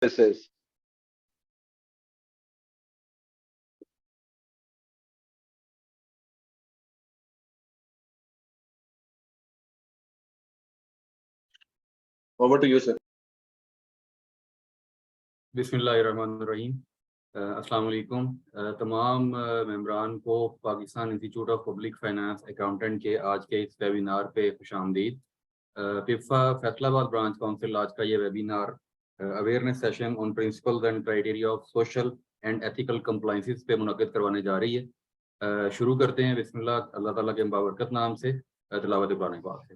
services. Over to you, sir. बिस्मिल्लाहिर्रहमानिर्रहीम। अस्सलाम वालेकुम। तमाम मेंबरान को Pakistan institute of public finance accountant के आज के इस वेबिनार पे खुशामदीद। पिफा फैसलाबाद ब्रांच काउंसिल आज का ये webinar awareness session on principles and criteria of social and ethical compliances पे मुनक़्क़िद करवाने जा रही है। शुरू करते हैं बिस्मिल्लाह, अल्लाह ताला के बाबरकत नाम से, तिलावत कुरान पाक से।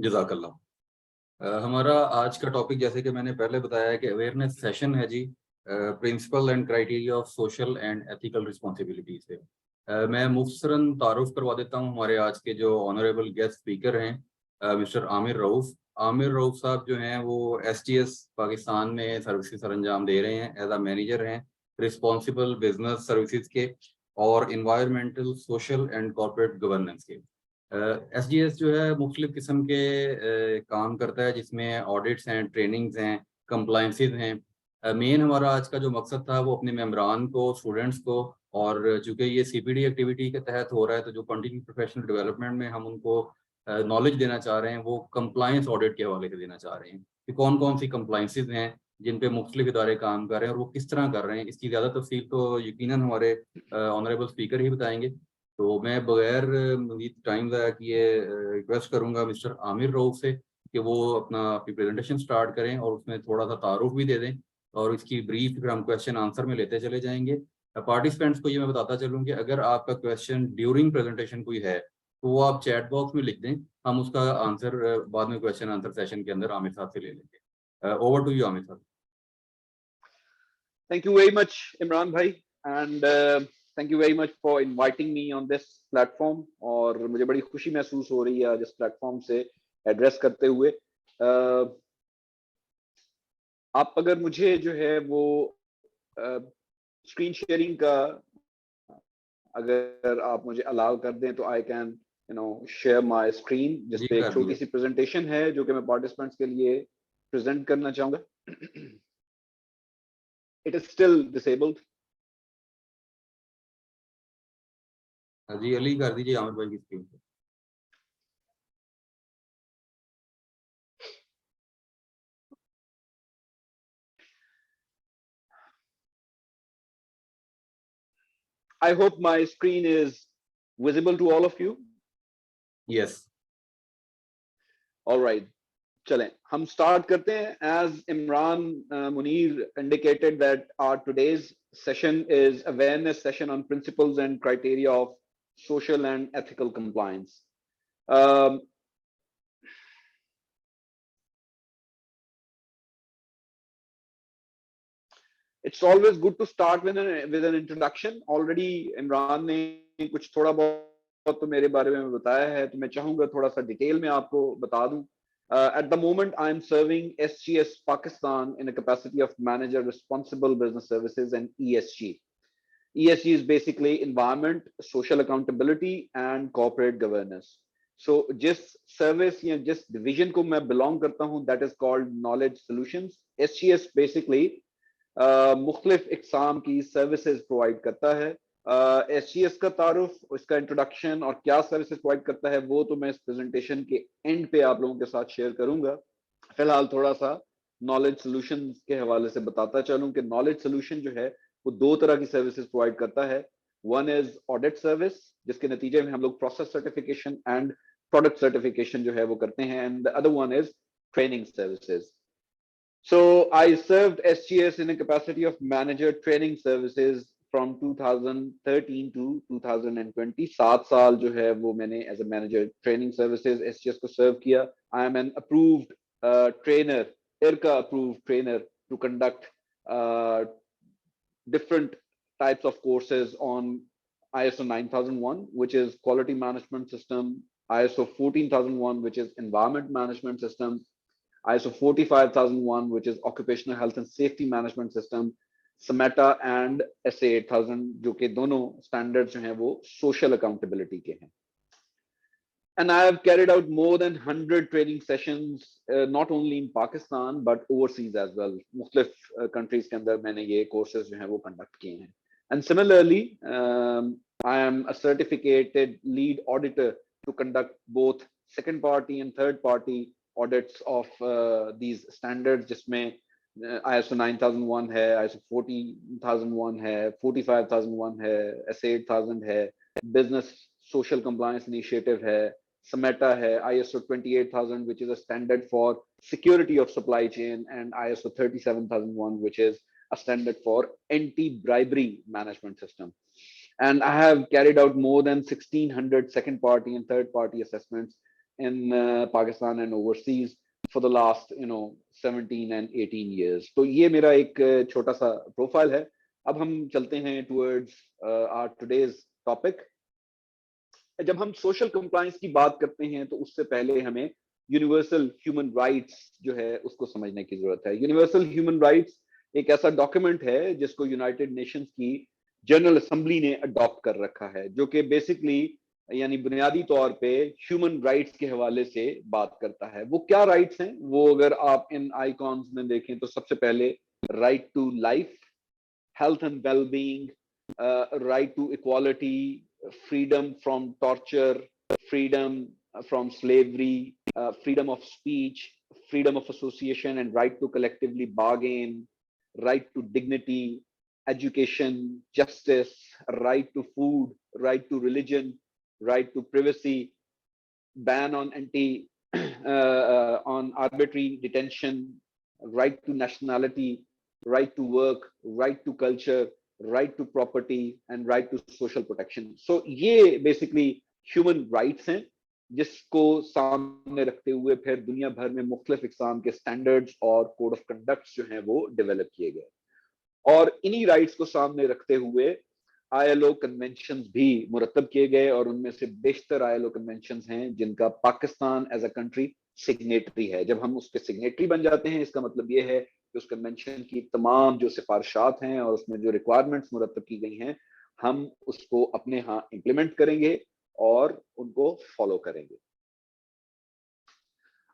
जज़ाकल्लाह। हमारा आज का टॉपिक, जैसे कि मैंने पहले बताया है, कि अवेयरनेस सेशन है जी, principle and criteria of social and ethical responsibility से। मैं मुख्तसरन तारुफ करवा देता हूँ हमारे आज के जो ऑनरेबल गेस्ट स्पीकर हैं, मिस्टर आमिर रऊफ। आमिर रऊफ साहब जो हैं वो STS पाकिस्तान में सर्विसेज सर अंजाम दे रहे हैं, एज आ मैनेजर हैं रिस्पॉन्सिबल बिजनेस सर्विसेज के और environmental, social and corporate governance के। SGS जो है मुख्तलिफ किस्म के काम करता है, जिसमें ऑडिट्स हैं, ट्रेनिंग्स हैं, कंप्लाइंसेस हैं। मेन हमारा आज का जो मकसद था वो अपने मेम्बरान को, स्टूडेंट्स को, और चूँकि ये CPD एक्टिविटी के तहत हो रहा है तो जो कंटिन्यू प्रोफेशनल डेवलपमेंट में हम उनको नॉलेज देना चाह रहे हैं वो कंप्लायंस ऑडिट के हवाले से देना चाह रहे हैं कि कौन कौन सी कंप्लाइंसेस हैं जिन पे मुख्तलिफ इदारे काम कर रहे हैं और वो किस तरह कर रहे हैं। इसकी ज़्यादा तफसील तो यकीनन हमारे ऑनरेबल स्पीकर ही बताएंगे। तो मैं बगैर मज़ीद टाइम ज़ाया किए रिक्वेस्ट करूँगा मिस्टर आमिर रऊफ से कि वो अपनी प्रेजेंटेशन स्टार्ट करें और उसमें थोड़ा सा तारुफ भी दे दें और इसकी ब्रीफ फिर हम क्वेश्चन आंसर में लेते चले जाएंगे। पार्टिसिपेंट्स को ये मैं बताता चलूँ कि अगर आपका क्वेश्चन ड्यूरिंग प्रेजेंटेशन कोई है तो वो आप चैट बॉक्स में लिख दें, हम उसका आंसर बाद में क्वेश्चन आंसर सेशन के अंदर आमिर साहब से ले लेंगे। ओवर टू यू आमिर साहब। Thank you very much, Imran bhai, and thank you very much for inviting me on this platform. और मुझे बड़ी खुशी महसूस हो रही है आज इस प्लेटफॉर्म से एड्रेस करते हुए। आप अगर मुझे जो है वो स्क्रीन शेयरिंग का अगर आप मुझे अलाउ कर दें तो I can share my screen, जिसपे एक छोटी सी प्रेजेंटेशन है जो कि मैं पार्टिसिपेंट्स के लिए प्रेजेंट करना चाहूंगा। It is still disabled. जी अली कर दीजिए आमिर भाई की स्क्रीन पे। I hope my screen is visible to all of you. Yes. All right. चलें हम स्टार्ट करते हैं। As Imran Munir indicated that our today's session is awareness session on principles and criteria of social and ethical compliance. It's always good to start with an introduction. Already Imran ने कुछ थोड़ा बहुत तो मेरे बारे में बताया है, तो मैं चाहूंगा थोड़ा सा डिटेल में आपको बता दूं। At the moment, I am serving SGS Pakistan in a capacity of Manager Responsible Business Services and ESG. ESG is basically environment, social accountability, and corporate governance. सो जिस सर्विस या जिस डिवीजन को मैं बिलोंग करता हूं, that is called knowledge solutions. SGS basically मुख्तलिफ इकसाम की services provide करता है। एसजीएस का तारुफ, उसका इंट्रोडक्शन और क्या सर्विसेज प्रोवाइड करता है वो तो मैं इस प्रेजेंटेशन के एंड पे आप लोगों के साथ शेयर करूंगा। फिलहाल थोड़ा सा नॉलेज सॉल्यूशंस के हवाले से बताता चलूं कि नॉलेज सॉल्यूशन जो है वो दो तरह की सर्विसेज प्रोवाइड करता है। वन इज ऑडिट सर्विस, जिसके नतीजे में हम लोग process certification and product certification जो है वो करते हैं, and the other one is training services. So I served SGS in a capacity of manager training services from 2013 to 2020। 7 साल जो है वो मैंने as a manager training services SGS को serve किया। I am an approved trainer, IRCA approved trainer to conduct uh, different types of courses on ISO 9001, which is quality management system, ISO 14001, which is environment management system, ISO 45001, which is occupational health and safety management system, SMETA and SA 8000, जो कि दोनों standards जो हैं वो social accountability के हैं। And I have carried out more than 100 training sessions, not only in Pakistan but overseas as well. मुख्तलिफ countries के अंदर मैंने ये courses जो हैं वो conduct किए हैं। And similarly, I am a certificated lead auditor to conduct both second party and third party audits of these standards, जिसमें ISO 9001 है, ISO 14001 है, 45001 है, SA 8000 है, business social compliance initiative है, SMETA है, ISO 28000, which is a standard for security of supply chain, and ISO 37001, which is a standard for anti-bribery management system. And I have carried out more than 1600 second party and third party assessments in Pakistan and overseas for the last 17 and 18 years. तो ये मेरा एक छोटा सा profile है। अब हम चलते हैं towards our today's topic। जब हम सोशल कंप्लायंस की बात करते हैं तो उससे पहले हमें यूनिवर्सल ह्यूमन राइट्स जो है उसको समझने की जरूरत है। यूनिवर्सल ह्यूमन राइट्स एक ऐसा डॉक्यूमेंट है जिसको यूनाइटेड नेशंस की जनरल असेंबली ने अडॉप्ट कर रखा है, जो कि बेसिकली यानी बुनियादी तौर पे ह्यूमन राइट्स के हवाले से बात करता है। वो क्या राइट्स हैं वो अगर आप इन आइकॉन्स में देखें तो सबसे पहले right to life, health and well-being, right to equality, freedom from torture, freedom from slavery, freedom of speech, freedom of association, and right to collectively bargain, right to dignity, education, justice, right to food, right to religion, right to privacy, ban on on arbitrary detention, right to nationality, right to work, right to culture, right to property, and right to social protection. So ये basically human rights हैं जिसको सामने रखते हुए फिर दुनिया भर में मुख्तलिफ इकसाम के स्टैंडर्ड्स और कोड ऑफ कंडक्ट्स जो हैं वो डेवलप किए गए, और इन्हीं राइट्स को सामने रखते हुए ILO कन्वेंशंस भी मुरतब किए गए, और उनमें से बेशतर ILO कन्वेंशंस हैं जिनका Pakistan as a country signatory है। जब हम उसके सिग्नेटरी बन जाते हैं इसका मतलब ये है कि उस कन्वेंशन की तमाम जो सिफारिशात हैं और उसमें जो रिक्वायरमेंट्स मुरतब की गई हैं हम उसको अपने यहाँ इम्प्लीमेंट करेंगे और उनको फॉलो करेंगे।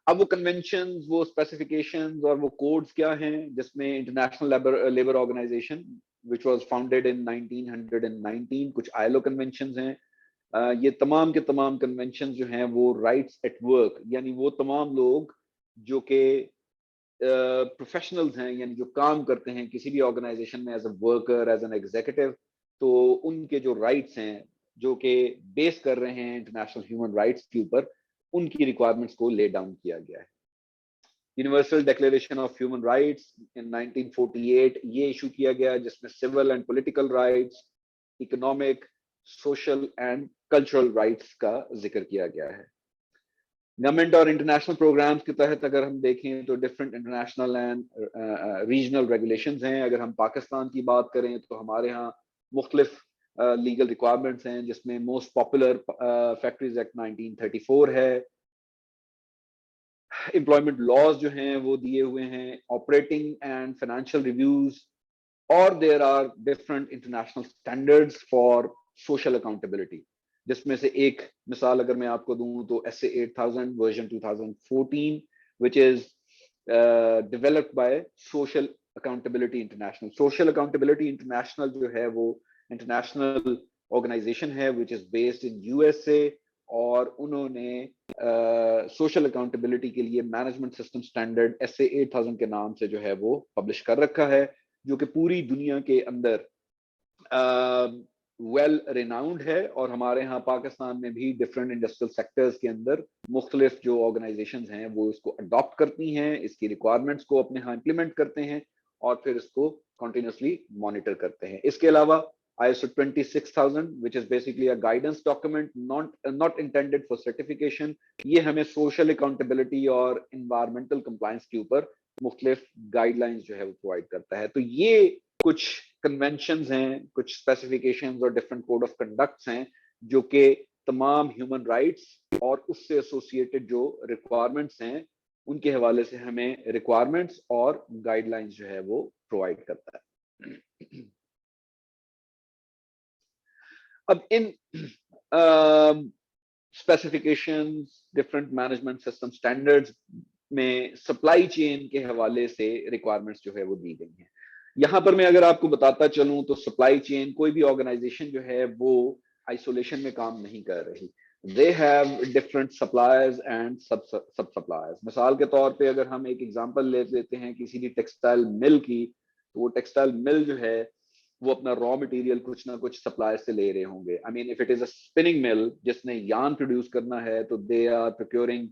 अब वो कन्वेंशंस, वो स्पेसिफिकेशंस और वो कोड्स क्या हैं, जिसमें international labour organisation which was founded in 1919, कुछ ILO कन्वेंशंस हैं। ये तमाम के तमाम कन्वेंशंस जो हैं वो राइट्स एट वर्क, यानी वो तमाम लोग जो कि प्रोफेशनल्स हैं, यानी जो काम करते हैं किसी भी ऑर्गेनाइजेशन में as a worker, as an executive, तो उनके जो राइट्स हैं जो कि बेस कर रहे हैं इंटरनेशनल ह्यूमन राइट्स के ऊपर, उनकी रिक्वायरमेंट्स को ले डाउन किया गया है। Universal declaration of human rights in 1948 ये इशू किया गया, जिसमें civil and political rights, economic, social and cultural rights का जिक्र किया गया है। गवर्नमेंट और इंटरनेशनल प्रोग्राम्स के तहत अगर हम देखें तो different international and regional regulations हैं। अगर हम पाकिस्तान की बात करें तो हमारे यहाँ मुख्तलिफ लीगल रिक्वायरमेंट्स हैं, जिसमें मोस्ट पॉपुलर फैक्ट्रीज एक्ट 1934 है, एम्प्लॉयमेंट लॉज जो हैं वो दिए हुए हैं, ऑपरेटिंग एंड फाइनेंशियल रिव्यूज, और there are different international standards for social accountability. जिसमें से एक मिसाल अगर मैं आपको दूं तो SA8000 version 2014 which is developed by social accountability international. Social accountability international जो है वो इंटरनेशनल ऑर्गेनाइजेशन है which is based in USA, और उन्होंने सोशल अकाउंटेबिलिटी के लिए मैनेजमेंट सिस्टम स्टैंडर्ड SA8000 के नाम से जो है वो पब्लिश कर रखा है, जो कि पूरी दुनिया के अंदर वेल रिनाउंड है। और हमारे यहाँ पाकिस्तान में भी डिफरेंट इंडस्ट्रियल सेक्टर्स के अंदर मुख्तलिफ जो ऑर्गेनाइजेशंस हैं वो इसको अडॉप्ट करती हैं, इसकी रिक्वायरमेंट्स को अपने यहाँ इम्प्लीमेंट करते हैं और फिर इसको कंटिन्यूसली मॉनिटर करते हैं। इसके अलावा ISO 26000 which is basically a guidance document not intended for certification, ये हमें सोशल अकाउंटेबिलिटी और इन्वायरमेंटल कंप्लायंस के ऊपर मुख्तलिफ गाइडलाइंस जो है वो प्रोवाइड करता है। तो ये कुछ कन्वेंशंस हैं, कुछ स्पेसिफिकेशंस और डिफरेंट कोड ऑफ कंडक्ट्स हैं जो कि तमाम ह्यूमन राइट्स और उससे एसोसिएटेड जो रिक्वायरमेंट्स हैं उनके हवाले से हमें रिक्वायरमेंट्स और गाइडलाइंस जो है वो प्रोवाइड करता है। अब इन specifications, different management system standards में सप्लाई चेन के हवाले से रिक्वायरमेंट्स जो है वो दी गई हैं। यहां पर मैं अगर आपको बताता चलूं तो सप्लाई चेन, कोई भी ऑर्गेनाइजेशन जो है वो आइसोलेशन में काम नहीं कर रही। They have different suppliers and सब सप्लायर्स। मिसाल के तौर पे अगर हम एक एग्जांपल ले लेते हैं किसी भी टेक्सटाइल मिल की, तो वो टेक्सटाइल मिल जो है वो अपना रॉ मटेरियल कुछ ना कुछ सप्लायर से ले रहे होंगे। I mean if it is a spinning mill जिसने यार्न प्रोड्यूस करना है तो they are procuring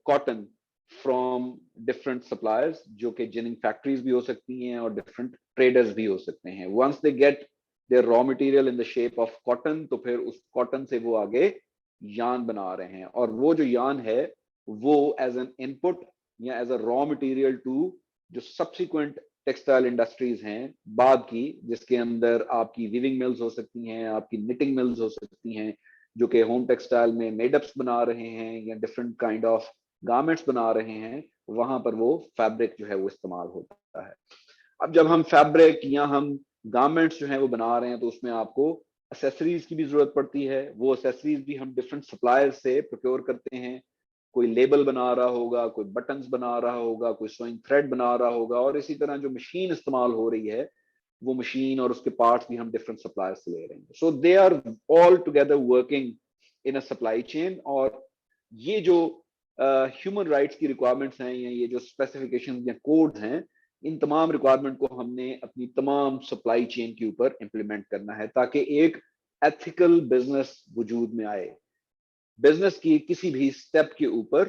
cotton from different suppliers, जो कि जिनिंग फैक्ट्रीज भी हो सकती हैं और डिफरेंट ट्रेडर्स भी हो सकते हैं। Once they get their raw material in the shape of cotton, तो फिर उस कॉटन से वो आगे यार्न बना रहे हैं, और वो जो यार्न है वो एज एन इनपुट या as a raw material to जो सब्सिक्वेंट टेक्सटाइल इंडस्ट्रीज हैं बाद की, जिसके अंदर आपकी वीविंग मिल्स हो सकती हैं, आपकी निटिंग मिल्स हो सकती हैं, जो कि होम टेक्सटाइल में मेडअप्स बना रहे हैं या डिफरेंट काइंड ऑफ गारमेंट्स बना रहे हैं, वहां पर वो फैब्रिक जो है वो इस्तेमाल होता है। अब जब हम फैब्रिक या हम गारमेंट्स जो है वो बना रहे हैं तो उसमें आपको एसेसरीज की भी जरूरत पड़ती है। वो एसेसरीज भी हम डिफरेंट सप्लायर्स से प्रोक्योर करते हैं। कोई लेबल बना रहा होगा, कोई बटन्स बना रहा होगा, कोई सोइंग थ्रेड बना रहा होगा, और इसी तरह जो मशीन इस्तेमाल हो रही है वो मशीन और उसके पार्ट्स भी हम डिफरेंट सप्लायर्स से ले रहे हैं। So they are all together working in a supply chain. और ये जो ह्यूमन राइट्स की रिक्वायरमेंट्स हैं या ये जो स्पेसिफिकेशन या कोड्स हैं, इन तमाम रिक्वायरमेंट को हमने अपनी तमाम सप्लाई चेन के ऊपर इंप्लीमेंट करना है ताकि एक एथिकल बिजनेस वजूद में आए। बिजनेस की किसी भी स्टेप के ऊपर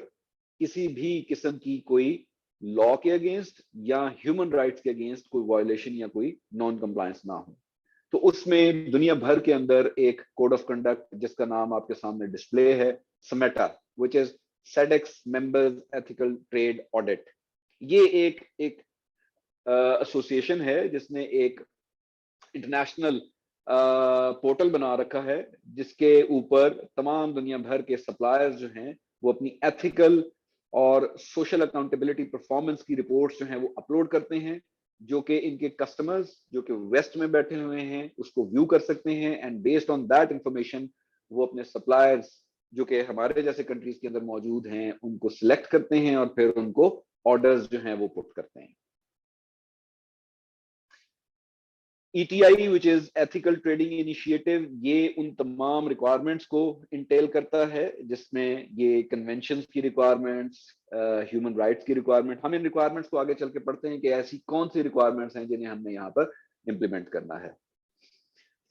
किसी भी किस्म की कोई लॉ के अगेंस्ट या ह्यूमन राइट्स के अगेंस्ट कोई वायलेशन या कोई नॉन कंप्लायंस ना हो। तो उसमें दुनिया भर के अंदर एक कोड ऑफ कंडक्ट जिसका नाम आपके सामने डिस्प्ले है, SMETA, which is SEDEX members ethical trade audit. ये एक एसोसिएशन है जिसने एक इंटरनेशनल पोर्टल बना रखा है जिसके ऊपर तमाम दुनिया भर के सप्लायर्स जो हैं वो अपनी एथिकल और सोशल अकाउंटेबिलिटी परफॉर्मेंस की रिपोर्ट्स जो हैं वो अपलोड करते हैं, जो कि इनके कस्टमर्स जो कि वेस्ट में बैठे हुए हैं उसको व्यू कर सकते हैं, and based on that information वो अपने सप्लायर्स जो कि हमारे जैसे कंट्रीज के अंदर मौजूद हैं उनको सिलेक्ट करते हैं और फिर उनको ऑर्डर्स जो हैं वो पुट करते हैं। ETI which is ethical trading initiative, ये उन तमाम रिक्वायरमेंट्स को इंटेल करता है जिसमें ये कन्वेंशंस की रिक्वायरमेंट्स, ह्यूमन राइट्स की रिक्वायरमेंट। हम इन रिक्वायरमेंट्स को आगे चल के पढ़ते हैं कि ऐसी कौन सी रिक्वायरमेंट्स हैं जिन्हें हमने यहाँ पर इंप्लीमेंट करना है।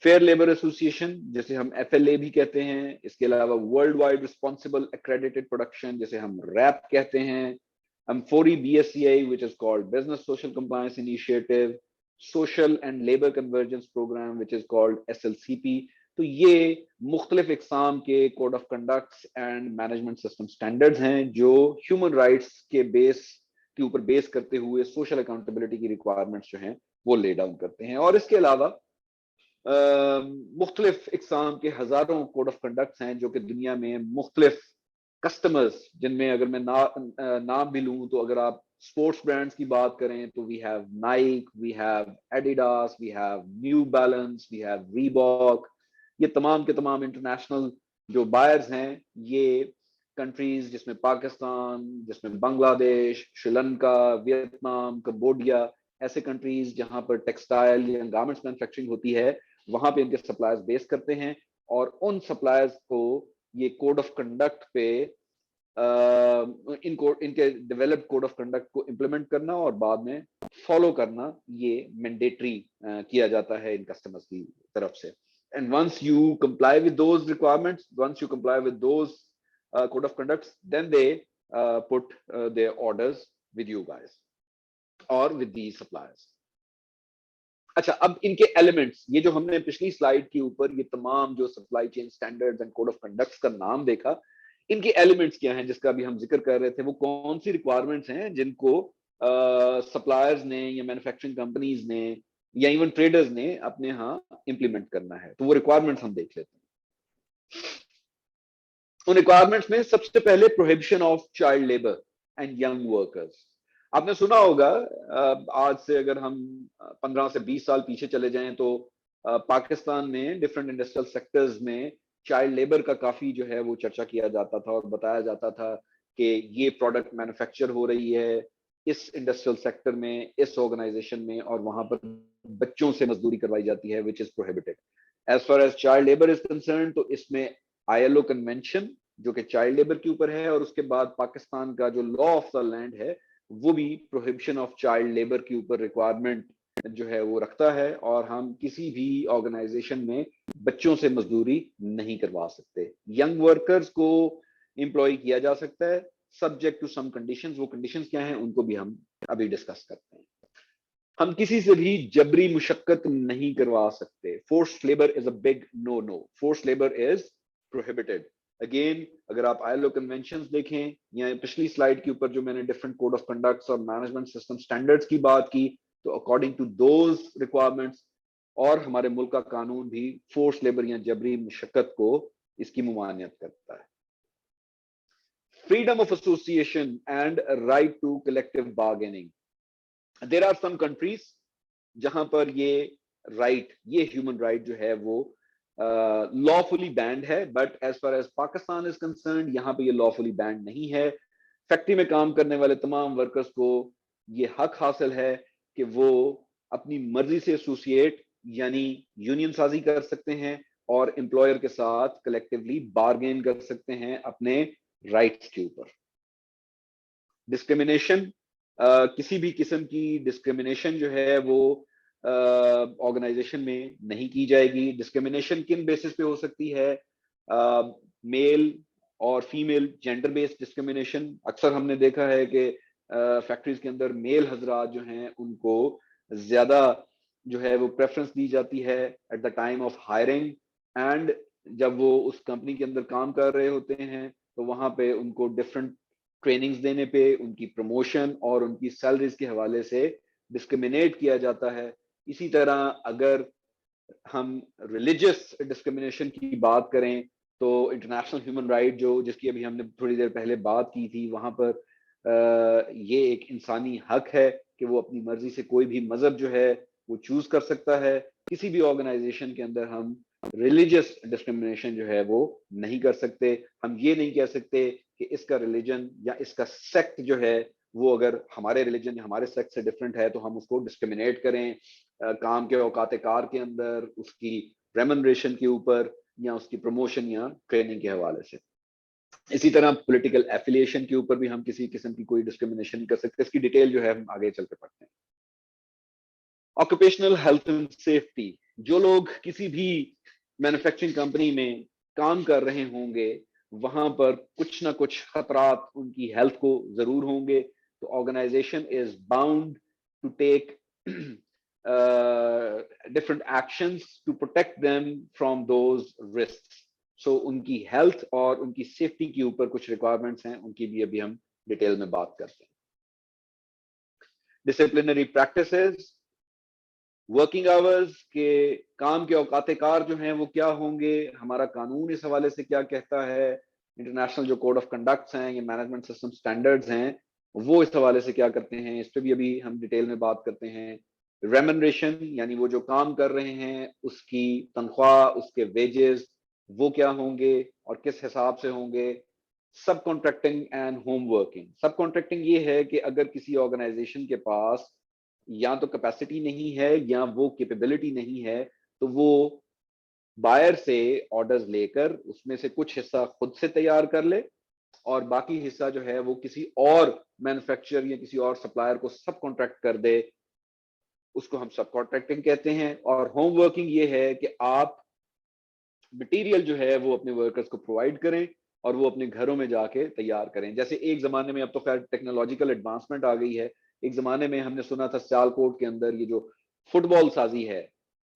फेयर लेबर एसोसिएशन जिसे हम FLA भी कहते हैं, इसके अलावा worldwide responsible accredited production जिसे हम RAP कहते हैं, M4E BSCI which is called business social compliance initiative, social and labour convergence programme which is called SLCP। तो ये मुख्तलिफ इकसाम के code of conducts and management system standards हैं जो ह्यूमन राइट्स के ऊपर बेस करते हुए सोशल अकाउंटेबिलिटी की रिक्वायरमेंट्स जो हैं वो ले डाउन करते हैं। और इसके अलावा मुख्तलिफ इकसाम के हजारों कोड ऑफ कंडक्ट्स हैं जो कि दुनिया में मुख्तलिफ कस्टमर्स, जिनमें अगर मैं नाम भी लूं तो अगर आप स्पोर्ट्स ब्रांड्स की बात करें तो we have Nike, we have Adidas, we have New Balance, we have Reebok, ये तमाम के तमाम इंटरनेशनल जो बायर्स हैं, ये कंट्रीज जिसमें पाकिस्तान, जिसमें बांग्लादेश, श्रीलंका, वियतनाम, कंबोडिया, ऐसे कंट्रीज जहां पर टेक्सटाइल या गारमेंट्स मैन्युफैक्चरिंग होती है, वहां पे इनके सप्लायर्स बेस करते हैं और उन सप्लायर्स को ये कोड ऑफ कंडक्ट पे इनके डेवलप्ड कोड ऑफ कंडक्ट को इम्प्लीमेंट करना और बाद में फॉलो करना, ये मैंडेटरी किया जाता है इन कस्टमर्स की तरफ से. And once you comply with those requirements, once you comply with those code of conducts, then they put their orders with you guys or with these suppliers. अच्छा, अब इनके एलिमेंट्स, ये जो हमने पिछली स्लाइड के ऊपर ये तमाम जो supply chain standards and code of conducts का नाम देखा, इनके एलिमेंट्स क्या हैं जिसका भी हम जिक्र कर रहे थे, वो कौन सी रिक्वायरमेंट्स हैं जिनको सप्लायर्स ने या मैन्युफैक्चरिंग कंपनीज ने या इवन ट्रेडर्स ने अपने यहाँ इंप्लीमेंट करना है. तो वो रिक्वायरमेंट्स हम देख लेते हैं. उन रिक्वायरमेंट्स में सबसे पहले prohibition of child labour and young workers. आपने सुना होगा, आज से अगर हम 15 से 20 साल पीछे चले जाएं तो पाकिस्तान में डिफरेंट इंडस्ट्रियल सेक्टर्स में चाइल्ड लेबर का काफी जो है वो चर्चा किया जाता था और बताया जाता था कि ये प्रोडक्ट मैन्युफैक्चर हो रही है इस इंडस्ट्रियल सेक्टर में, इस ऑर्गेनाइजेशन में, और वहां पर बच्चों से मजदूरी करवाई जाती है, which is prohibited. As far as child labour is concern, तो इसमें ILO कन्वेंशन जो कि चाइल्ड लेबर के ऊपर है, और उसके बाद पाकिस्तान का जो लॉ ऑफ द लैंड है वो भी प्रोहिबिशन ऑफ चाइल्ड लेबर के ऊपर रिक्वायरमेंट जो है वो रखता है, और हम किसी भी ऑर्गेनाइजेशन में बच्चों से मजदूरी नहीं करवा सकते. यंग वर्कर्स को एम्प्लॉय किया जा सकता है सब्जेक्ट टू सम कंडीशंस. वो कंडीशंस क्या हैं उनको भी हम अभी डिस्कस करते हैं. हम किसी से भी जबरी मुशक्कत नहीं करवा सकते. Forced labour is a big no no. Forced labour is prohibited. Again, अगर आप ILO कन्वेंशंस देखें या पिछली स्लाइड के ऊपर जो मैंने डिफरेंट कोड ऑफ कंडक्ट्स और मैनेजमेंट सिस्टम स्टैंडर्ड्स की बात की, तो अकॉर्डिंग टू दोज रिक्वायरमेंट्स और हमारे मुल्क का कानून भी फोर्स लेबर या जबरी मुशक्कत को इसकी मुमानियत करता है. Freedom of association and right to collective bargaining. There are some countries जहां पर ये राइट, ये ह्यूमन राइट जो है वो लॉफुली बैंड है, but as far as Pakistan is concern यहाँ पे ये लॉफुली बैंड नहीं है. फैक्ट्री में काम करने वाले तमाम वर्कर्स को ये हक हासिल है कि वो अपनी मर्जी से एसोसिएट यानी यूनियन साजी कर सकते हैं और एम्प्लॉयर के साथ कलेक्टिवली बार्गेन कर सकते हैं अपने राइट्स के ऊपर. डिस्क्रिमिनेशन, किसी भी किस्म की डिस्क्रिमिनेशन जो है वो ऑर्गेनाइजेशन में नहीं की जाएगी. डिस्क्रिमिनेशन किन बेसिस पे हो सकती है? मेल और फीमेल जेंडर बेस्ड डिस्क्रिमिनेशन. अक्सर हमने देखा है कि फैक्ट्रीज के अंदर मेल हजरात जो हैं उनको ज्यादा जो है वो प्रेफरेंस दी जाती है at the time of hiring, and जब वो उस कंपनी के अंदर काम कर रहे होते हैं तो वहां पे उनको डिफरेंट ट्रेनिंग्स देने पे उनकी प्रमोशन और उनकी सैलरीज के हवाले से डिस्क्रिमिनेट किया जाता है. इसी तरह अगर हम रिलीजियस डिस्क्रिमिनेशन की बात करें तो इंटरनेशनल ह्यूमन राइट जो जिसकी अभी हमने थोड़ी देर पहले बात की थी, वहां पर ये एक इंसानी हक है कि वो अपनी मर्जी से कोई भी मजहब जो है वो चूज कर सकता है. किसी भी ऑर्गेनाइजेशन के अंदर हम रिलीजियस डिस्क्रिमिनेशन जो है वो नहीं कर सकते. हम ये नहीं कह सकते कि इसका रिलीजन या इसका सेक्ट जो है वो अगर हमारे रिलीजन या हमारे सेक्ट से डिफरेंट है तो हम उसको डिस्क्रिमिनेट करें काम के औकात कार के अंदर, उसकी रेमनरेशन के ऊपर, या उसकी प्रमोशन या ट्रेनिंग के हवाले से. इसी तरह पॉलिटिकल एफिलिएशन के ऊपर भी हम किसी किस्म की कोई डिस्क्रिमिनेशन नहीं कर सकते. इसकी डिटेल जो है हम आगे चल के पढ़ते हैं. Occupational health and safety. जो लोग किसी भी मैन्युफैक्चरिंग कंपनी में काम कर रहे होंगे वहां पर कुछ ना कुछ खतरात उनकी हेल्थ को जरूर होंगे, तो organisation is bound to take different actions to protect them from those risks. So उनकी हेल्थ और उनकी सेफ्टी के ऊपर कुछ रिक्वायरमेंट्स हैं, उनकी भी अभी हम डिटेल में बात करते हैं. डिसिप्लिनरी प्रैक्टिसेस, वर्किंग आवर्स के काम के औकात कार जो हैं वो क्या होंगे, हमारा कानून इस हवाले से क्या कहता है, इंटरनेशनल जो कोड ऑफ कंडक्ट्स हैं या मैनेजमेंट सिस्टम स्टैंडर्ड्स हैं वो इस हवाले से क्या करते हैं, इस पर भी अभी हम डिटेल में बात करते हैं. रेमनरेशन यानी वो जो काम कर रहे हैं उसकी तनख्वाह, उसके वेजेस वो क्या होंगे और किस हिसाब से होंगे। सब कॉन्ट्रैक्टिंग एंड होम वर्किंग। सब कॉन्ट्रैक्टिंग ये है कि अगर किसी ऑर्गेनाइजेशन के पास या तो कैपेसिटी नहीं है या वो कैपेबिलिटी नहीं है, तो वो बायर से ऑर्डर्स लेकर उसमें से कुछ हिस्सा खुद से तैयार कर ले और बाकी हिस्सा जो है वो किसी और मैन्युफैक्चरर या किसी और सप्लायर को सब कॉन्ट्रैक्ट कर दे, उसको हम सब कॉन्ट्रैक्टिंग कहते हैं। और होम वर्किंग ये है कि आप मटेरियल जो है वो अपने वर्कर्स को प्रोवाइड करें और वो अपने घरों में जाके तैयार करें। जैसे एक जमाने में, अब तो खैर टेक्नोलॉजिकल एडवांसमेंट आ गई है, एक जमाने में हमने सुना था सियालकोट के अंदर ये जो फुटबॉल साजी है,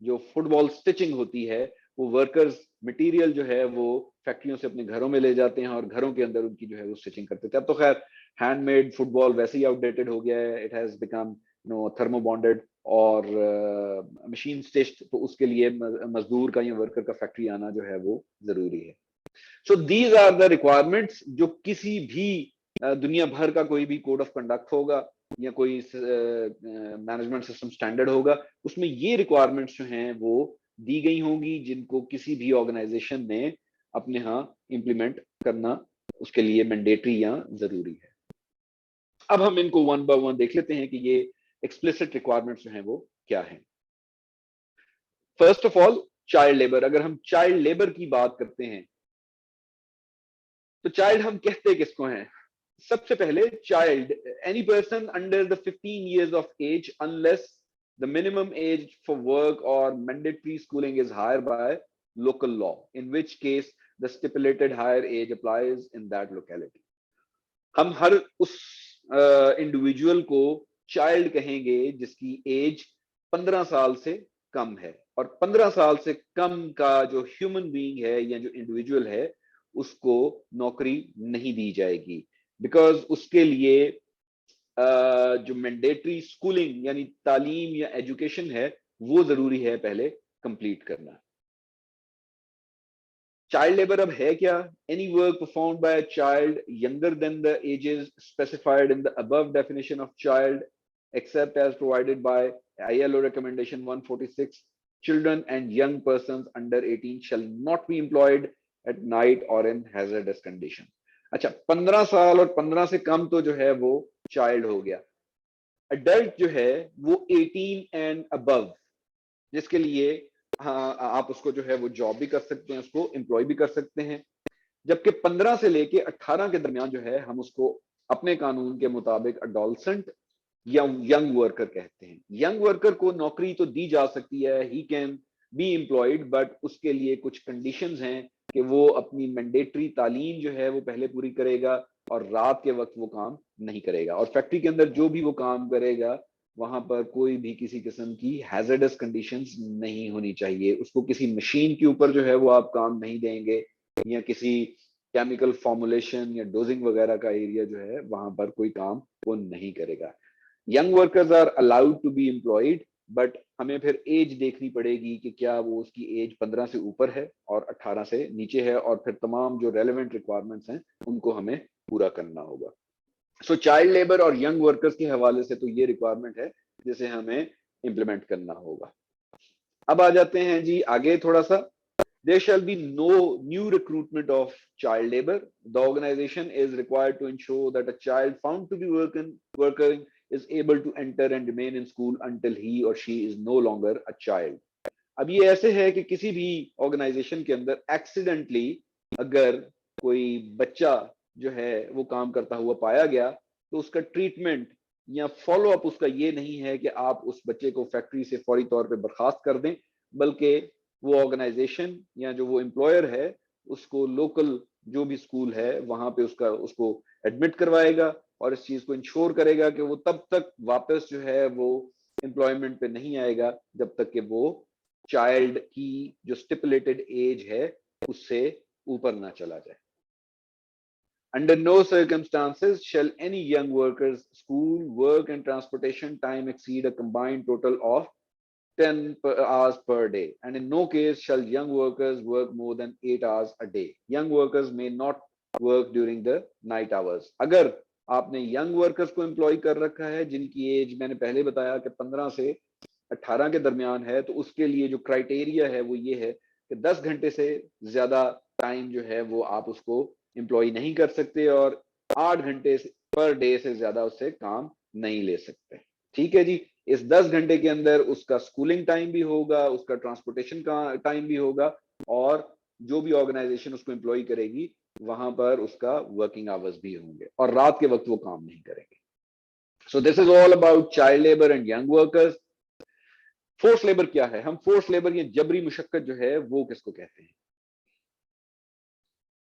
जो फुटबॉल स्टिचिंग होती है, वो वर्कर्स मटेरियल जो है वो फैक्ट्रियों से अपने घरों में ले जाते हैं और घरों के अंदर उनकी जो है वो स्टिचिंग करते थे। अब तो खैर हैंडमेड फुटबॉल वैसे ही आउटडेटेड हो गया है, it has become thermo bonded और मशीन स्टिच्ड, तो उसके लिए मजदूर का या वर्कर का फैक्ट्री आना जो है वो जरूरी है। So these are the requirements जो किसी भी दुनिया भर का कोई भी कोड ऑफ कंडक्ट होगा या कोई मैनेजमेंट सिस्टम स्टैंडर्ड होगा, उसमें ये रिक्वायरमेंट्स जो हैं वो दी गई होंगी, जिनको किसी भी ऑर्गेनाइजेशन ने अपने यहाँ इंप्लीमेंट करना उसके लिए मैंडेटरी या जरूरी है। अब हम इनको वन बाय वन देख लेते हैं कि ये एक्सप्लिसिट रिक्वायरमेंट्स जो हैं वो क्या हैं। First of all child labour. अगर हम चाइल्ड लेबर की बात करते हैं तो चाइल्ड हम कहते किसको हैं? सबसे पहले child, any person under the 15 years of age unless the minimum age for work or mandatory schooling is higher by local law, in which case the stipulated higher age applies in that locality. हम हर उस individual को child कहेंगे जिसकी as 15 साल से कम है, और 15 साल से कम का जो ह्यूमन बीइंग है या जो इंडिविजुअल है उसको नौकरी नहीं दी जाएगी, बिकॉज उसके लिए जो मैंडेटरी स्कूलिंग यानी तालीम या एजुकेशन है वो जरूरी है पहले कंप्लीट करना। चाइल्ड लेबर अब है क्या? Any work performed by a child younger than the ages specified in the above definition of child except as provided by ILO recommendation 146, children and young persons under 18 shall not be employed at night or in hazardous condition. अच्छा, 15 साल और 15 से कम तो जो है वो child हो गया। अडल्ट जो है वो 18 एंड अबव, जिसके लिए हाँ आप उसको जो है वो जॉब भी कर सकते हैं, उसको एम्प्लॉय भी कर सकते हैं। जबकि 15 से लेके 18 के दरमियान जो है हम उसको अपने कानून के मुताबिक अडोलसेंट या यंग वर्कर कहते हैं। यंग वर्कर को नौकरी तो दी जा सकती है, he can be employed, but उसके लिए कुछ कंडीशंस हैं कि वो अपनी मैंडेटरी तालीम जो है वो पहले पूरी करेगा और रात के वक्त वो काम नहीं करेगा, और फैक्ट्री के अंदर जो भी वो काम करेगा वहां पर कोई भी किसी किस्म की हैजर्डस कंडीशंस नहीं होनी चाहिए। उसको किसी मशीन के ऊपर जो है वो आप काम नहीं देंगे या किसी केमिकल फॉर्मुलेशन या डोजिंग वगैरह का एरिया जो है वहां पर कोई काम वो नहीं करेगा। Young workers are allowed to be employed, but हमें फिर एज देखनी पड़ेगी कि क्या वो उसकी एज 15 से ऊपर है और 18 से नीचे है, और फिर तमाम जो रेलेवेंट रिक्वायरमेंट्स हैं उनको हमें पूरा करना होगा। सो चाइल्ड लेबर और यंग वर्कर्स के हवाले से तो ये रिक्वायरमेंट है जिसे हमें इंप्लीमेंट करना होगा। अब आ जाते हैं जी आगे थोड़ा सा। There shall be no new recruitment of child labor. The organization is required to ensure that a child found to be working is able to enter and remain in school until he or she is no longer a child. अब ये ऐसे है कि किसी भी organisation के अंदर accidentally अगर कोई बच्चा जो है वो काम करता हुआ पाया गया तो उसका ट्रीटमेंट या फॉलो अप उसका ये नहीं है कि आप उस बच्चे को फैक्ट्री से फौरी तौर पे बर्खास्त कर दें, बल्कि वो ऑर्गेनाइजेशन या जो वो एम्प्लॉयर है उसको लोकल जो भी स्कूल है वहां पे उसको एडमिट करवाएगा और इस चीज को इंश्योर करेगा कि वो तब तक वापस जो है वो एम्प्लॉयमेंट पे नहीं आएगा जब तक कि वो चाइल्ड की जो स्टिपुलेटेड एज है उससे ऊपर ना चला जाए। Under no circumstances shall any young worker's school, work and transportation time exceed a combined total of 10 hours per day, and in no case shall young workers work more than 8 hours a day. Young workers may not work during the night hours. अगर आपने young workers को employ कर रखा है जिनकी as मैंने पहले बताया कि 15 से 18 के दरमियान है तो उसके लिए जो क्राइटेरिया है वो ये है कि 10 घंटे से ज्यादा टाइम जो है वो आप उसको एम्प्लॉय नहीं कर सकते और 8 घंटे पर डे से ज्यादा उससे काम नहीं ले सकते। ठीक है जी। इस 10 घंटे के अंदर उसका स्कूलिंग टाइम भी होगा, उसका ट्रांसपोर्टेशन का टाइम भी होगा, और जो भी ऑर्गेनाइजेशन उसको एम्प्लॉय करेगी वहां पर उसका वर्किंग आवर्स भी होंगे, और रात के वक्त वो काम नहीं करेंगे। सो this is all about child labour and young workers. Force labour क्या है? हम फोर्स लेबर या जबरी मुशक्कत जो है वो किसको कहते हैं?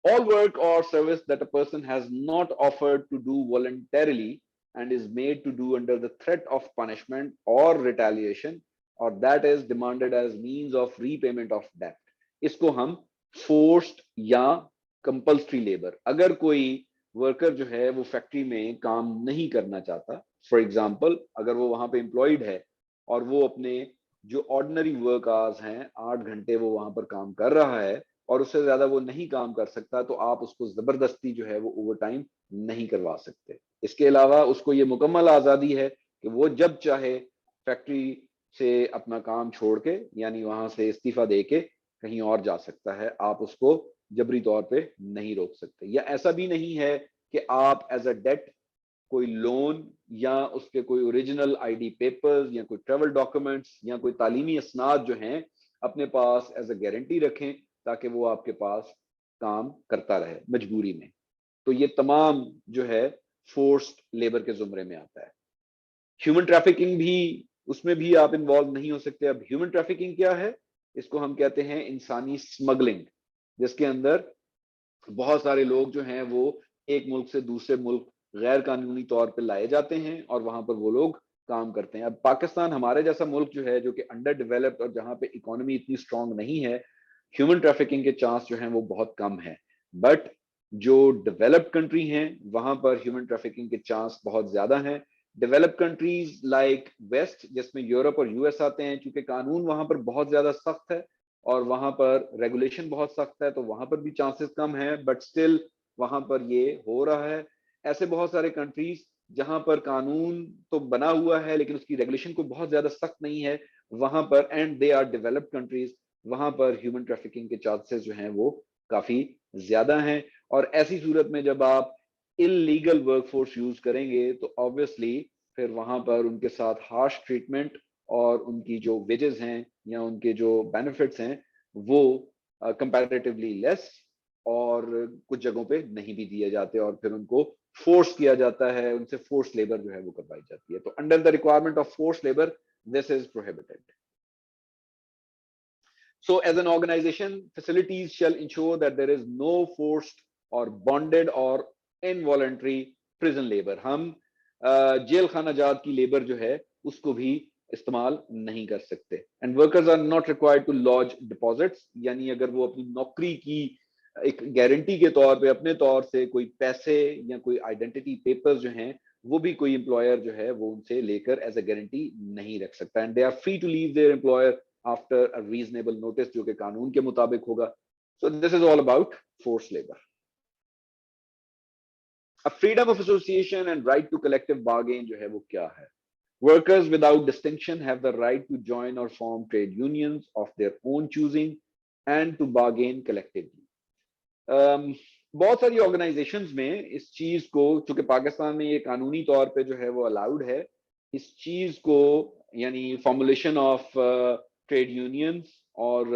All work or service that a person has not offered to do voluntarily and is made to do under the threat of punishment or retaliation, or that is demanded as means of repayment of debt, इसको हम forced या compulsory labor, अगर कोई worker जो है वो factory में काम नहीं करना चाहता, फॉर एग्जाम्पल अगर वो वहां पे एम्प्लॉयड है और वो अपने जो ऑर्डिनरी वर्क आवर्स हैं 8 घंटे वो वहां पर काम कर रहा है और उससे ज्यादा वो नहीं काम कर सकता, तो आप उसको जबरदस्ती जो है वो ओवर टाइम नहीं करवा सकते। इसके अलावा उसको ये मुकम्मल आजादी है कि वो जब चाहे फैक्ट्री से अपना काम छोड़ के यानी वहां से इस्तीफा दे के कहीं और जा सकता है, आप उसको जबरी तौर पे नहीं रोक सकते। या ऐसा भी नहीं है कि आप एज अ डेट कोई लोन या उसके कोई ओरिजिनल आईडी पेपर्स या कोई ट्रेवल डॉक्यूमेंट्स या कोई तालीमी असनाद जो हैं अपने पास एज अ गारंटी रखें ताकि वो आपके पास काम करता रहे मजबूरी में। तो ये तमाम जो है फोर्स्ड लेबर के जुमरे में आता है। ह्यूमन ट्रैफिकिंग भी, उसमें भी आप इन्वॉल्व नहीं हो सकते। अब ह्यूमन ट्रैफिकिंग क्या है? इसको हम कहते हैं इंसानी स्मगलिंग, जिसके अंदर बहुत सारे लोग जो हैं वो एक मुल्क से दूसरे मुल्क गैर कानूनी तौर पे लाए जाते हैं और वहां पर वो लोग काम करते हैं। अब पाकिस्तान हमारे जैसा मुल्क जो है, जो कि अंडर डेवलप्ड और जहां पे इकोनॉमी इतनी स्ट्रांग नहीं है, ह्यूमन ट्रैफिकिंग के चांस जो हैं वो बहुत कम है। बट जो डेवलप्ड कंट्री हैं वहां पर ह्यूमन ट्रैफिकिंग के चांस बहुत ज्यादा हैं। डेवलप्ड कंट्रीज लाइक वेस्ट, जिसमें यूरोप और यूएस आते हैं, क्योंकि कानून वहां पर बहुत ज्यादा सख्त है और वहां पर रेगुलेशन बहुत सख्त है, तो वहां पर भी चांसेस कम है, बट स्टिल वहां पर ये हो रहा है। ऐसे बहुत सारे कंट्रीज जहां पर कानून तो बना हुआ है लेकिन उसकी रेगुलेशन को बहुत ज्यादा सख्त नहीं है, वहां पर, and they are developed countries, वहां पर ह्यूमन ट्रैफिकिंग के चांसेस जो हैं वो काफी ज्यादा हैं। और ऐसी सूरत में जब आप इलीगल वर्कफोर्स यूज करेंगे तो ऑब्वियसली फिर वहां पर उनके साथ हार्श ट्रीटमेंट और उनकी जो वेजेस हैं या उनके जो बेनिफिट्स हैं वो कंपैरेटिवली लेस और कुछ जगहों पे नहीं भी दिए जाते और फिर उनको फोर्स किया जाता है, उनसे फोर्स लेबर जो है वो करवाई जाती है। तो under the requirement of force labour this is prohibited. So as an organization, facilities shall ensure that there is no forced or bonded or involuntary prison labor. हम जेल खाना जात की लेबर जो है उसको भी इस्तेमाल नहीं कर सकते। And workers are not required to lodge deposits, यानी अगर वो अपनी नौकरी की एक गारंटी के तौर पे अपने तौर से कोई पैसे या कोई आइडेंटिटी पेपर्स जो हैं वो भी कोई एम्प्लॉयर जो है वो उनसे लेकर एज अ गारंटी नहीं रख सकता। And they are free to leave their employer after a reasonable notice, जो कि कानून के मुताबिक होगा। So this is all about forced labor. A freedom of association and right to collective bargain जो है वो क्या है? Workers without distinction have the right to join or form trade unions of their own choosing and to bargain collectively. बहुत सारी organisations में इस चीज को, चूंकि पाकिस्तान में ये कानूनी तौर पे जो है वो अलाउड है, इस चीज को यानी फॉर्मुलेशन ऑफ ट्रेड यूनियंस और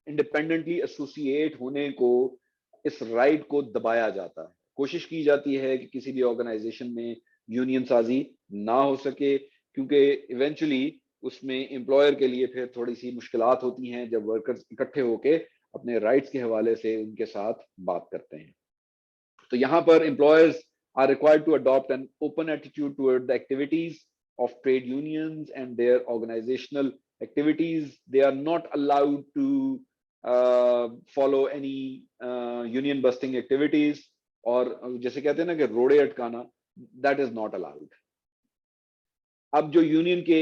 इंडिपेंडेंटली एसोसिएट होने को, इस राइट को दबाया जाता है। कोशिश की जाती है कि किसी भी ऑर्गेनाइजेशन में यूनियन साजी ना हो सके, क्योंकि इवेंचुअली उसमें एम्प्लॉयर के लिए फिर थोड़ी सी मुश्किलात होती हैं जब वर्कर्स इकट्ठे होके अपने राइट्स के हवाले से उनके साथ बात करते हैं। तो यहाँ पर employers are required to adopt an open attitude toward the activities of trade unions and their organizational activities. They are not allowed to follow any union busting activities, और जैसे कहते हैं ना कि रोड़े अटकाना, that is not allowed. अब जो union के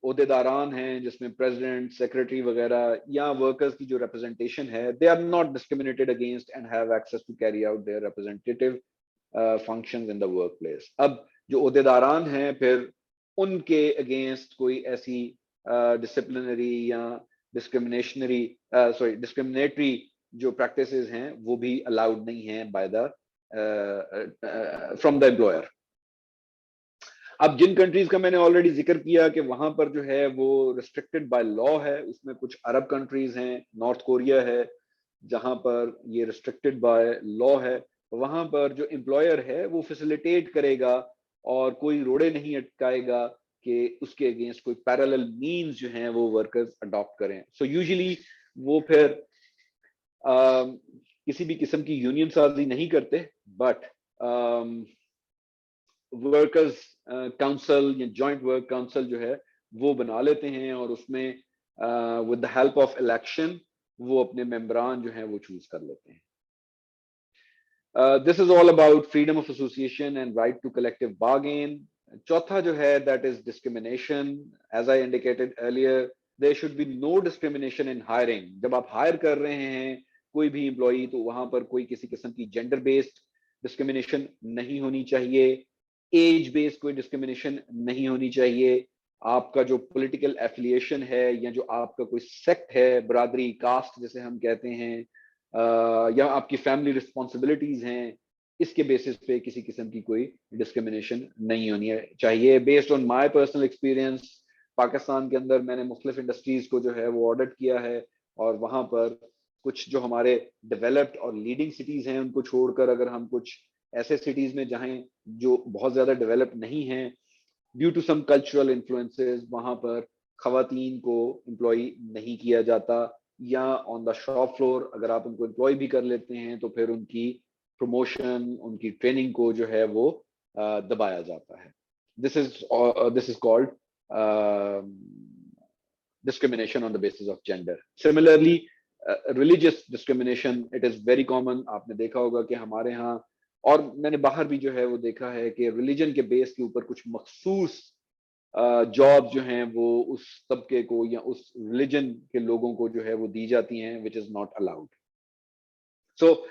ओहदेदारान हैं जिसमें प्रेसिडेंट, सेक्रेटरी वगैरह या वर्कर्स की जो रिप्रेजेंटेशन है, they are not discriminated against and have access to carry out their representative functions in the workplace. अब जो ओहदेदारान हैं फिर उनके अगेंस्ट कोई ऐसी डिसिप्लिनरी या डिस्क्रिमिनेटरी जो प्रैक्टिसेस हैं वो भी अलाउड नहीं है by the from the employer. अब जिन कंट्रीज का मैंने ऑलरेडी जिक्र किया कि वहां पर जो है वो रिस्ट्रिक्टेड बाय लॉ है, उसमें कुछ अरब कंट्रीज हैं, नॉर्थ कोरिया है, जहां पर ये रिस्ट्रिक्टेड बाय लॉ है। वहां पर जो एम्प्लॉयर है वो फैसिलिटेट करेगा और कोई रोड़े नहीं अटकाएगा कि उसके अगेंस्ट कोई पैरेलल मींस जो हैं वो वर्कर्स अडॉप्ट करें। सो यूजुअली वो फिर किसी भी किस्म की यूनियन साजी नहीं करते, बट वर्कर्स काउंसिल या जॉइंट वर्क काउंसिल जो है वो बना लेते हैं और उसमें with the help of election वो अपने मेंबरान जो हैं वो चूज कर लेते हैं। This is all about freedom of association and right to collective bargain. चौथा जो है that is discrimination. As I indicated earlier, there should be no discrimination in hiring. जब आप हायर कर रहे हैं कोई भी एम्प्लॉई तो वहां पर कोई किसी किस्म की जेंडर बेस्ड डिस्क्रिमिनेशन नहीं होनी चाहिए, एज बेस्ड कोई डिस्क्रिमिनेशन नहीं होनी चाहिए, आपका जो पॉलिटिकल एफिलिएशन है या जो आपका कोई सेक्ट है, बरादरी, कास्ट जैसे हम कहते हैं, या आपकी फैमिली रिस्पॉन्सिबिलिटीज हैं, इसके बेसिस पे किसी किस्म की कोई डिस्क्रिमिनेशन नहीं होनी चाहिए। Based on my personal experience, Pakistan के अंदर मैंने मुख्तलिफ इंडस्ट्रीज को जो है वो ऑडिट किया है और वहां पर कुछ जो हमारे डेवलप्ड और लीडिंग सिटीज हैं उनको छोड़कर अगर हम कुछ ऐसे सिटीज में जहां जो बहुत ज्यादा डेवलप नहीं हैं, due to some cultural influences वहां पर खवातीन को एम्प्लॉय नहीं किया जाता, या ऑन द शॉप फ्लोर अगर आप उनको एम्प्लॉय भी कर लेते हैं तो फिर उनकी प्रमोशन, उनकी ट्रेनिंग को जो है वो दबाया जाता है। This is called discrimination on the basis of gender. Similarly, religious discrimination, it is very common. आपने देखा होगा कि हमारे यहाँ और मैंने बाहर भी जो है वो देखा है कि रिलीजन के बेस के ऊपर कुछ मखसूस जॉब जो हैं वो उस तबके को या उस रिलीजन के लोगों को जो है वो दी जाती हैं, which is not allowed. So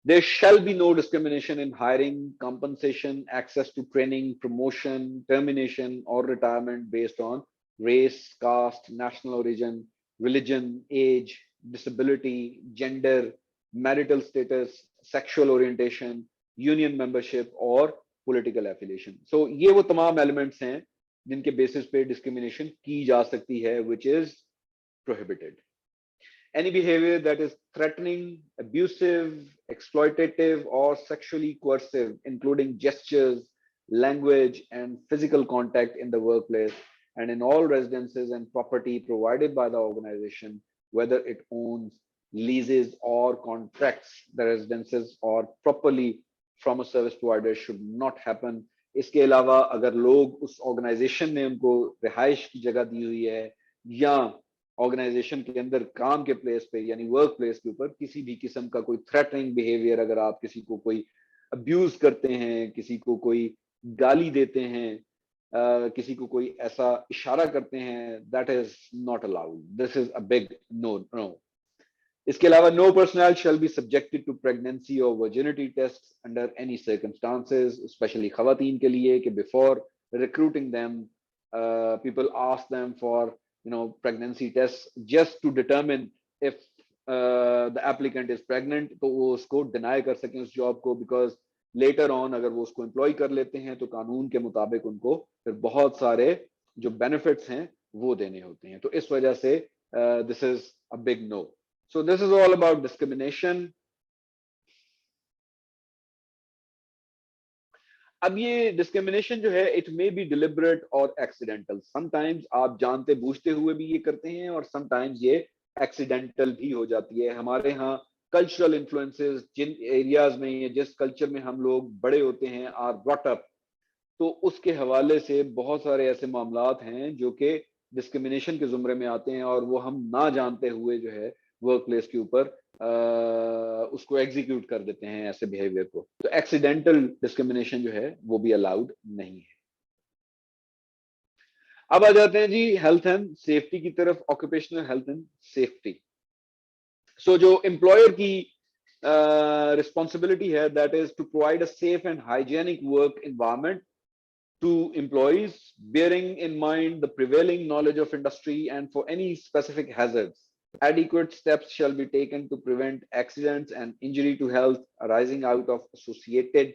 there shall be no discrimination in hiring, compensation, access to training, promotion, termination or retirement based on race, caste, national origin, religion, age, disability, gender, marital status, sexual orientation, union membership और political affiliation. So ये वो तमाम elements हैं जिनके basis पे discrimination की जा सकती है, which is prohibited. Any behavior that is threatening, abusive, exploitative, or sexually coercive, including gestures, language, and physical contact in the workplace and in all residences and property provided by the organization, whether it owns, leases, or contracts the residences or properly from a service provider, should not happen. इसके अलावा अगर लोग उस organisation ने उनको रिहाइश की जगह दी हुई है या ऑर्गेनाइजेशन के अंदर काम के प्लेस पे यानी वर्क प्लेस के ऊपर किसी भी किस्म का कोई थ्रेटनिंग बिहेवियर, अगर आप किसी को कोई अब्यूज करते हैं, किसी को कोई गाली देते हैं, किसी को कोई ऐसा इशारा करते हैं, that is not allowed. This is a big no no. इसके अलावा no personnel shall be subjected to pregnancy और virginity test under any circumstances, especially खवातीन के लिए कि before recruiting them people ask them for pregnancy tests just to determine if the applicant is pregnant, तो वो उसको डिनाई कर सकें उस जॉब को, बिकॉज लेटर ऑन अगर वो उसको एम्प्लॉय कर लेते हैं तो कानून के मुताबिक उनको फिर बहुत सारे जो बेनिफिट्स हैं वो देने होते हैं. तो इस वजह से this is a big no. So this is all about discrimination. अब ये डिस्क्रिमिनेशन जो है इट मे बी डिलिबरेट और एक्सीडेंटल. समटाइम्स आप जानते बूझते हुए भी ये करते हैं और समटाइम्स ये एक्सीडेंटल भी हो जाती है. हमारे यहाँ कल्चरल इन्फ्लुएंसेस जिन एरियाज में या जिस कल्चर में हम लोग बड़े होते हैं, आर ब्रॉट अप, तो उसके हवाले से बहुत सारे ऐसे मामलात हैं जो कि डिस्क्रिमिनेशन के जुमरे में आते हैं और वो हम ना जानते हुए जो है वर्क प्लेस के ऊपर उसको एग्जीक्यूट कर देते हैं ऐसे बिहेवियर को. तो एक्सीडेंटल डिस्क्रिमिनेशन जो है वो भी अलाउड नहीं है. अब आ जाते हैं जी हेल्थ एंड सेफ्टी की तरफ. Occupational health and safety. So जो एम्प्लॉयर की रिस्पॉन्सिबिलिटी है that is to provide a safe and hygienic work environment to employees, bearing in mind the prevailing knowledge of industry, and for any specific hazards, adequate steps shall be taken to prevent accidents and injury to health arising out of associated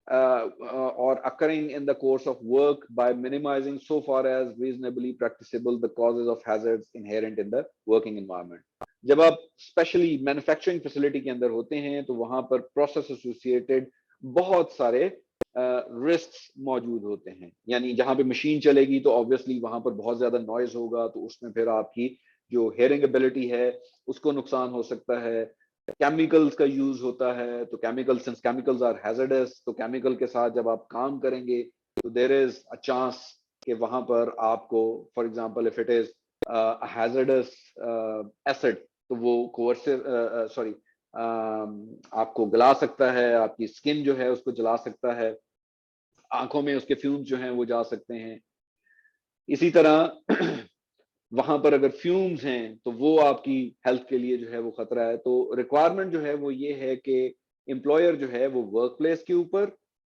or occurring in the course of work by minimizing so far as reasonably practicable the causes of hazards inherent in the working environment. जब आप specially manufacturing facility के अंदर होते हैं तो वहां पर process associated बहुत सारे रिस्क मौजूद होते हैं, यानी जहां पे मशीन चलेगी तो ऑब्वियसली वहां पर बहुत ज्यादा नॉइज होगा, तो उसमें फिर आपकी जो हेयरिंग एबिलिटी है उसको नुकसान हो सकता है। केमिकल्स का यूज होता है, तो chemicals, since chemicals are hazardous, तो केमिकल के साथ जब आप काम करेंगे तो देयर इज अ चांस कि वहां पर आपको, for example if it is hazardous acid, तो वो कोर्सिव सॉरी आपको गला सकता है, आपकी स्किन जो है उसको जला सकता है, आंखों में उसके फ्यूम्स जो हैं वो जा सकते हैं। इसी तरह वहां पर अगर फ्यूम्स हैं तो वो आपकी हेल्थ के लिए जो है वो खतरा है। तो रिक्वायरमेंट जो है वो ये है कि एम्प्लॉयर जो है वो वर्क प्लेस के ऊपर,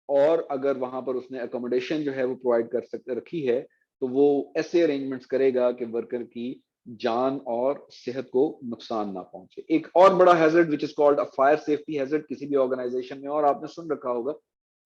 और अगर वहां पर उसने अकोमोडेशन जो है वो प्रोवाइड कर सकते रखी है तो वो ऐसे अरेंजमेंट्स करेगा कि वर्कर की जान और सेहत को नुकसान ना पहुंचे। एक और बड़ा hazard which is called a fire safety hazard किसी भी ऑर्गेनाइजेशन में, और आपने सुन रखा होगा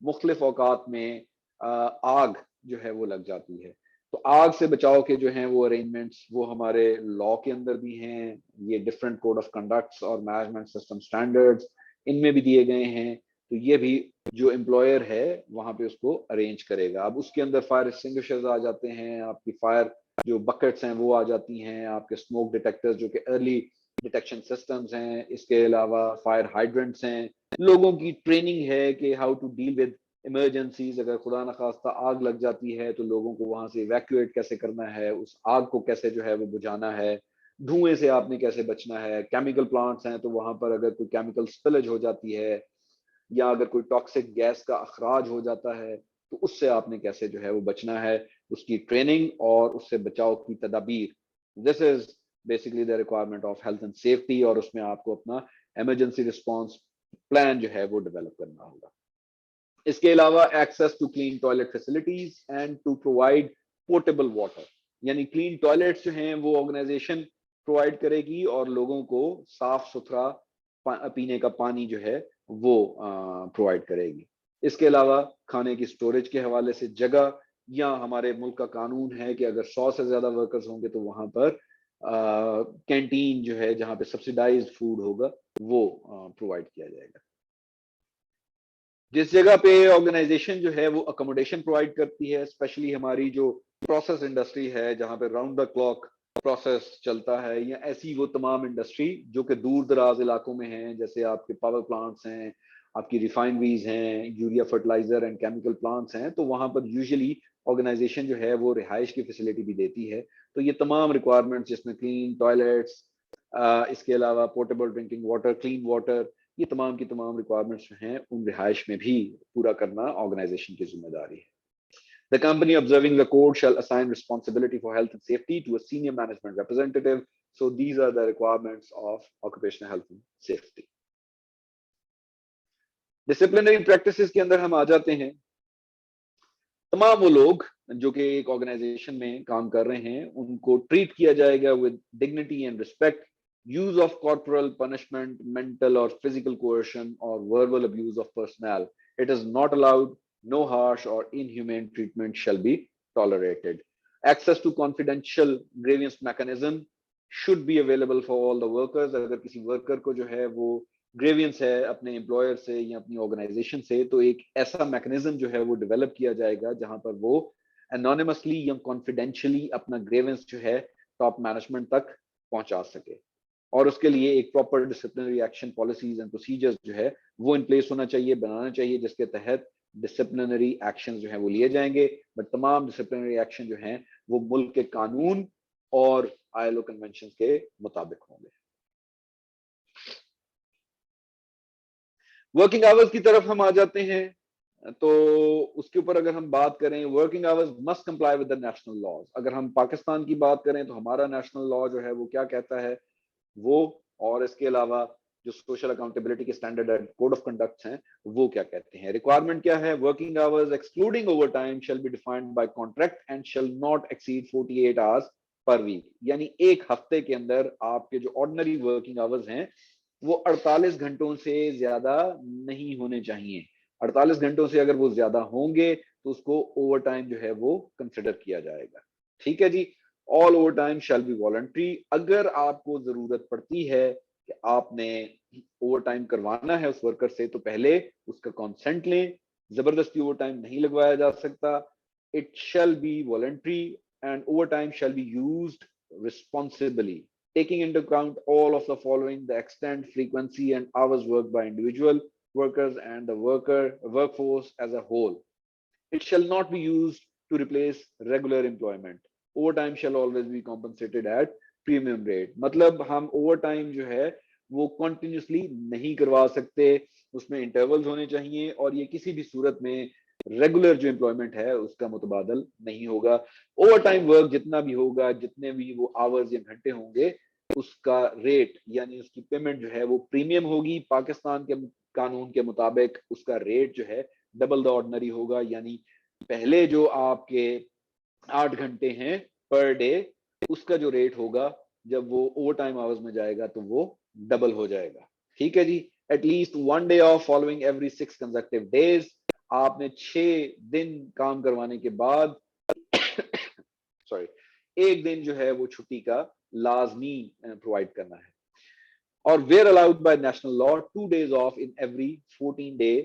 मुख्तलिफ औकात में आग जो है वो लग जाती है। तो आग से बचाव के जो हैं वो अरेंजमेंट्स वो हमारे लॉ के अंदर भी हैं, ये डिफरेंट कोड ऑफ कंडक्ट्स और मैनेजमेंट सिस्टम स्टैंडर्ड्स इनमें भी दिए गए हैं। तो ये भी जो एम्प्लॉयर है वहां पे उसको अरेंज करेगा। अब उसके अंदर फायर एक्सटिंग्विशर्स आ जाते हैं, आपकी फायर जो बकेट्स हैं वो आ जाती हैं, आपके स्मोक डिटेक्टर्स जो कि अर्ली डिटेक्शन सिस्टम्स हैं, इसके अलावा फायर हाइड्रेंट्स हैं, लोगों की ट्रेनिंग है कि how to deal with emergencies, अगर खुदा न खास्ता आग लग जाती है तो लोगों को वहां से इवैक्यूएट कैसे करना है, उस आग को कैसे जो है वो बुझाना है, धुएं से आपने कैसे बचना है। केमिकल प्लांट्स हैं तो वहां पर अगर कोई केमिकल स्पिलेज हो जाती है या अगर कोई टॉक्सिक गैस का अखराज हो जाता है तो उससे आपने कैसे जो है वो बचना है, उसकी ट्रेनिंग और उससे बचाव की तदाबीर। This is basically the requirement of health and safety, और उसमें आपको अपना इमरजेंसी रिस्पॉन्स प्लान जो है वो डेवलप करना होगा। इसके अलावा access to clean toilet facilities and to provide portable water, यानी क्लीन टॉयलेट्स जो हैं वो ऑर्गेनाइजेशन प्रोवाइड करेगी और लोगों को साफ सुथरा पीने का पानी जो है वो प्रोवाइड करेगी। इसके अलावा खाने की स्टोरेज के हवाले से जगह, या हमारे मुल्क का कानून है कि अगर 100 से ज्यादा वर्कर्स होंगे तो वहां पर कैंटीन जो है जहां पे सब्सिडाइज्ड फूड होगा वो प्रोवाइड किया जाएगा। जिस जगह पे ऑर्गेनाइजेशन जो है वो अकोमोडेशन प्रोवाइड करती है, स्पेशली हमारी जो प्रोसेस इंडस्ट्री है जहां पे राउंड द क्लॉक प्रोसेस चलता है, या ऐसी वो तमाम इंडस्ट्री जो कि दूर दराज इलाकों में हैं, जैसे आपके पावर प्लांट्स हैं, आपकी रिफाइनरीज हैं, urea fertiliser and chemical plants हैं, तो वहां पर यूजुअली ऑर्गेनाइजेशन जो है वो रिहाइश की फैसिलिटी भी देती है। तो ये तमाम रिक्वायरमेंट्स जिसमें क्लीन टॉयलेट्स, इसके अलावा portable drinking water, clean water, ये तमाम की तमाम रिक्वायरमेंट्स जो हैं उन रिहाइश में भी पूरा करना ऑर्गेनाइजेशन की जिम्मेदारी है। The company observing the code shall assign responsibility for health and safety to a senior management representative. So these are the requirements of occupational health and safety. Disciplinary practices के अंदर हम आ जाते हैं। तमाम वो लोग जो कि एक ऑर्गेनाइजेशन में काम कर रहे हैं उनको ट्रीट किया जाएगा with dignity and respect. Use of corporal punishment, mental or physical coercion or verbal abuse of personnel, it is not allowed. No harsh or inhumane treatment shall be tolerated. Access to confidential grievance mechanism should be available for all the workers. अगर किसी worker को जो है वो grievance है अपने employer से या अपनी ऑर्गेनाइजेशन से, तो एक ऐसा मैकेनिज्म जो है वो डेवलप किया जाएगा जहां पर वो एनोनिमसली या कॉन्फिडेंशियली अपना ग्रेवियंस जो है टॉप मैनेजमेंट तक पहुंचा सके। और उसके लिए एक proper disciplinary action policies and procedures जो है वो इन प्लेस होना चाहिए, बनाना चाहिए, जिसके तहत डिसिप्लिनरी एक्शन जो है वो लिए जाएंगे। बट तमाम डिसिप्लिनरी एक्शन जो हैं वो मुल्क के कानून और ILO कन्वेंशन के मुताबिक होंगे। वर्किंग आवर्स की तरफ हम आ जाते हैं, तो उसके ऊपर अगर हम बात करें, working hours must comply with the national laws. अगर हम पाकिस्तान की बात करें तो हमारा नेशनल लॉ जो है वो क्या कहता है वो, और इसके अलावा जो सोशल अकाउंटेबिलिटी के standard and code of conduct हैं वो क्या कहते हैं। रिक्वायरमेंट क्या है, working hours excluding overtime shall be defined by contract and shall not exceed 48 hours per week. यानी एक हफ्ते के अंदर आपके जो ऑर्डिनरी वर्किंग आवर्स हैं वो 48 घंटों से ज्यादा नहीं होने चाहिए। 48 घंटों से अगर वो ज्यादा होंगे तो उसको ओवर टाइम जो है वो कंसिडर किया जाएगा। ठीक है जी। All overtime shall be voluntary. अगर आपको जरूरत पड़ती है कि आपने ओवर टाइम करवाना है उस वर्कर से तो पहले उसका कंसेंट लें। जबरदस्ती ओवर टाइम नहीं लगवाया जा सकता। It shall be voluntary and over time shall be used responsibly, taking into account all of the following: the extent, frequency, and hours worked by individual workers and the workforce as a whole. It shall not be used to replace regular employment. Overtime shall always be compensated at premium rate. मतलब हम overtime जो है वो continuously नहीं करवा सकते, उसमें intervals होने चाहिए और ये किसी भी सूरत में रेगुलर जो एम्प्लॉयमेंट है उसका मुतबादल नहीं होगा। ओवर टाइम वर्क जितना भी होगा, जितने भी वो आवर्स या घंटे होंगे, उसका रेट यानी उसकी पेमेंट जो है वो प्रीमियम होगी। पाकिस्तान के कानून के मुताबिक उसका रेट जो है डबल द ऑर्डिनरी होगा। यानी पहले जो आपके 8 घंटे हैं पर डे, उसका जो रेट होगा जब वो ओवर टाइम आवर्स में जाएगा तो वो डबल हो जाएगा। ठीक है जी। At least 1 day off following every 6 consecutive days. आपने 6 दिन काम करवाने के बाद सॉरी एक दिन जो है वो छुट्टी का लाजमी प्रोवाइड करना है। और where allowed by national law 2 days off in every 14 day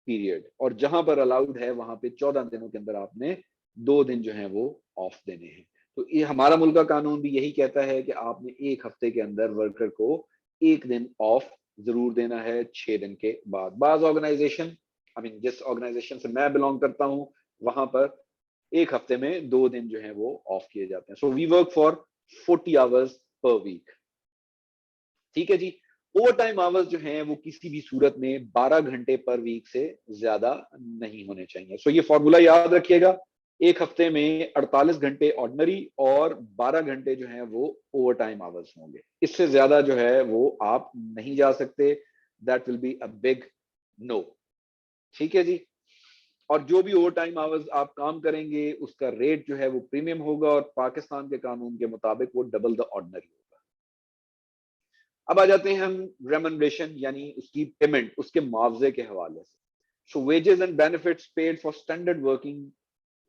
period. और जहां पर अलाउड है वहां पे 14 दिनों के अंदर आपने 2 दिन जो है वो ऑफ देने हैं। तो ये हमारा मुल्क का कानून भी यही कहता है कि आपने एक हफ्ते के अंदर वर्कर को 1 दिन ऑफ जरूर देना है 6 दिन के बाद। बाज ऑर्गेनाइजेशन जिस ऑर्गेनाइजेशन से मैं बिलोंग करता हूं वहां पर एक हफ्ते में 2 दिन जो है वो ऑफ किए जाते हैं। So we work for 40 hours per week. ठीक है जी। ओवर टाइम आवर्स जो हैं वो किसी भी सूरत में 12 घंटे पर वीक से ज्यादा नहीं होने चाहिए। सो ये फॉर्मूला याद रखिएगा, एक हफ्ते में 48 घंटे ऑर्डिनरी और 12 घंटे जो है वो ओवर टाइम आवर्स होंगे। इससे ज्यादा जो है वो आप नहीं जा सकते। That will be a big no. ठीक है जी। और जो भी ओवर टाइम आवर्स आप काम करेंगे उसका रेट जो है वो प्रीमियम होगा और पाकिस्तान के कानून के मुताबिक वो डबल द ऑर्डिनरी होगा। अब आ जाते हैं हम रेम्यूनरेशन यानी उसकी पेमेंट, उसके मुआवजे के हवाले से। So wages and benefits paid for standard working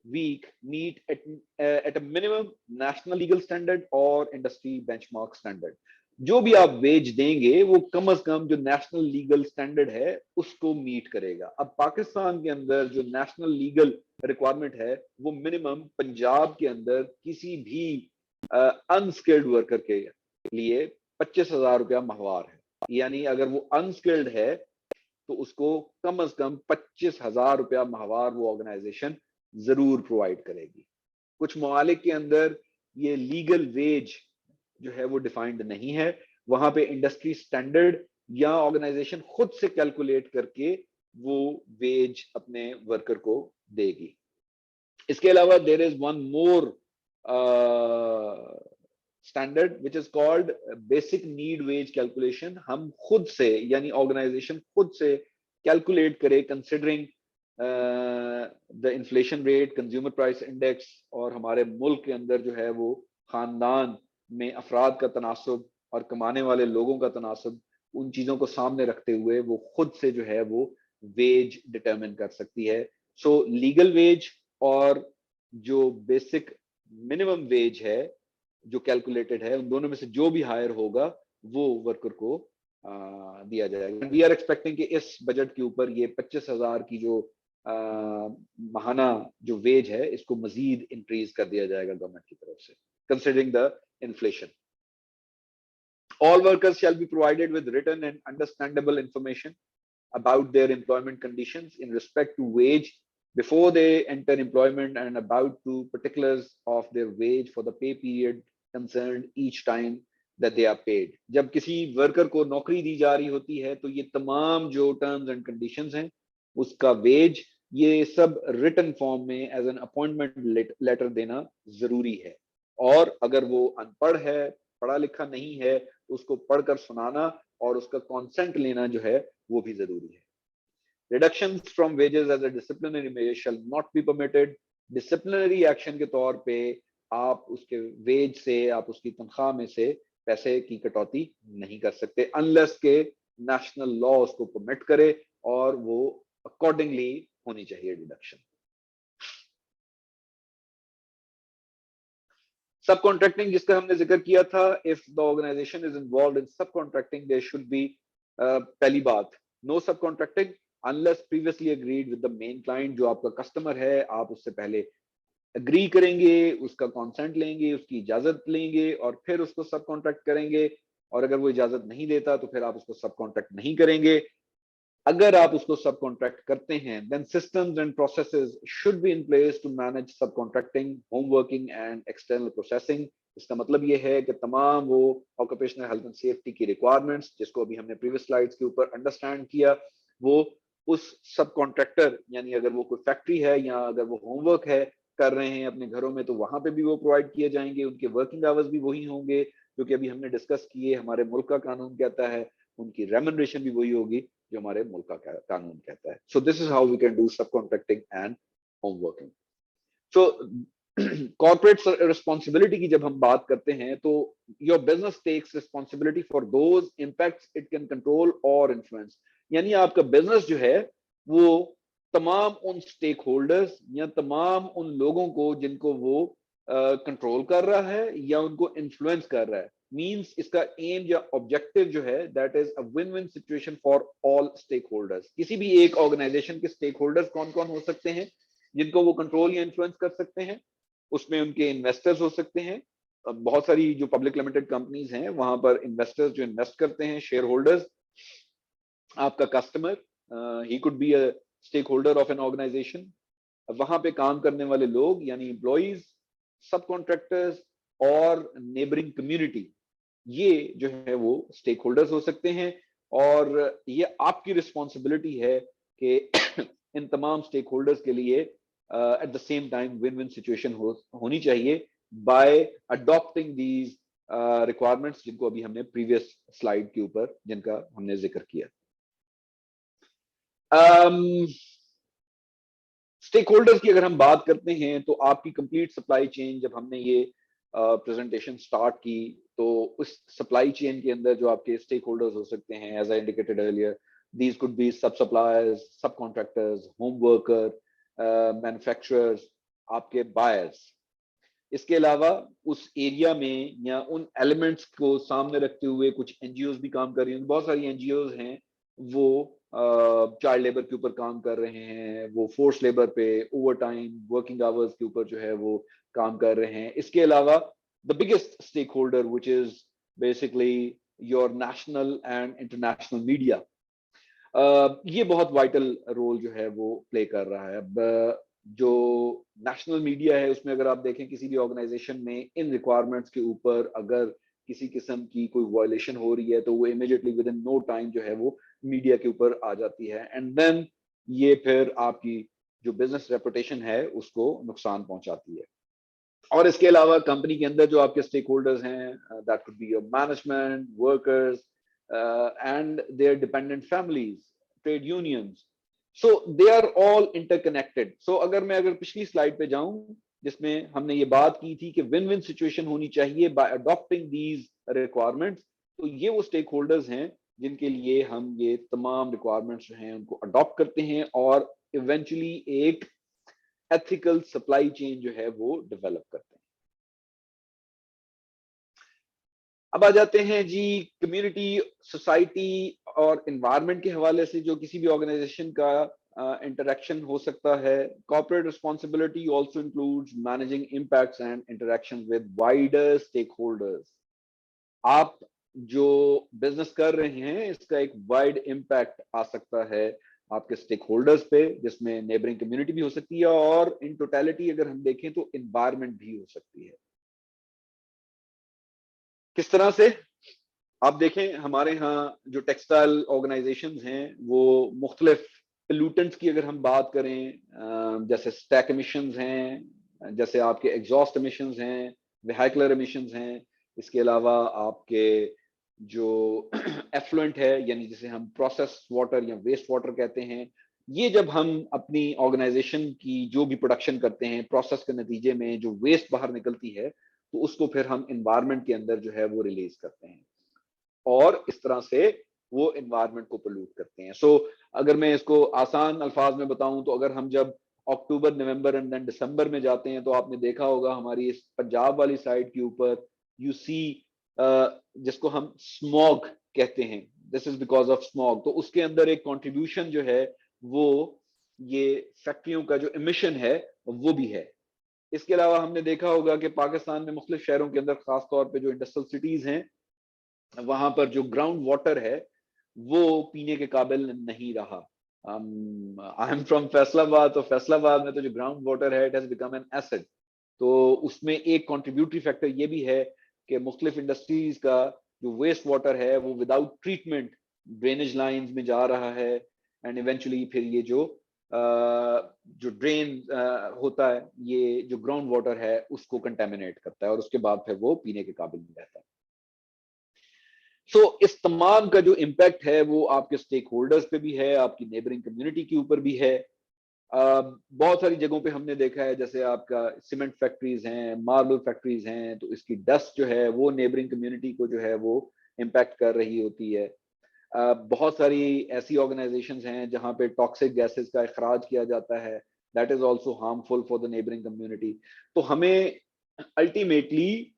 week meet at a minimum national legal standard और इंडस्ट्री बेंचमार्क स्टैंडर्ड। जो भी आप वेज देंगे वो कम से कम जो नेशनल लीगल स्टैंडर्ड है उसको मीट करेगा। अब पाकिस्तान के अंदर जो नेशनल लीगल रिक्वायरमेंट है वो मिनिमम पंजाब के अंदर किसी भी अनस्किल्ड वर्कर के लिए 25,000 रुपया माहवार है। यानी अगर वो अनस्किल्ड है तो उसको कम से कम 25,000 रुपया माहवार वो ऑर्गेनाइजेशन जरूर प्रोवाइड करेगी। कुछ ममालिक के अंदर ये लीगल वेज जो है वो डिफाइंड नहीं है, वहां पे इंडस्ट्री स्टैंडर्ड या ऑर्गेनाइजेशन खुद से कैलकुलेट करके वो वेज अपने वर्कर को देगी। इसके अलावा there is one more standard which is called basic need wage calculation. हम खुद से यानी ऑर्गेनाइजेशन खुद से कैलकुलेट करे considering the inflation rate, consumer price index और हमारे मुल्क के अंदर जो है वो खानदान में अफराद का तनासब और कमाने वाले लोगों का तनासब, उन चीजों को सामने रखते हुए वो खुद से जो है वो वेज डिटरमिन कर सकती है। सो लीगल वेज और जो बेसिक मिनिमम वेज है जो कैलकुलेटेड है, उन दोनों में से जो भी हायर होगा वो वर्कर को दिया जाएगा। वी आर एक्सपेक्टिंग कि इस बजट के ऊपर ये 25,000 की जो माहाना जो वेज है इसको मजीद इंक्रीज कर दिया जाएगा गवर्नमेंट की तरफ से, considering the inflation. All workers shall be provided with written and understandable information about their employment conditions in respect to wage before they enter employment and about to particulars of their wage for the pay period concerned each time that they are paid. जब किसी worker को नौकरी दी जा रही होती है तो ये तमाम जो टर्म्स एंड कंडीशंस हैं उसका वेज ये सब रिटन फॉर्म में एज एन अपॉइंटमेंट लेटर देना जरूरी है। और अगर वो अनपढ़ है, पढ़ा लिखा नहीं है, तो उसको पढ़कर सुनाना और उसका कॉन्सेंट लेना जो है वो भी जरूरी है। Reductions from wages as a disciplinary measure shall not be permitted. Disciplinary action के तौर पे आप उसके वेज से, आप उसकी तनख्वाह में से पैसे की कटौती नहीं कर सकते अनलेस के नेशनल लॉ उसको परमिट करे और वो अकॉर्डिंगली होनी चाहिए डिडक्शन। सब कॉन्ट्रैक्टिंग जिसका हमने जिक्र किया था, if the organisation is involve in subcontracting there should be, पहली बात, no subcontracting unless previously agreed with the main client. जो आपका कस्टमर है, आप उससे पहले एग्री करेंगे, उसका कॉन्सेंट लेंगे, उसकी इजाजत लेंगे और फिर उसको सब कॉन्ट्रैक्ट करेंगे। और अगर वो इजाजत नहीं देता तो फिर आप उसको सब कॉन्ट्रैक्ट नहीं करेंगे। अगर आप उसको सब कॉन्ट्रैक्ट करते हैं, then systems and processes should be in place to manage subcontracting, home working and external processing. इसका मतलब ये है कि तमाम वो ऑक्यूपेशनल हेल्थ एंड सेफ्टी की रिक्वायरमेंट्स जिसको अभी हमने प्रीवियस स्लाइड्स के ऊपर अंडरस्टैंड किया, वो उस सब कॉन्ट्रैक्टर, यानी अगर वो कोई फैक्ट्री है या अगर वो होमवर्क है कर रहे हैं अपने घरों में, तो वहां पे भी वो प्रोवाइड किए जाएंगे। उनके वर्किंग आवर्स भी वही होंगे जो कि अभी हमने डिस्कस किए, हमारे मुल्क का कानून कहता है। उनकी रेम्यूनरेशन भी वही होगी जो हमारे मुल्क का कानून कहता है। So this is how we can do subcontracting and home working. So corporate responsibility की जब हम बात करते हैं तो your business takes responsibility for those impacts it can control और इन्फ्लुएंस। यानी आपका बिजनेस जो है वो तमाम उन स्टेक होल्डर्स या तमाम उन लोगों को जिनको वो कंट्रोल कर रहा है या उनको इन्फ्लुएंस कर रहा है, मींस इसका एम या ऑब्जेक्टिव जो है that is a win win situation for all stakeholders. किसी भी एक ऑर्गेनाइजेशन के स्टेक होल्डर्स कौन कौन हो सकते हैं जिनको वो कंट्रोल या इन्फ्लुएंस कर सकते हैं? उसमें उनके इन्वेस्टर्स हो सकते हैं। बहुत सारी जो पब्लिक लिमिटेड कंपनीज हैं वहां पर इन्वेस्टर्स जो इन्वेस्ट करते हैं, शेयर होल्डर्स, आपका customer, he could be a stakeholder of an organisation, वहां पे काम करने वाले लोग यानी एम्प्लॉइज, सब कॉन्ट्रैक्टर्स और नेबरिंग कम्युनिटी, ये जो है वो स्टेक होल्डर्स हो सकते हैं। और ये आपकी रिस्पॉन्सिबिलिटी है कि इन तमाम स्टेक होल्डर्स के लिए at the same time win win situation होनी चाहिए बाय अडॉप्टिंग दीज रिक्वायरमेंट्स जिनको अभी हमने प्रीवियस स्लाइड के ऊपर जिनका हमने जिक्र किया। स्टेक होल्डर्स की अगर हम बात करते हैं तो आपकी कंप्लीट सप्लाई चेन, जब हमने ये प्रेजेंटेशन स्टार्ट की तो उस सप्लाई चेन के अंदर जो आपके स्टेक होल्डर्स हो सकते हैं, as I indicated earlier, these could be subsuppliers, subcontractors, home worker, manufacturers, आपके बायर्स। इसके अलावा उस एरिया में या उन एलिमेंट्स को सामने रखते हुए कुछ एनजीओ भी काम कर रही हैं। बहुत सारी एनजीओ हैं वो चाइल्ड लेबर के ऊपर काम कर रहे हैं, वो फोर्स लेबर पे, ओवर टाइम, वर्किंग आवर्स के ऊपर जो है वो काम कर रहे हैं। इसके अलावा the biggest stakeholder which is basically your national and international media, ये बहुत वाइटल रोल जो है वो प्ले कर रहा है। अब जो नेशनल मीडिया है उसमें अगर आप देखें किसी भी ऑर्गेनाइजेशन में इन रिक्वायरमेंट्स के ऊपर अगर किसी किस्म की कोई वायलेशन हो रही है तो वो immediately within no time जो है वो मीडिया के ऊपर आ जाती है, एंड देन ये फिर आपकी जो बिजनेस रेपुटेशन है उसको नुकसान पहुंचाती है। और इसके अलावा कंपनी के अंदर जो आपके स्टेक होल्डर्स हैं, that could be your management, workers and their dependent families, trade unions, so they are all interconnected. सो अगर पिछली स्लाइड पे जाऊं जिसमें हमने ये बात की थी कि विन विन सिचुएशन होनी चाहिए बाय अडॉप्टिंग दीज रिक्वायरमेंट्स, तो ये वो स्टेक होल्डर्स हैं जिनके लिए हम ये तमाम रिक्वायरमेंट्स जो हैं उनको अडॉप्ट करते हैं और इवेंचुअली एक एथिकल सप्लाई चेन जो है वो डेवलप करते हैं। अब आ जाते हैं जी कम्युनिटी, सोसाइटी और एनवायरनमेंट के हवाले से जो किसी भी ऑर्गेनाइजेशन का इंटरेक्शन हो सकता है। Corporate responsibility also includes managing impacts and interaction with wider stakeholders. आप जो बिजनेस कर रहे हैं इसका एक वाइड इम्पैक्ट आ सकता है आपके स्टेक होल्डर्स पे, जिसमें नेबरिंग कम्युनिटी भी हो सकती है और इन टोटलिटी अगर हम देखें तो एनवायरनमेंट भी हो सकती है। किस तरह से? आप देखें हमारे यहाँ जो टेक्सटाइल ऑर्गेनाइजेशंस हैं वो मुख्तलिफ पोल्यूटेंट्स की अगर हम बात करें, जैसे स्टैक एमिशंस हैं, जैसे आपके एग्जॉस्ट एमिशंस हैं, वेहिकुलर एमिशंस हैं, इसके अलावा आपके जो एफ्लुएंट है, यानी जिसे हम प्रोसेस वाटर या वेस्ट वाटर कहते हैं, ये जब हम अपनी ऑर्गेनाइजेशन की जो भी प्रोडक्शन करते हैं, प्रोसेस के नतीजे में जो वेस्ट बाहर निकलती है, तो उसको फिर हम इन्वायरमेंट के अंदर जो है वो रिलीज करते हैं, और इस तरह से वो इन्वायरमेंट को पोल्यूट करते हैं। सो अगर मैं इसको आसान अल्फाज में बताऊं, तो अगर हम जब अक्टूबर, नवंबर एंड देन दिसंबर में जाते हैं, तो आपने देखा होगा हमारी इस पंजाब वाली साइड के ऊपर यू सी, जिसको हम स्मॉग कहते हैं, this is because of smog, तो उसके अंदर एक कंट्रीब्यूशन जो है वो ये फैक्ट्रियों का जो इमिशन है वो भी है। इसके अलावा हमने देखा होगा कि पाकिस्तान में मुख्तलिफ शहरों के अंदर, खासतौर पर जो इंडस्ट्रियल सिटीज हैं, वहां पर जो ग्राउंड वाटर है वो पीने के काबिल नहीं रहा। आई एम फ्रॉम फैसलाबाद, तो फैसलाबाद में तो जो ग्राउंड वाटर है, it has become an acid. तो उसमें एक कंट्रीब्यूटरी फैक्टर ये भी है कि मुख्तलिफ इंडस्ट्रीज का जो वेस्ट वाटर है वो विदाउट ट्रीटमेंट ड्रेनेज लाइंस में जा रहा है, एंड इवेंचुअली फिर ये जो ड्रेन होता है, ये जो ग्राउंड वाटर है उसको कंटेमिनेट करता है, और उसके बाद फिर वो पीने के काबिल नहीं रहता। इस तमाम का जो इम्पैक्ट है वो आपके स्टेक होल्डर्स पे भी है, आपकी नेबरिंग कम्युनिटी के ऊपर भी है। बहुत सारी जगहों पे हमने देखा है, जैसे आपका सीमेंट फैक्ट्रीज हैं, मार्बल फैक्ट्रीज हैं, तो इसकी डस्ट जो है वो नेबरिंग कम्युनिटी को जो है वो इम्पैक्ट कर रही होती है। बहुत सारी ऐसी ऑर्गेनाइजेशंस हैं जहां पे टॉक्सिक गैसेस का इखराज किया जाता है, that is also harmful for the neighbouring community. तो हमें अल्टीमेटली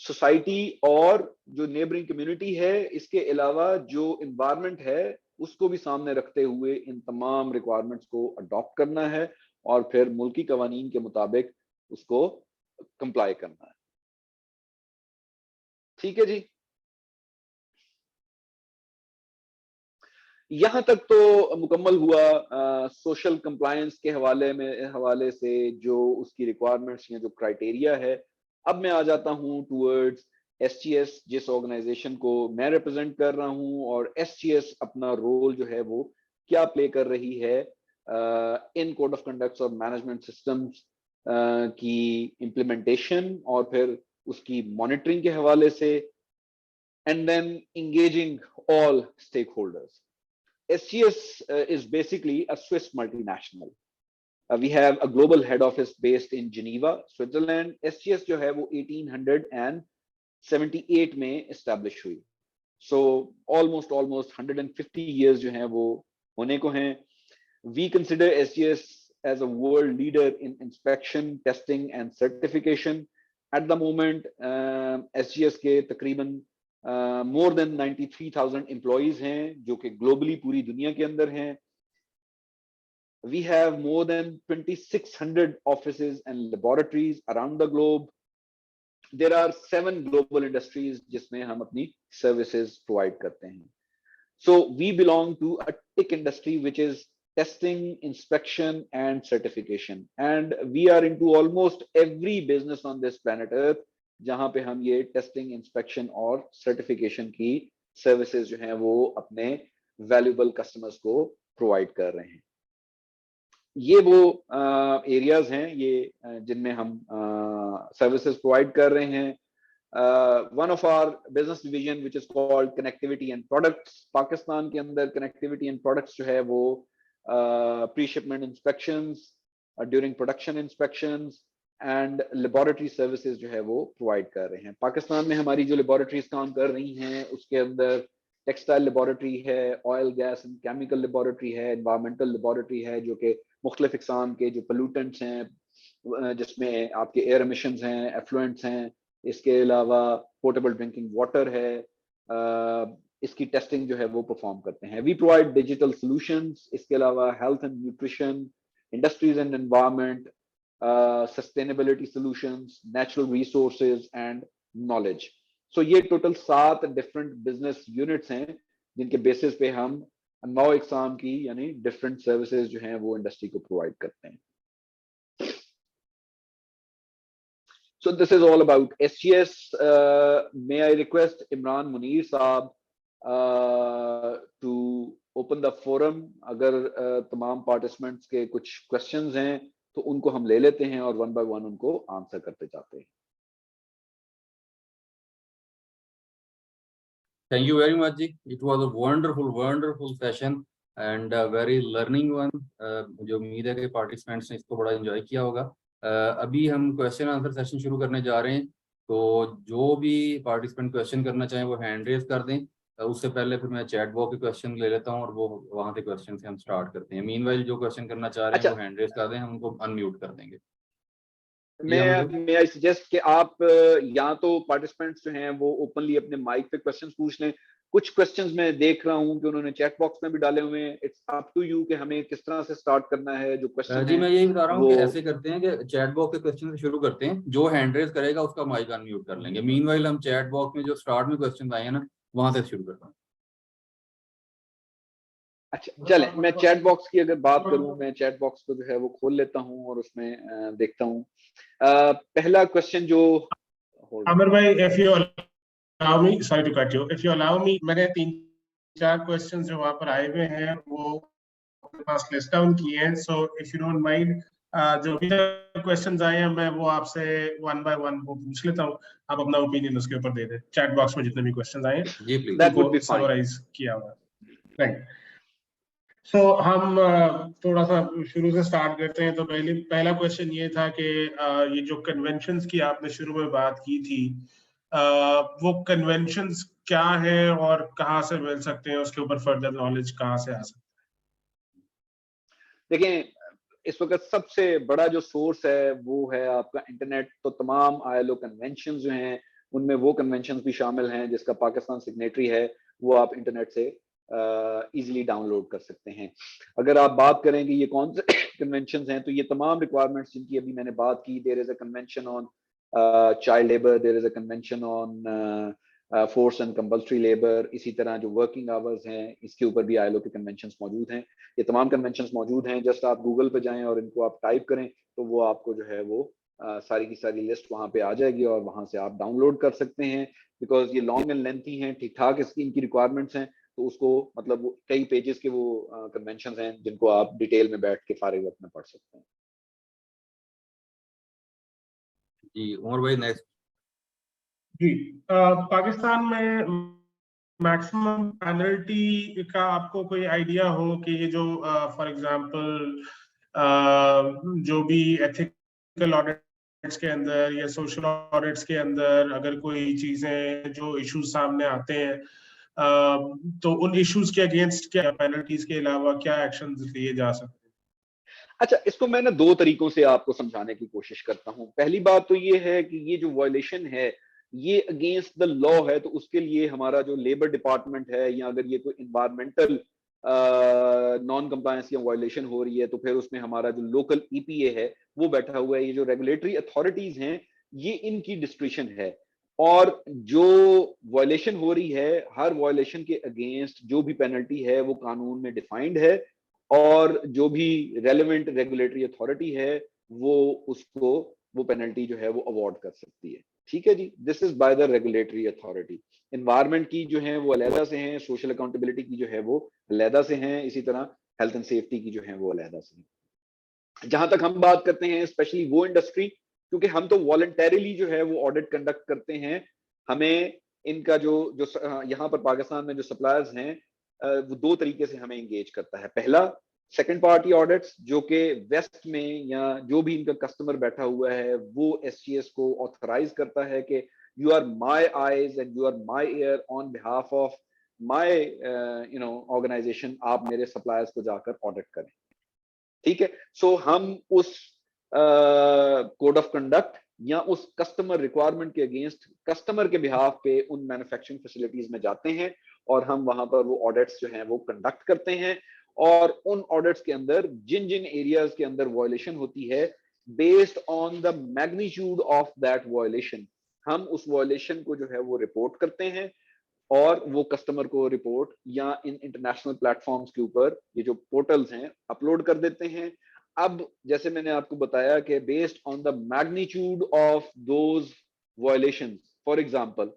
सोसाइटी और जो नेबरिंग कम्युनिटी है, इसके अलावा जो इन्वायरमेंट है, उसको भी सामने रखते हुए इन तमाम रिक्वायरमेंट्स को अडॉप्ट करना है, और फिर मुल्की कवानीन के मुताबिक उसको कंप्लाई करना है। ठीक है जी, यहां तक तो मुकम्मल हुआ सोशल कंप्लायंस के हवाले से जो उसकी रिक्वायरमेंट्स या जो क्राइटेरिया है। अब मैं आ जाता हूं टूवर्ड्स एसजीएस, जिस ऑर्गेनाइजेशन को मैं रिप्रेजेंट कर रहा हूं, और एसजीएस अपना रोल जो है वो क्या प्ले कर रही है इन कोड ऑफ कंडक्ट्स और मैनेजमेंट सिस्टम्स की इम्प्लीमेंटेशन, और फिर उसकी मॉनिटरिंग के हवाले से, and then engaging all stakeholders. SGS is basically a Swiss multinational. We have a global head office based in Geneva, Switzerland. SGS जो है वो 1878 में establish हुई. So almost 150 years जो हैं वो होने को हैं. We consider SGS as a world leader in inspection, testing and certification. At the moment, SGS के तकरीबन मोर देन 93,000 एम्प्लॉइज हैं जो कि ग्लोबली पूरी दुनिया के अंदर हैं। We have more than 2600 offices and laboratories around the globe. There are 7 global industries जिसमें हम अपनी सर्विसेज प्रोवाइड करते हैं। So we belong to a TIC industry which is testing, inspection and certification, and we are into almost every business on this planet earth जहां पे हम ये testing, inspection और सर्टिफिकेशन की सर्विसेज जो हैं वो अपने वैल्यूएबल कस्टमर्स को प्रोवाइड कर रहे हैं। ये वो एरियाज हैं ये जिनमें हम सर्विसेज प्रोवाइड कर रहे हैं। One of our business division which is called connectivity and products, Pakistan के अंदर कनेक्टिविटी एंड प्रोडक्ट्स जो है वो pre shipment inspections, during production inspections and laboratory services जो है वो प्रोवाइड कर रहे हैं। पाकिस्तान में हमारी जो लेबोरेटरीज काम कर रही हैं उसके अंदर टेक्सटाइल लेबोरेटरी है, oil gas and chemical laboratory है, एनवायरमेंटल लेबोरेटरी है जो कि मुख्तलिफ इकसाम के जो पोल्यूटेंट्स हैं जिसमें आपके एयर एमिशंस हैं, एफ्लुएंट्स हैं, इसके अलावा पोर्टेबल ड्रिंकिंग वाटर है, इसकी टेस्टिंग जो है वो परफॉर्म करते हैं। वी प्रोवाइड डिजिटल सॉल्यूशंस, इसके अलावा health and nutrition, industries and environment, sustainability solutions, natural resources and knowledge. So ये टोटल 7 डिफरेंट बिजनेस यूनिट्स हैं जिनके बेसिस पे हम 9 इकसाम की यानी डिफरेंट सर्विसेज जो हैं वो इंडस्ट्री को प्रोवाइड करते हैं। So this is all about SGS. May I request Imran Munir Saab to open the forum. अगर तमाम participants के कुछ questions हैं तो उनको हम ले लेते हैं और one by one उनको answer करते जाते हैं। Thank you very much, ji. It was a wonderful session and a very learning one. मुझे उम्मीद है कि participants ने इसको बड़ा enjoy किया होगा. अभी हम question answer session शुरू करने जा रहे हैं. तो जो भी participant question करना चाहें वो hand raise कर दें. उससे पहले फिर मैं chat box के question ले लेता हूँ और वो वहाँ से question से हम start करते हैं. Meanwhile जो question करना चाह रहे हैं वो hand raise कर दें, हम उनको unmute कर देंगे. मैं आई सजेस्ट कि आप या तो पार्टिसिपेंट्स जो हैं वो ओपनली अपने माइक पे क्वेश्चंस पूछ लें. कुछ क्वेश्चंस मैं देख रहा हूं कि उन्होंने चैट बॉक्स में भी डाले हुए हैं. इट्स अप टू यू कि हमें किस तरह से स्टार्ट करना है. जो क्वेश्चन जी मैं यही बता रहा हूँ वो कि ऐसे करते हैं कि चैट बॉक्स के क्वेश्चन से शुरू करते हैं. जो हैंड रेज करेगा उसका माइक अनम्यूट कर लेंगे. मीनवाइल हम चैट बॉक्स में जो स्टार्ट में क्वेश्चन आए हैं ना वहां से शुरू करता हूँ. अच्छा चले, मैं चैट बॉक्स की अगर बात करूं, मैं चैट बॉक्स को जो है वो खोल लेता हूं और उसमें देखता हूं. पहला क्वेश्चन जो आमिर भाई, if you allow me, sorry to cut you, if you allow me, मैंने 3-4 क्वेश्चंस जो वहाँ पर आए हुए हैं वो अपने पास लिस्ट डाउन किए हैं. So if you don't mind, जो भी क्वेश्चंस आए हैं मैं वो आपसे वन बाय वन वो पूछ लेता हूँ. आप अपना ओपिनियन उसके ऊपर दे दें. चैट बॉक्स में जितने भी क्वेश्चंस आए हैं जी please. That would be summarize किया हुआ. राइट. तो हम थोड़ा सा शुरू से स्टार्ट करते हैं. तो पहला क्वेश्चन ये था कि ये जो कन्वेंशंस की आपने शुरू में बात की थी, वो कन्वेंशंस क्या है और कहाँ से मिल सकते हैं, उसके ऊपर फर्दर नॉलेज कहाँ से आ सकती है? देखें, इस वक्त सबसे बड़ा जो सोर्स है वो है आपका इंटरनेट. तो तमाम ILO कन्वेंशन जो हैं उनमें वो कन्वेंशन भी शामिल हैं जिसका पाकिस्तान सिग्नेटरी है. वो आप इंटरनेट से इजीली डाउनलोड कर सकते हैं. अगर आप बात करें कि ये कौन से कन्वेंशन हैं, तो ये तमाम रिक्वायरमेंट्स जिनकी अभी मैंने बात की. There is a convention on child labour, there is a convention on force and compulsory labour. इसी तरह जो वर्किंग आवर्स हैं इसके ऊपर भी ILO के कन्वेंशंस मौजूद हैं. ये तमाम कन्वेंशंस मौजूद हैं. जस्ट आप गूगल पे जाएं और इनको आप टाइप करें तो वो आपको जो है वो सारी की सारी लिस्ट वहां पे आ जाएगी और वहां से आप डाउनलोड कर सकते हैं. बिकॉज ये लॉन्ग एंड लेंथी हैं, ठीक ठाक इसकी इनकी रिक्वायरमेंट्स हैं. तो उसको मतलब कई पेजेस के वो कन्वेंशंस हैं जिनको आप डिटेल में बैठ के फारिग वक्त में पढ़ सकते हैं. जी उमर भाई नेक्स्ट. जी, पाकिस्तान में मैक्सिमम पेनल्टी का आपको कोई आइडिया हो कि ये जो फॉर एग्जांपल जो भी एथिकल ऑडिट्स के अंदर या सोशल ऑडिट्स के अंदर अगर कोई चीजें जो इश्यूज सामने आते हैं, तो उन इश्यूज के अगेंस्ट क्या पेनल्टीज के अलावा क्या एक्शंस लिए जा सकते हैं? अच्छा, इसको मैं ना दो तरीकों से आपको समझाने की कोशिश करता हूं. पहली बात तो ये है कि ये जो वायलेशन है ये अगेंस्ट द लॉ है. तो उसके लिए हमारा जो लेबर डिपार्टमेंट है, या अगर ये कोई इन्वायरमेंटल नॉन कंप्लायंस या वायलेशन हो रही है तो फिर उसमें हमारा जो लोकल EPA है वो बैठा हुआ है. ये जो रेगुलेटरी अथॉरिटीज हैं ये इनकी डिस्क्रिशन है. और जो वायलेशन हो रही है, हर वायलेशन के अगेंस्ट जो भी पेनल्टी है वो कानून में डिफाइंड है. और जो भी रेलेवेंट रेगुलेटरी अथॉरिटी है वो उसको वो पेनल्टी जो है वो अवॉर्ड कर सकती है. ठीक है जी. This is by the regulatory authority. Environment की जो है वो अलहदा से हैं, सोशल अकाउंटेबिलिटी की जो है वो अलहदा से हैं, इसी तरह हेल्थ एंड सेफ्टी की जो है वो अलहदा से हैं. जहां तक हम बात करते हैं स्पेशली वो इंडस्ट्री, क्योंकि हम तो वॉलंटरीली जो है वो ऑडिट कंडक्ट करते हैं. हमें इनका जो यहाँ पर पाकिस्तान में जो सप्लायर्स हैं वो दो तरीके से हमें एंगेज करता है. पहला सेकंड पार्टी ऑडिट्स, जो कि वेस्ट में या जो भी इनका कस्टमर बैठा हुआ है वो SGS को ऑथराइज करता है कि you are my eyes and you are my ear on behalf of my organisation. आप मेरे सप्लायर्स को जाकर ऑडिट करें. ठीक है. सो हम उस कोड ऑफ कंडक्ट या उस कस्टमर रिक्वायरमेंट के अगेंस्ट कस्टमर के बिहाफ पे उन मैन्युफैक्चरिंग फैसिलिटीज में जाते हैं और हम वहां पर वो ऑडिट्स जो हैं वो कंडक्ट करते हैं. और उन ऑडिट्स के अंदर जिन जिन एरियाज के अंदर वायलेशन होती है, based on the magnitude of that violation, हम उस वायलेशन को जो है वो रिपोर्ट करते हैं और वो कस्टमर को रिपोर्ट या इन इंटरनेशनल प्लेटफॉर्म्स के ऊपर ये जो पोर्टल्स हैं अपलोड कर देते हैं. अब जैसे मैंने आपको बताया कि based on the magnitude of those violations, for example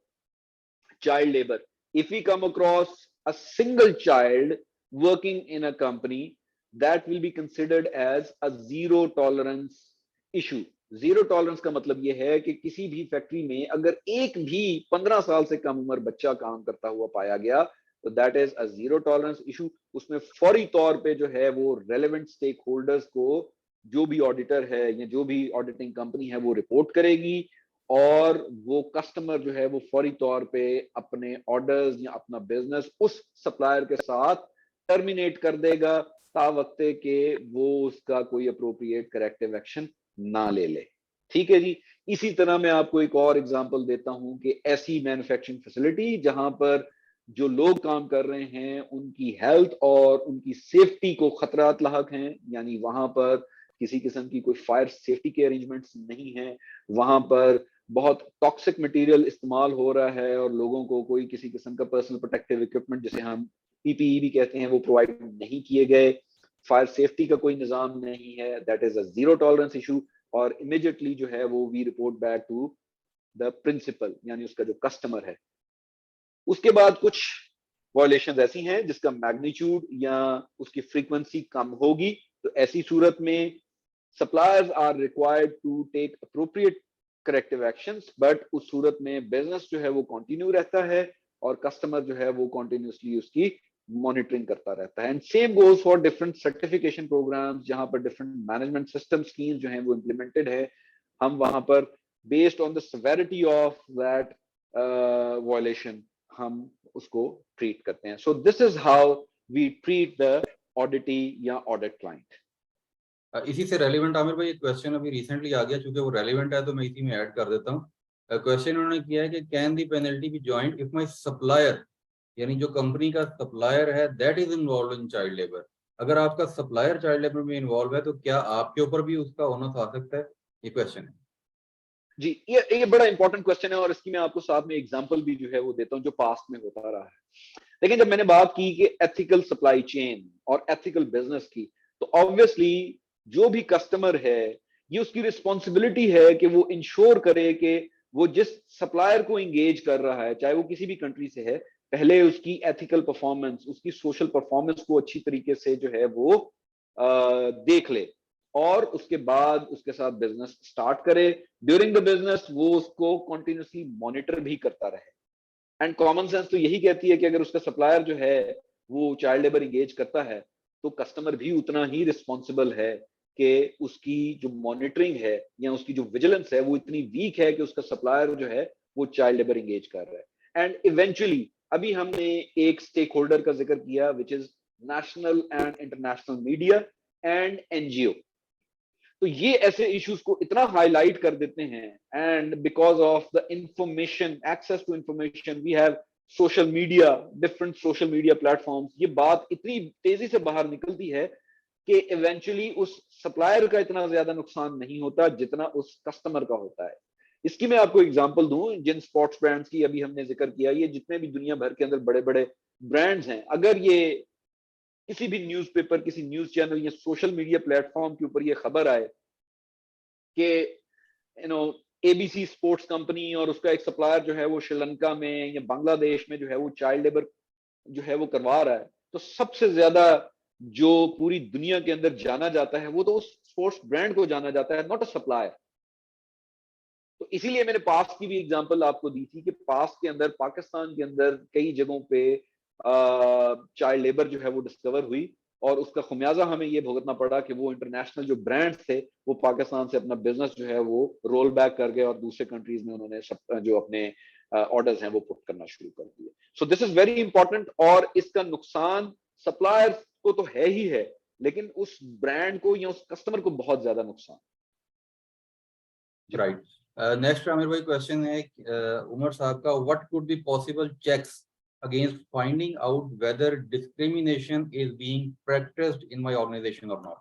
child labor, if we come across a single child working in a company, that will be considered as a zero tolerance issue. Zero tolerance का मतलब ये है कि किसी भी factory में अगर एक भी 15 साल से कम उम्र बच्चा काम करता हुआ पाया गया तो that is a zero tolerance issue. उसमें फौरी तौर पे जो है वो रेलेवेंट स्टेक होल्डर्स को, जो भी ऑडिटर है या जो भी ऑडिटिंग कंपनी है, वो रिपोर्ट करेगी और वो कस्टमर जो है वो फौरी तौर पे अपने ऑर्डर्स या अपना बिजनेस उस सप्लायर के साथ टर्मिनेट कर देगा तावक्ते के वो उसका कोई अप्रोप्रिएट करेक्टिव एक्शन ना ले ले। ठीक है जी। इसी तरह मैं आपको एक और एग्जांपल देता हूं कि ऐसी मैन्युफैक्चरिंग फैसिलिटी जहां पर जो लोग काम कर रहे हैं उनकी हेल्थ और उनकी सेफ्टी को खतरात लाहक हैं, यानी वहां पर किसी किस्म की कोई फायर सेफ्टी के अरेंजमेंट्स नहीं है, वहां पर बहुत टॉक्सिक मटेरियल इस्तेमाल हो रहा है और लोगों को कोई किसी किस्म का पर्सनल प्रोटेक्टिव इक्विपमेंट जिसे हम पीपीई भी कहते हैं वो प्रोवाइड नहीं किए गए, फायर सेफ्टी का कोई निजाम नहीं है, that is a zero tolerance issue. और इमीडिएटली जो है वो we report back to the principal यानी उसका जो कस्टमर है। उसके बाद कुछ वायलेशन ऐसी हैं जिसका मैग्नीट्यूड या उसकी फ्रीक्वेंसी कम होगी, तो ऐसी सूरत में suppliers are required to take appropriate corrective actions, but उस सूरत में बिजनेस जो है वो कंटिन्यू रहता है और कस्टमर जो है वो कंटिन्यूसली उसकी मॉनिटरिंग करता रहता है। And same goes for different certification programmes जहां पर डिफरेंट मैनेजमेंट सिस्टम स्कीम्स जो हैं वो इम्प्लीमेंटेड है। हम वहां पर based on the severity of that violation हम उसको ट्रीट करते हैं। So this is how we treat the auditee या ऑडिट क्लाइंट। इसी से रेलिवेंट आमिर भाई एक क्वेश्चन अभी रिसेंटली आ गया, चूंकि वो रेलिवेंट है तो मैं इसी में ऐड कर देता हूँ। क्वेश्चन उन्होंने किया है कि can the penalty be joint if my supplier, यानी जो कंपनी का सप्लायर है that is involve in child labour, अगर आपका सप्लायर चाइल्ड लेबर में इन्वॉल्व है तो क्या आपके ऊपर भी उसका ओनस आ सकता है? ये क्वेश्चन है जी। ये बड़ा इंपॉर्टेंट क्वेश्चन है और इसकी मैं आपको साथ में एग्जांपल भी जो है वो देता हूं जो पास्ट में होता रहा है। लेकिन जब मैंने बात की कि एथिकल सप्लाई चेन और एथिकल बिजनेस की, तो ऑब्वियसली जो भी कस्टमर है ये उसकी रिस्पॉन्सिबिलिटी है कि वो इंश्योर करे कि वो जिस सप्लायर को एंगेज कर रहा है, चाहे वो किसी भी कंट्री से है, पहले उसकी एथिकल परफॉर्मेंस, उसकी सोशल परफॉर्मेंस को अच्छी तरीके से जो है वो देख ले और उसके बाद उसके साथ बिजनेस स्टार्ट करे। ड्यूरिंग द बिजनेस वो उसको कंटिन्यूसली मॉनिटर भी करता रहे। एंड कॉमन सेंस तो यही कहती है कि अगर उसका सप्लायर जो है वो चाइल्ड लेबर इंगेज करता है तो कस्टमर भी उतना ही रिस्पॉन्सिबल है कि उसकी जो मॉनिटरिंग है या उसकी जो विजिलेंस है वो इतनी वीक है कि उसका सप्लायर जो है वो चाइल्ड लेबर इंगेज कर रहा है। एंड इवेंचुअली अभी हमने एक स्टेक होल्डर का जिक्र किया which is national and international media and NGO. तो ये ऐसे इश्यूज को इतना हाईलाइट कर देते हैं and because of the information, access to information, we have social media, different social media platforms, ये बात इतनी तेजी से बाहर निकलती है कि इवेंचुअली उस सप्लायर का इतना ज्यादा नुकसान नहीं होता जितना उस कस्टमर का होता है। इसकी मैं आपको एग्जांपल दूं, जिन स्पोर्ट्स ब्रांड्स की अभी हमने जिक्र किया, ये जितने भी दुनिया भर के अंदर बड़े बड़े ब्रांड्स हैं, अगर ये किसी भी न्यूज़पेपर, किसी न्यूज चैनल या सोशल मीडिया प्लेटफॉर्म के ऊपर ये खबर आए कि एबीसी स्पोर्ट्स कंपनी और उसका एक सप्लायर जो है वो श्रीलंका में या बांग्लादेश में जो है वो चाइल्ड लेबर जो है वो करवा रहा है, तो सबसे ज्यादा जो पूरी दुनिया के अंदर जाना जाता है वो तो उस स्पोर्ट्स ब्रांड को जाना जाता है, नॉट अ सप्लायर। तो इसीलिए मैंने पास्ट की भी एग्जांपल आपको दी थी कि पास्ट के अंदर पाकिस्तान के अंदर कई जगहों पे चाइल्ड लेबर जो है वो डिस्कवर हुई और उसका खुमियाजा हमें ये भुगतना पड़ा कि वो इंटरनेशनल जो ब्रांड्स थे वो पाकिस्तान से अपना बिजनेस जो है वो रोल बैक कर गए और दूसरे कंट्रीज में उन्होंने सब जो अपने ऑर्डर्स हैं वो पुट करना शुरू कर दिए। सो दिस इज वेरी इंपॉर्टेंट और इसका नुकसान सप्लायर्स को तो है ही है, लेकिन उस ब्रांड को या उस कस्टमर को बहुत ज्यादा नुकसान। राइट। नेक्स्ट आमिर भाई क्वेश्चन है उमर साहब का, what could be possible checks against finding out whether discrimination is being practiced in my organization or not?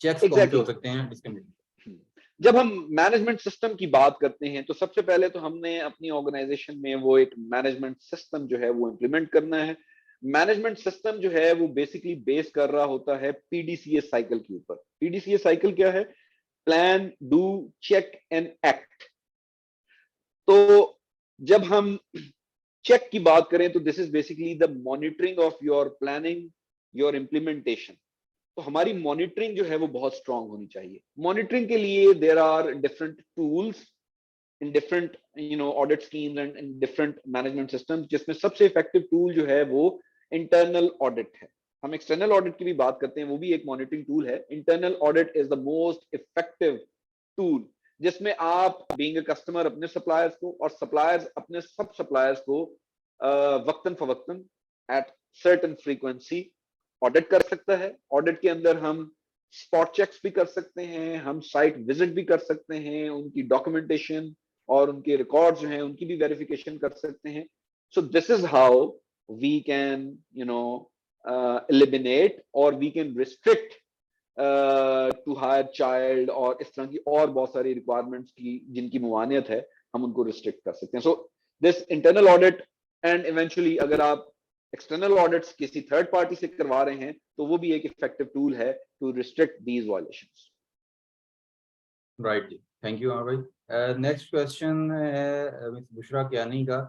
Checks कौन से हो सकते हैं discrimination? जब हम मैनेजमेंट सिस्टम की बात करते हैं तो सबसे पहले तो हमने अपनी ऑर्गेनाइजेशन में वो एक मैनेजमेंट सिस्टम जो है वो इम्प्लीमेंट करना है। मैनेजमेंट सिस्टम जो है वो बेसिकली बेस कर रहा होता है पीडीसीए साइकिल के ऊपर। पीडीसीए साइकिल क्या है? Plan, do, check and act. तो जब हम चेक की बात करें तो this is basically the monitoring of your planning, your implementation. तो हमारी मॉनिटरिंग जो है वो बहुत स्ट्रांग होनी चाहिए। मॉनिटरिंग के लिए there are different tools in different audit schemes and in different management systems, जिसमें सबसे इफेक्टिव टूल जो है वो इंटरनल ऑडिट है। हम एक्सटर्नल ऑडिट की भी बात करते हैं, वो भी एक मॉनिटरिंग टूल है। Internal audit is the most effective tool, जिसमें आप बीइंग अ कस्टमर अपने सप्लायर्स को और सप्लायर्स अपने सब सप्लायर्स को वक्तन फवक्तन एट सर्टेन फ्रीक्वेंसी ऑडिट कर सकता है। ऑडिट के अंदर हम स्पॉट चेक्स भी कर सकते हैं, हम साइट विजिट भी कर सकते हैं, उनकी डॉक्यूमेंटेशन और उनके रिकॉर्ड्स जो हैं उनकी भी वेरिफिकेशन कर सकते हैं। So this is how we can eliminate और we can restrict to hire child, और इस तरह की और बहुत सारी रिक्वायरमेंट्स की जिनकी मुमानियत है, हम उनको रिस्ट्रिक्ट कर सकते हैं। So this internal audit and eventually अगर आप एक्सटर्नल ऑडिट्स किसी थर्ड पार्टी से करवा रहे हैं तो वो भी एक इफेक्टिव टूल है to restrict these violations. Right जी, थैंक यू भाई। नेक्स्ट क्वेश्चन है मिस बुशरा कियानी का।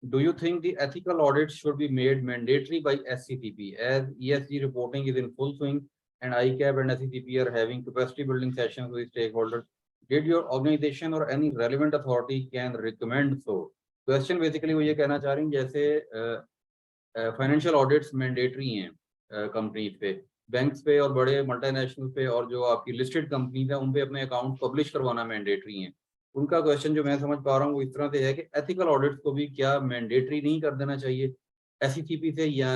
Do you think the ethical audits should be made mandatory by SCTP as ESG reporting is in full swing and ICAP and SCTP are having capacity building sessions with stakeholders? Did your organization or any relevant authority can recommend so? Question basically वो ये कहना चाह रही हैं जैसे financial audits mandatory हैं companies पे, banks पे और बड़े मल्टीनेशनल पे, और जो आपकी लिस्टेड कंपनीज है उन पे अपने अकाउंट पब्लिश करवाना मैंडेटरी हैं। उनका क्वेश्चन जो मैं समझ पा रहा हूँ वो इस तरह से है कि एथिकल ऑडिट्स को भी क्या मैंडेटरी नहीं कर देना चाहिए एससीटीपी से, या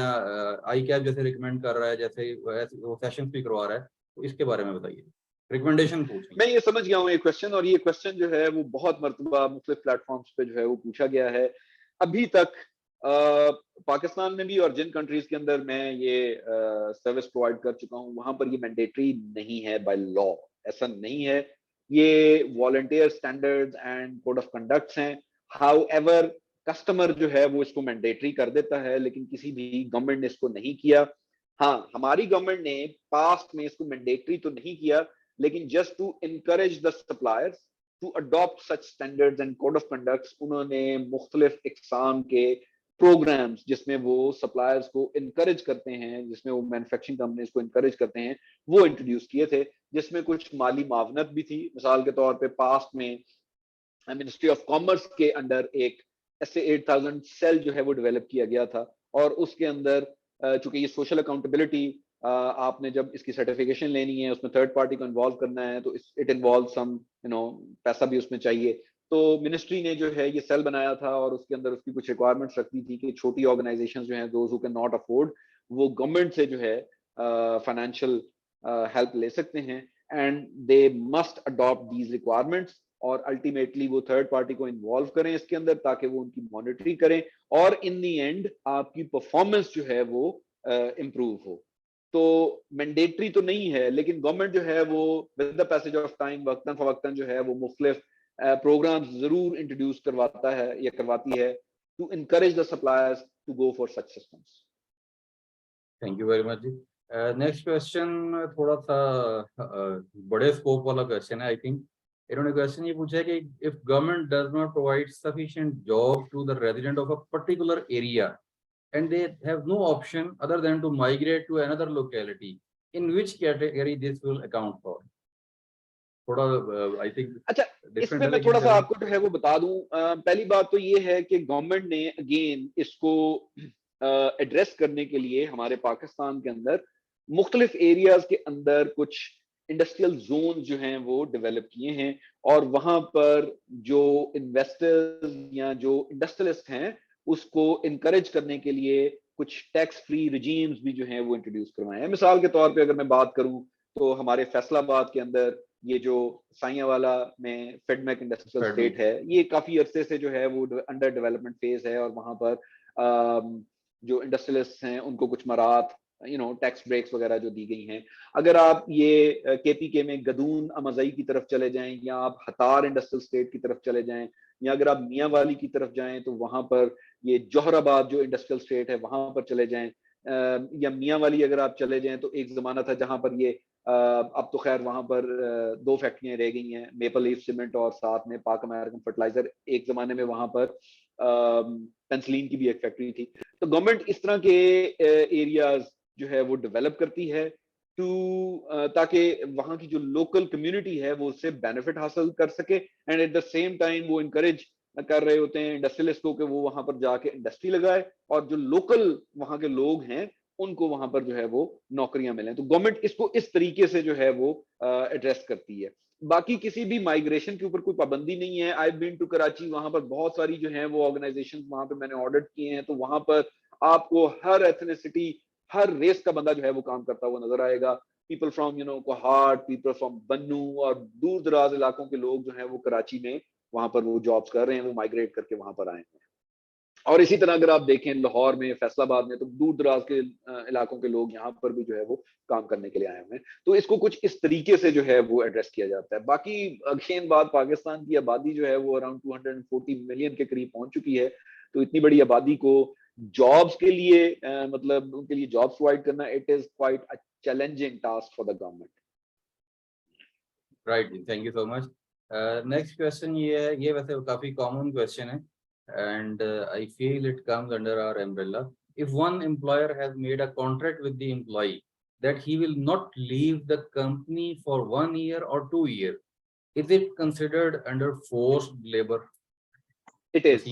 आईकैप जैसे रिकमेंड कर रहा है, जैसे वो सेशंस भी करवा रहा है, तो इसके बारे में बताइए, रिकमेंडेशन पूछें। मैं ये समझ गया हूँ ये क्वेश्चन, और ये क्वेश्चन जो है वो बहुत मर्तबा मुख्तलिफ प्लेटफॉर्म्स पे जो है वो पूछा गया है। अभी तक पाकिस्तान में भी और जिन कंट्रीज के अंदर मैं ये सर्विस प्रोवाइड कर चुका हूँ वहां पर ये मैंडेटरी नहीं है बाय लॉ, ऐसा नहीं है। ये volunteer standards and code of conducts हैं। हाउएवर कस्टमर जो है वो इसको मैंडेटरी कर देता है, लेकिन किसी भी गवर्नमेंट ने इसको नहीं किया। हाँ, हमारी गवर्नमेंट ने पास्ट में इसको मैंडेटरी तो नहीं किया, लेकिन just to encourage the suppliers to adopt such standards and code of conducts, उन्होंने मुख्तलिफ इकसाम के प्रोग्राम्स जिसमें वो सप्लायर्स को इनकरेज करते हैं, जिसमें वो मैन्युफैक्चरिंग कंपनीज को इनकरेज करते हैं, वो इंट्रोड्यूस किए थे, जिसमें कुछ माली मावनत भी थी। मिसाल के तौर पे पास्ट में मिनिस्ट्री ऑफ कॉमर्स के अंडर एक ऐसे 8000 सेल जो है वो डेवलप किया गया था, और उसके अंदर चूंकि ये सोशल अकाउंटेबिलिटी, आपने जब इसकी सर्टिफिकेशन लेनी है उसमें थर्ड पार्टी को इन्वॉल्व करना है, तो इट इन्वॉल्व सम पैसा भी उसमें चाहिए। तो मिनिस्ट्री ने जो है ये सेल बनाया था और उसके अंदर उसकी कुछ रिक्वायरमेंट्स रखती थी कि छोटी ऑर्गेनाइजेशंस जो हैं, those who can not afford, वो गवर्नमेंट से जो है फाइनेंशियल हेल्प ले सकते हैं, and they must adopt these requirements, और अल्टीमेटली वो थर्ड पार्टी को इन्वॉल्व करें इसके अंदर ताकि वो उनकी मॉनिटरिंग करें, और इन दी एंड आपकी परफॉर्मेंस जो है वो इम्प्रूव हो। तो मैंडेटरी तो नहीं है, लेकिन गवर्नमेंट जो है वो with the passage of time वक्तन फवक्तन जो है वो मुख्तलिफ प्रोग्राम जरूर इंट्रोड्यूस करवाता है या करवाती है to encourage the suppliers to go for such systems. Thank you very much जी। नेक्स्ट क्वेश्चन थोड़ा सा बड़े स्कोप वाला क्वेश्चन है। आई थिंक इन्होंने क्वेश्चन ये पूछा है कि if government does not provide sufficient job to the resident of a particular area and they have no option other than to migrate to another locality, in which category this will account for? थोड़ा I think अच्छा, इसमें मैं थोड़ा सा आपको जो है वो बता दूं। पहली बात तो ये है कि गवर्नमेंट ने अगेन इसको एड्रेस करने के लिए हमारे पाकिस्तान के अंदर मुख्तलिफ एरियाज के अंदर कुछ इंडस्ट्रियल जोन जो हैं वो डेवलप किए हैं, और वहां पर जो इन्वेस्टर्स या जो इंडस्ट्रियलिस्ट हैं उसको इनकरेज करने के लिए कुछ टैक्स फ्री रिजीम्स भी जो हैं वो इंट्रोड्यूस करवाए हैं। मिसाल के तौर पे अगर मैं बात करूं तो हमारे फैसलाबाद के अंदर ये जो साइयावाला में फेडमैक इंडस्ट्रियल स्टेट है, ये काफी अरसे से जो है वो अंडर डेवलपमेंट फेज है, और वहां पर जो इंडस्ट्रियलिस्ट हैं उनको कुछ मराहत टैक्स ब्रेक्स वगैरह जो दी गई हैं। अगर आप ये केपीके में गदून अमजई की तरफ चले जाएं, या आप हतार इंडस्ट्रियल स्टेट की तरफ चले जाएं, या अगर आप मियाँ वाली की तरफ जाएं तो वहां पर ये जोहराबाद जो इंडस्ट्रियल स्टेट है वहां पर चले जाएं, या मियाँ वाली अगर आप चले जाएं तो एक जमाना था जहां पर ये अब तो खैर वहां पर 2 फैक्ट्रियां रह गई हैं, मेपल लीफ सीमेंट और साथ में पाक अमेरिकन फर्टिलाइजर। एक जमाने में वहां पर पेंसिलिन की भी एक फैक्ट्री थी। तो गवर्नमेंट इस तरह के एरियाज जो है वो डेवलप करती है, ताकि वहाँ की जो लोकल कम्युनिटी है वो उससे बेनिफिट हासिल कर सके, and at the same time वो इनकरेज कर रहे होते हैं इंडस्ट्रियलिस्ट को कि वो वहां पर जाके इंडस्ट्री लगाए और जो लोकल वहां के लोग हैं उनको वहां पर जो है वो नौकरियां मिलें। तो गवर्नमेंट इसको इस तरीके से जो है वो एड्रेस करती है। बाकी किसी भी माइग्रेशन के ऊपर कोई पाबंदी नहीं है। आई बीन टू कराची, वहां पर बहुत सारी जो है वो ऑर्गेनाइजेशन वहां पर मैंने ऑडिट किए हैं, तो वहां पर आपको हर एथनिसिटी, हर रेस का बंदा जो है वो काम करता हुआ नजर आएगा। People from Kohat, people from Bannu और दूर दराज इलाकों के लोग जो हैं वो कराची में वहां पर वो जॉब्स कर रहे हैं, वो माइग्रेट करके वहां पर आए हैं। और इसी तरह अगर आप देखें लाहौर में, फैसलाबाद में, तो दूर दराज के इलाकों के लोग यहाँ पर भी जो है वो काम करने के लिए आए हुए हैं। तो इसको कुछ इस तरीके से जो है वो एड्रेस किया जाता है। बाकी अगेन बात, पाकिस्तान की आबादी जो है वो अराउंड 240 मिलियन के करीब पहुंच चुकी है। तो इतनी बड़ी आबादी को जॉब्स के लिए मतलब उनके लिए जॉब्स प्रोवाइड करना, it is quite a challenging task for the government. Right, thank you so much. Next question ये है, ये वैसे काफी कॉमन क्वेश्चन है and I feel it comes under our umbrella. If one employer has made a contract with the employee that he will not leave the company for 1 year or 2 years, is it considered under forced labor? It is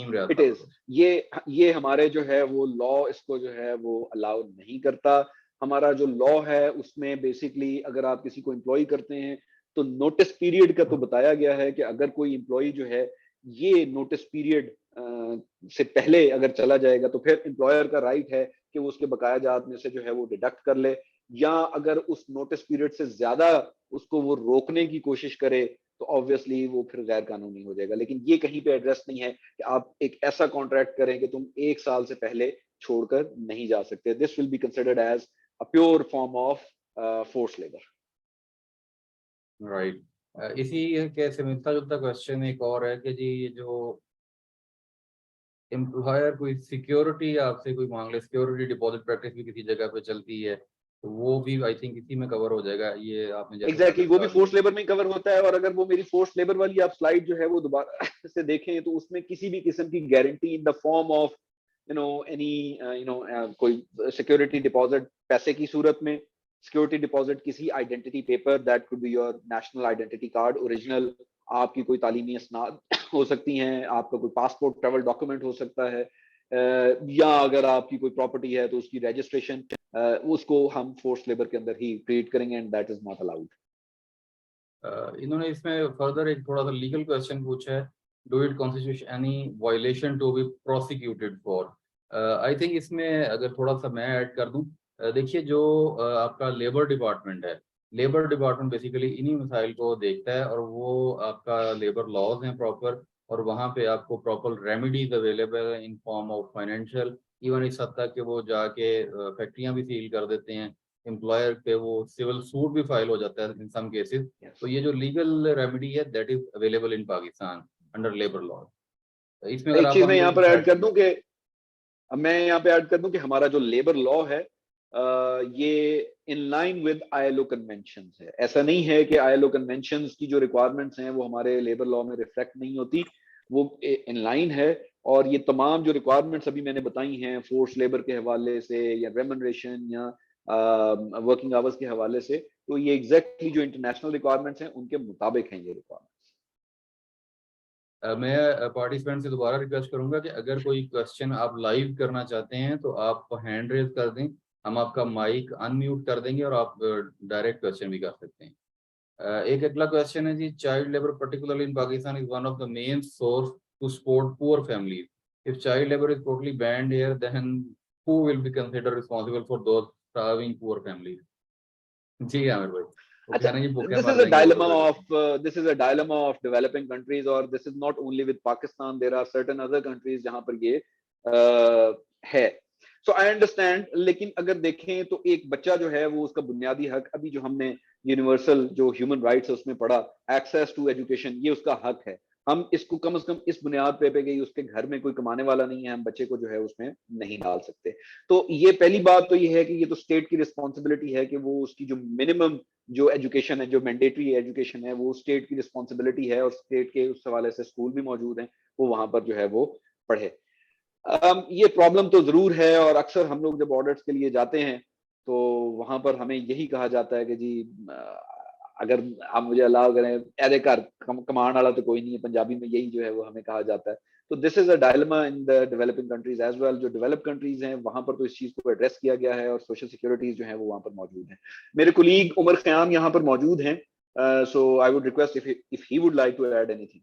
ये हमारे जो है वो law इसको जो है वो allow नहीं करता। हमारा जो लॉ है उसमें बेसिकली अगर आप किसी को एम्प्लॉय करते हैं तो नोटिस पीरियड का तो बताया गया है कि अगर कोई एम्प्लॉय जो है ये नोटिस पीरियड से पहले अगर चला जाएगा तो फिर एम्प्लॉयर का राइट है कि वो उसके बकाया जात में से जो है वो डिडक्ट कर ले, या अगर उस नोटिस पीरियड से ज्यादा उसको वो रोकने की कोशिश करे तो ऑब्वियसली वो फिर गैर कानूनी हो जाएगा। लेकिन ये कहीं पे एड्रेस नहीं है कि आप एक ऐसा कॉन्ट्रैक्ट करें कि तुम 1 साल से पहले छोड़कर नहीं जा सकते। This will be considered as a pure form of force labour. Right, इसी के से मिलता जुलता क्वेश्चन एक और है कि जी ये जो एम्प्लॉयर कोई सिक्योरिटी आपसे कोई मांग ले, सिक्योरिटी डिपॉजिट प्रैक्टिस भी किसी जगह पे चलती है, तो वो भी आई थिंक इसी में कवर हो जाएगा। ये आपने एग्जैक्टली वो भी फोर्स लेबर में कवर होता है। और अगर वो मेरी फोर्स लेबर वाली आप स्लाइड जो है वो दोबारा से देखें तो उसमें किसी भी किस्म की guarantee in the form of any कोई सिक्योरिटी डिपॉजिट पैसे की सूरत में, सिक्योरिटी डिपॉजिट किसी identity paper, that could be your national identity card original, आपकी कोई तालीमी असनाद हो सकती हैं, आपका कोई पासपोर्ट ट्रैवल डॉक्यूमेंट हो सकता है, या अगर आपकी कोई प्रॉपर्टी है तो उसकी रजिस्ट्रेशन, उसको हम फोर्स लेबर के अंदर ही ट्रीट करेंगे and that is not allowed. इन्होंने इसमें फर्दर एक थोड़ा सा लीगल क्वेश्चन पूछा है, do it constitute any violation to be prosecuted for? I think इसमें अगर थोड़ा सा मैं ऐड कर दूं, देखिए जो आपका लेबर डिपार्टमेंट है, लेबर डिपार्टमेंट बेसिकली इन्हीं मसाइल को देखता है और वो आपका लेबर लॉज हैं प्रॉपर, और वहाँ पे आपको प्रॉपर रेमेडीज अवेलेबल है in form of financial, even इस हद तक कि वो जाके फैक्ट्रियाँ भी सील कर देते हैं, एम्प्लॉयर पे वो सिविल सूट भी फाइल हो जाता है इन सम केसेस। तो ये जो लीगल रेमेडी है that is available in Pakistan under labour law. इसमें अगर एक आप चीज मैं यहाँ पर ऐड कर दूं कि हमारा जो लेबर लॉ है ये in line with ILO conventions है। ऐसा नहीं है कि आईएलओ कन्वेंशंस की जो रिक्वायरमेंट्स हैं वो हमारे लेबर लॉ में रिफ्लेक्ट नहीं होती, वो इन लाइन है। और ये तमाम जो रिक्वायरमेंट्स अभी मैंने बताई हैं फोर्स लेबर के हवाले से या रेम्यूनरेशन या वर्किंग आवर्स के हवाले से, तो ये एग्जैक्टली जो इंटरनेशनल रिक्वायरमेंट्स हैं उनके मुताबिक हैं ये रिक्वायरमेंट्स। मैं पार्टिसिपेंट से दोबारा रिक्वेस्ट करूंगा कि अगर कोई क्वेश्चन आप लाइव करना चाहते हैं तो आप हैंड रेज कर दें, हम आपका माइक अनम्यूट कर देंगे और आप डायरेक्ट क्वेश्चन भी कर सकते हैं। एक अगला क्वेश्चन है जी, child labour particularly in Pakistan is one of the main source to support poor families. If child labour is totally banned here then who will be considered responsible for those serving poor families? जी आमिर भाई, this is a dilemma of developing countries, or this is not only with Pakistan, there are certain other countries जहां पर ये है। So I understand, लेकिन अगर देखें तो एक बच्चा जो है वो उसका बुनियादी हक, अभी जो हमने यूनिवर्सल जो ह्यूमन राइट्स है उसमें पढ़ा, एक्सेस टू एजुकेशन, ये उसका हक है। हम इसको कम से कम इस बुनियाद पे गई उसके घर में कोई कमाने वाला नहीं है, हम बच्चे को जो है उसमें नहीं डाल सकते। तो ये पहली बात तो ये है कि ये तो स्टेट की रिस्पॉन्सिबिलिटी है कि वो उसकी जो मिनिमम जो एजुकेशन है, जो मैंडेटरी एजुकेशन है, वो स्टेट की रिस्पॉन्सिबिलिटी है, और स्टेट के उस हवाले से स्कूल भी मौजूद हैं, वो वहां पर जो है वो पढ़े। ये प्रॉब्लम तो जरूर है, और अक्सर हम लोग जब ऑडिट्स के लिए जाते हैं तो वहां पर हमें यही कहा जाता है कि जी अगर आप मुझे अलाउ करें, एरे घर कमाने वाला तो कोई नहीं है, पंजाबी में यही जो है वो हमें कहा जाता है। तो this is a dilemma in the developing countries as well. जो डेवलप कंट्रीज हैं वहां पर तो इस चीज को एड्रेस किया गया है और सोशल सिक्योरिटीज जो है वो वहां पर मौजूद हैं। मेरे कुलीग उमर ख़याम यहाँ पर मौजूद हैं, so I would request if he would like to add anything.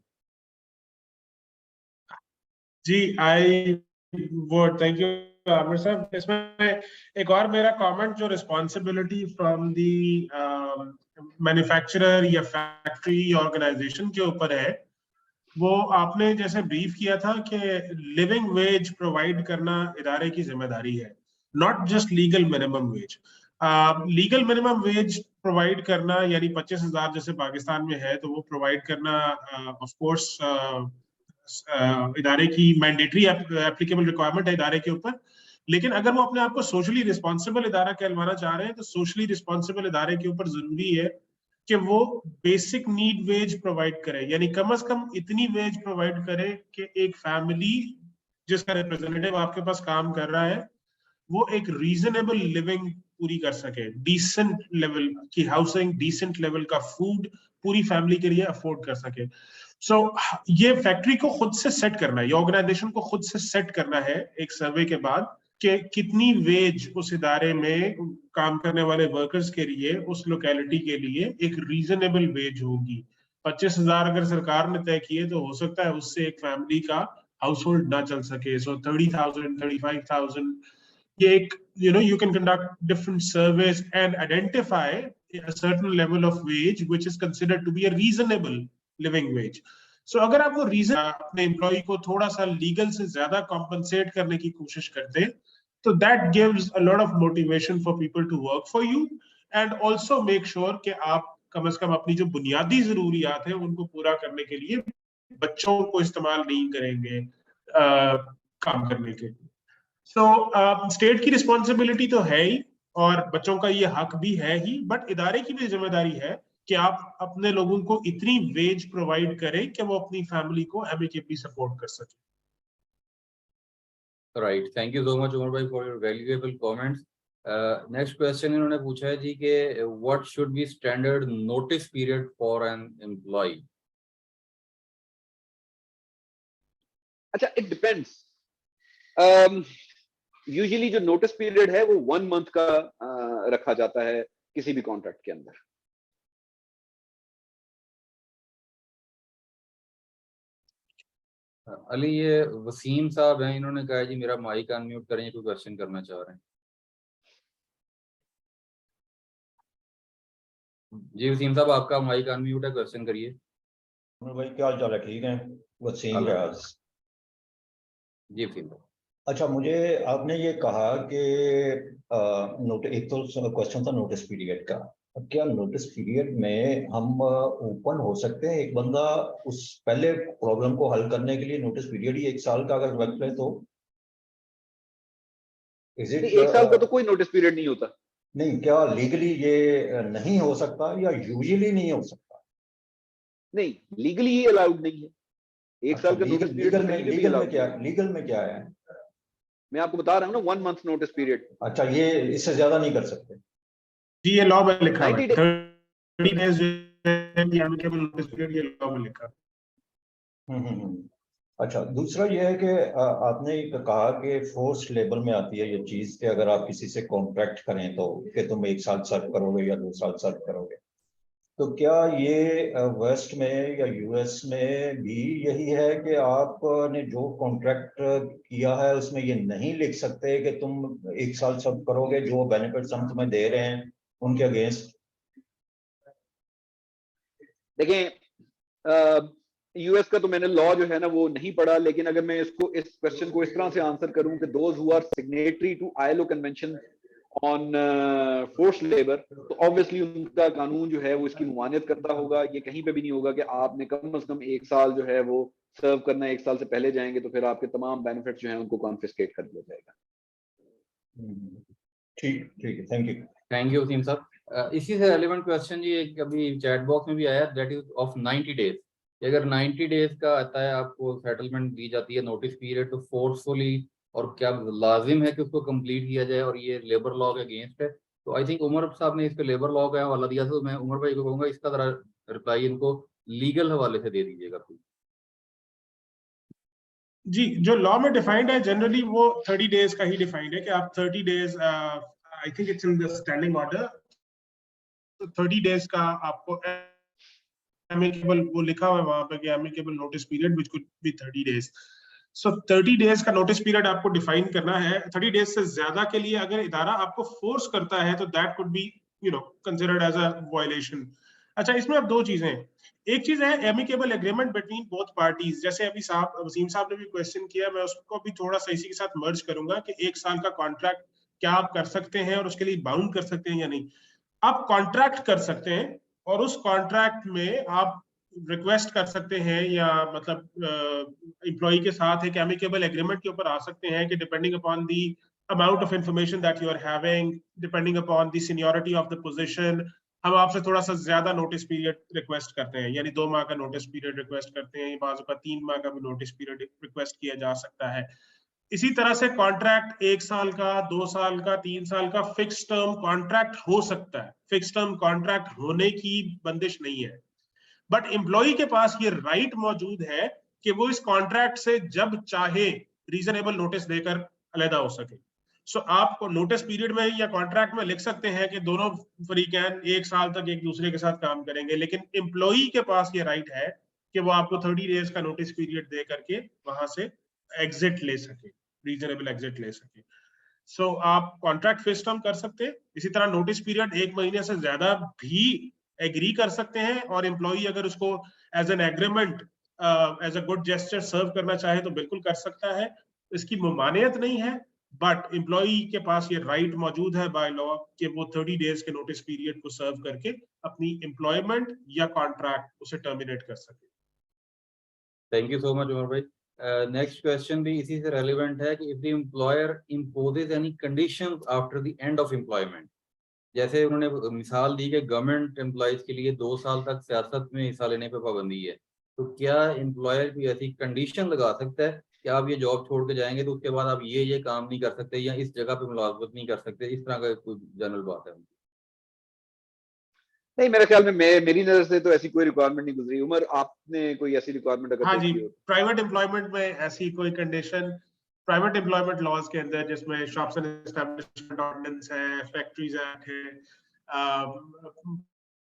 जी, आई वो थैंक यू आमिर साहब। इसमें एक और मेरा कमेंट जो रिस्पॉन्सिबिलिटी फ्रॉम दी मैन्युफैक्चरर या फैक्ट्री ऑर्गेनाइजेशन के ऊपर है, वो आपने जैसे ब्रीफ किया था कि लिविंग वेज प्रोवाइड करना इदारे की जिम्मेदारी है, not just legal minimum wage. Legal minimum wage provide करना यानी 25,000 जैसे पाकिस्तान में है, तो वो प्रोवाइड करना ऑफ कोर्स इदारे की मैंडेटरी एप्लीकेबल रिक्वायरमेंट है इदारे के ऊपर। लेकिन अगर वो अपने आप को सोशली रिस्पॉन्सिबल इदारा कहलवाना चाह रहे हैं, तो सोशली रिस्पॉन्सिबल इदारे के ऊपर जरूरी है कि वो बेसिक नीड वेज प्रोवाइड करे, यानी कम से कम इतनी वेज प्रोवाइड करे कि एक फैमिली जिसका रिप्रेजेंटेटिव आपके पास काम कर रहा है वो एक रीजनेबल लिविंग पूरी कर सके, डिसेंट लेवल की हाउसिंग, डिसेंट लेवल का फूड पूरी फैमिली के लिए अफोर्ड कर सके। सो ये फैक्ट्री को खुद से सेट करना है, ये ऑर्गेनाइजेशन को खुद से सेट करना है एक सर्वे के बाद कि कितनी वेज उस इदारे में काम करने वाले वर्कर्स के लिए, उस लोकेलिटी के लिए एक रीजनेबल वेज होगी। 25,000 अगर सरकार ने तय किए तो हो सकता है उससे एक फैमिली का हाउस होल्ड ना चल सके। सो 30,000 35,000 ये एक, you can conduct different surveys and identify a certain level of wage which is considered to be a reasonable living wage. So अगर आप वो रीजन अपने एम्प्लॉय को थोड़ा सा लीगल से ज्यादा कॉम्पनसेट करने की कोशिश करते हैं, तो that gives a lot of motivation for people to work for you and also make sure कि आप कम से कम अपनी जो बुनियादी जरूरियात है उनको पूरा करने के लिए बच्चों को इस्तेमाल नहीं करेंगे काम करने के लिए। सो स्टेट की रिस्पॉन्सिबिलिटी तो है ही और बच्चों का ये हक भी है ही, बट इदारे की भी जिम्मेदारी है कि आप अपने लोगों को इतनी वेज प्रोवाइड करें कि वो अपनी फैमिली को एमिकेबली सपोर्ट कर सके। Right, thank you so much Umar भाई for your valuable comments. Next question इन्होंने पूछा है जी कि what should be standard notice period for an employee. अच्छा, इट डिपेंड्स। यूजुअली जो नोटिस पीरियड है वो 1 मंथ का रखा जाता है किसी भी कॉन्ट्रैक्ट के अंदर। अली, ये वसीम साहब हैं, इन्होंने कहा है जी मेरा माइक अनम्यूट करें, कोई क्वेश्चन करना चाह रहे हैं। जी वसीम साहब, आपका माइक अनम्यूट है, क्वेश्चन करिए। भाई क्या हाल चाल है? ठीक है, वसीम रियाज। जी वसीम साहब। अच्छा, मुझे आपने ये कहा कि एक तो क्वेश्चन था नोटिस पीरियड का। क्या नोटिस पीरियड में हम ओपन हो सकते हैं? एक बंदा उस पहले प्रॉब्लम को हल करने के लिए नोटिस पीरियड ही 1 साल का अगर वक्त है तो इज इट 1 साल का तो कोई नोटिस पीरियड नहीं होता। नहीं, क्या लीगली ये नहीं हो सकता या यूजुअली नहीं हो सकता? नहीं, लीगली ही अलाउड नहीं है 1 साल का नोटिस पीरियड। लीगल में क्या है? मैं आपको बता रहा हूँ ना, 1 मंथ नोटिस पीरियड। अच्छा, ये इससे ज्यादा नहीं कर सकते? जी, ये लॉ में लिखा है 90 days। 30 days amicable notice period, ये लॉ में लिखा है। अच्छा, दूसरा ये है कि आपने कहा कि फोर्स लेबर में आती है ये चीज कि अगर आप किसी से कॉन्ट्रैक्ट करें तो कि तुम 1 साल सर्व करोगे या 2 साल सर्व करोगे, तो क्या ये वेस्ट में या यूएस में भी यही है कि आपने जो कॉन्ट्रैक्ट किया है उसमें ये नहीं लिख सकते कि तुम 1 साल सर्व करोगे, जो बेनिफिट्स हम तुम्हें दे रहे हैं उनके अगेंस्ट? देखें, यूएस का तो मैंने लॉ जो है ना वो नहीं पढ़ा, लेकिन अगर मैं इसको इस क्वेश्चन को इस तरह से आंसर करूं कि those who are signatory to ILO convention on force labour, तो ऑब्वियसली उनका कानून जो है वो इसकी मुमानियत करता होगा। ये कहीं पे भी नहीं होगा कि आपने कम से कम 1 साल जो है वो सर्व करना है, 1 साल से पहले जाएंगे तो फिर आपके तमाम बेनिफिट जो है उनको कॉन्फिस्केट कर दिया जाएगा। ठीक है, थैंक यू वसीम साहब। इसी से रेलेवेंट क्वेश्चन जी एक अभी चैट बॉक्स में भी आया, दैट इज ऑफ 90 डेज। अगर 90 डेज का आता है आपको सेटलमेंट दी जाती है नोटिस पीरियड, तो फोर्सफुली और क्या लाजिम है कि उसको कंप्लीट किया जाए और ये लेबर लॉ के अगेंस्ट है? तो आई थिंक उमर साहब ने इस पे लेबर लॉ का हवाला दिया था, तो मैं उमर भाई को कहूंगा इसका जरा रिप्लाई इनको लीगल हवाले से दे दीजिएगा। जी, जो लॉ में डिफाइंड है जनरली वो 30 डेज का ही डिफाइंड है कि आप 30 days, I think it's in the standing order, 30 days का आपको एमिकेबल, वो लिखा हुआ है वहां पे कि amicable notice period which could be 30 days. So 30 days का नोटिस पीरियड आपको डिफाइन करना है। 30 डेज से ज्यादा के लिए अगर इदारा आपको फोर्स करता है तो that could be considered as a violation. अच्छा, इसमें अब दो चीजें, एक चीज है amicable agreement between both parties, जैसे अभी वसीम साहब ने भी क्वेश्चन किया, मैं उसको भी थोड़ा सा इसी के साथ मर्ज करूंगा कि 1 साल का कॉन्ट्रैक्ट क्या आप कर सकते हैं और उसके लिए बाउंड कर सकते हैं या नहीं। आप कॉन्ट्रैक्ट कर सकते हैं और उस कॉन्ट्रैक्ट में आप रिक्वेस्ट कर सकते हैं या मतलब एम्प्लॉय के साथ एक एमिकेबल एग्रीमेंट के ऊपर आ सकते हैं कि depending upon the amount of information that you are having, depending upon the seniority of the position, हम आपसे थोड़ा सा ज्यादा नोटिस पीरियड रिक्वेस्ट करते हैं, यानी 2 माह का नोटिस पीरियड रिक्वेस्ट करते हैं, बाजू का 3 माह का भी नोटिस पीरियड रिक्वेस्ट किया जा सकता है। इसी तरह से कॉन्ट्रैक्ट 1 साल का, 2 साल का, 3 साल का फिक्स टर्म कॉन्ट्रैक्ट हो सकता है। फिक्स टर्म कॉन्ट्रैक्ट होने की बंदिश नहीं है, बट एम्प्लॉय के पास ये राइट मौजूद है कि वो इस कॉन्ट्रैक्ट से जब चाहे रीजनेबल नोटिस देकर अलहदा हो सके। सो आप नोटिस पीरियड में या कॉन्ट्रैक्ट में लिख सकते हैं कि दोनों फरीकैन 1 साल तक एक दूसरे के साथ काम करेंगे, लेकिन एम्प्लॉय के पास ये राइट है कि वो आपको 30 डेज का नोटिस पीरियड दे करके वहां से एग्जिट ले सके, रीजनेबल एग्जिट ले सके। सो आप कॉन्ट्रैक्ट फिक्स टर्म कर सकते हैं। इसी तरह नोटिस पीरियड 1 महीने से ज्यादा भी एग्री कर सकते हैं, और एम्प्लॉई अगर उसको as an agreement, as a good gesture serve करना चाहे तो बिल्कुल कर सकता है, इसकी मुमानियत नहीं है, बट एम्प्लॉई के पास ये राइट मौजूद है बाय लॉ कि वो 30 डेज के नोटिस पीरियड को सर्व करके अपनी एम्प्लॉयमेंट या कॉन्ट्रैक्ट उसे टर्मिनेट कर सके। Thank you so much Umar भाई। नेक्स्ट क्वेश्चन भी इसी से रेलिवेंट है कि if the employer imposes any conditions after the end of employment, जैसे उन्होंने मिसाल दी कि गवर्नमेंट एम्प्लॉयज के लिए 2 साल तक सियासत में हिस्सा लेने पे पाबंदी है, तो क्या एम्प्लॉयर भी ऐसी कंडीशन लगा सकता है कि आप ये जॉब छोड़ के जाएंगे तो उसके बाद आप ये काम नहीं कर सकते या इस जगह पे मुलाजमत नहीं कर सकते, इस तरह का कोई जनरल बात है? नहीं, मेरे ख्याल में मेरी नजर से तो ऐसी कोई रिक्वायरमेंट नहीं गुजरी। उमर, आपने कोई ऐसी रिक्वायरमेंट अगर हाँ जी, देखी हो? प्राइवेट एम्प्लॉयमेंट में ऐसी कोई कंडीशन प्राइवेट एम्प्लॉयमेंट लॉज के अंदर, जिसमें शॉप्स एंड एस्टैब्लिशमेंट ऑर्डिनेंस है, फैक्ट्रीज एक्ट है,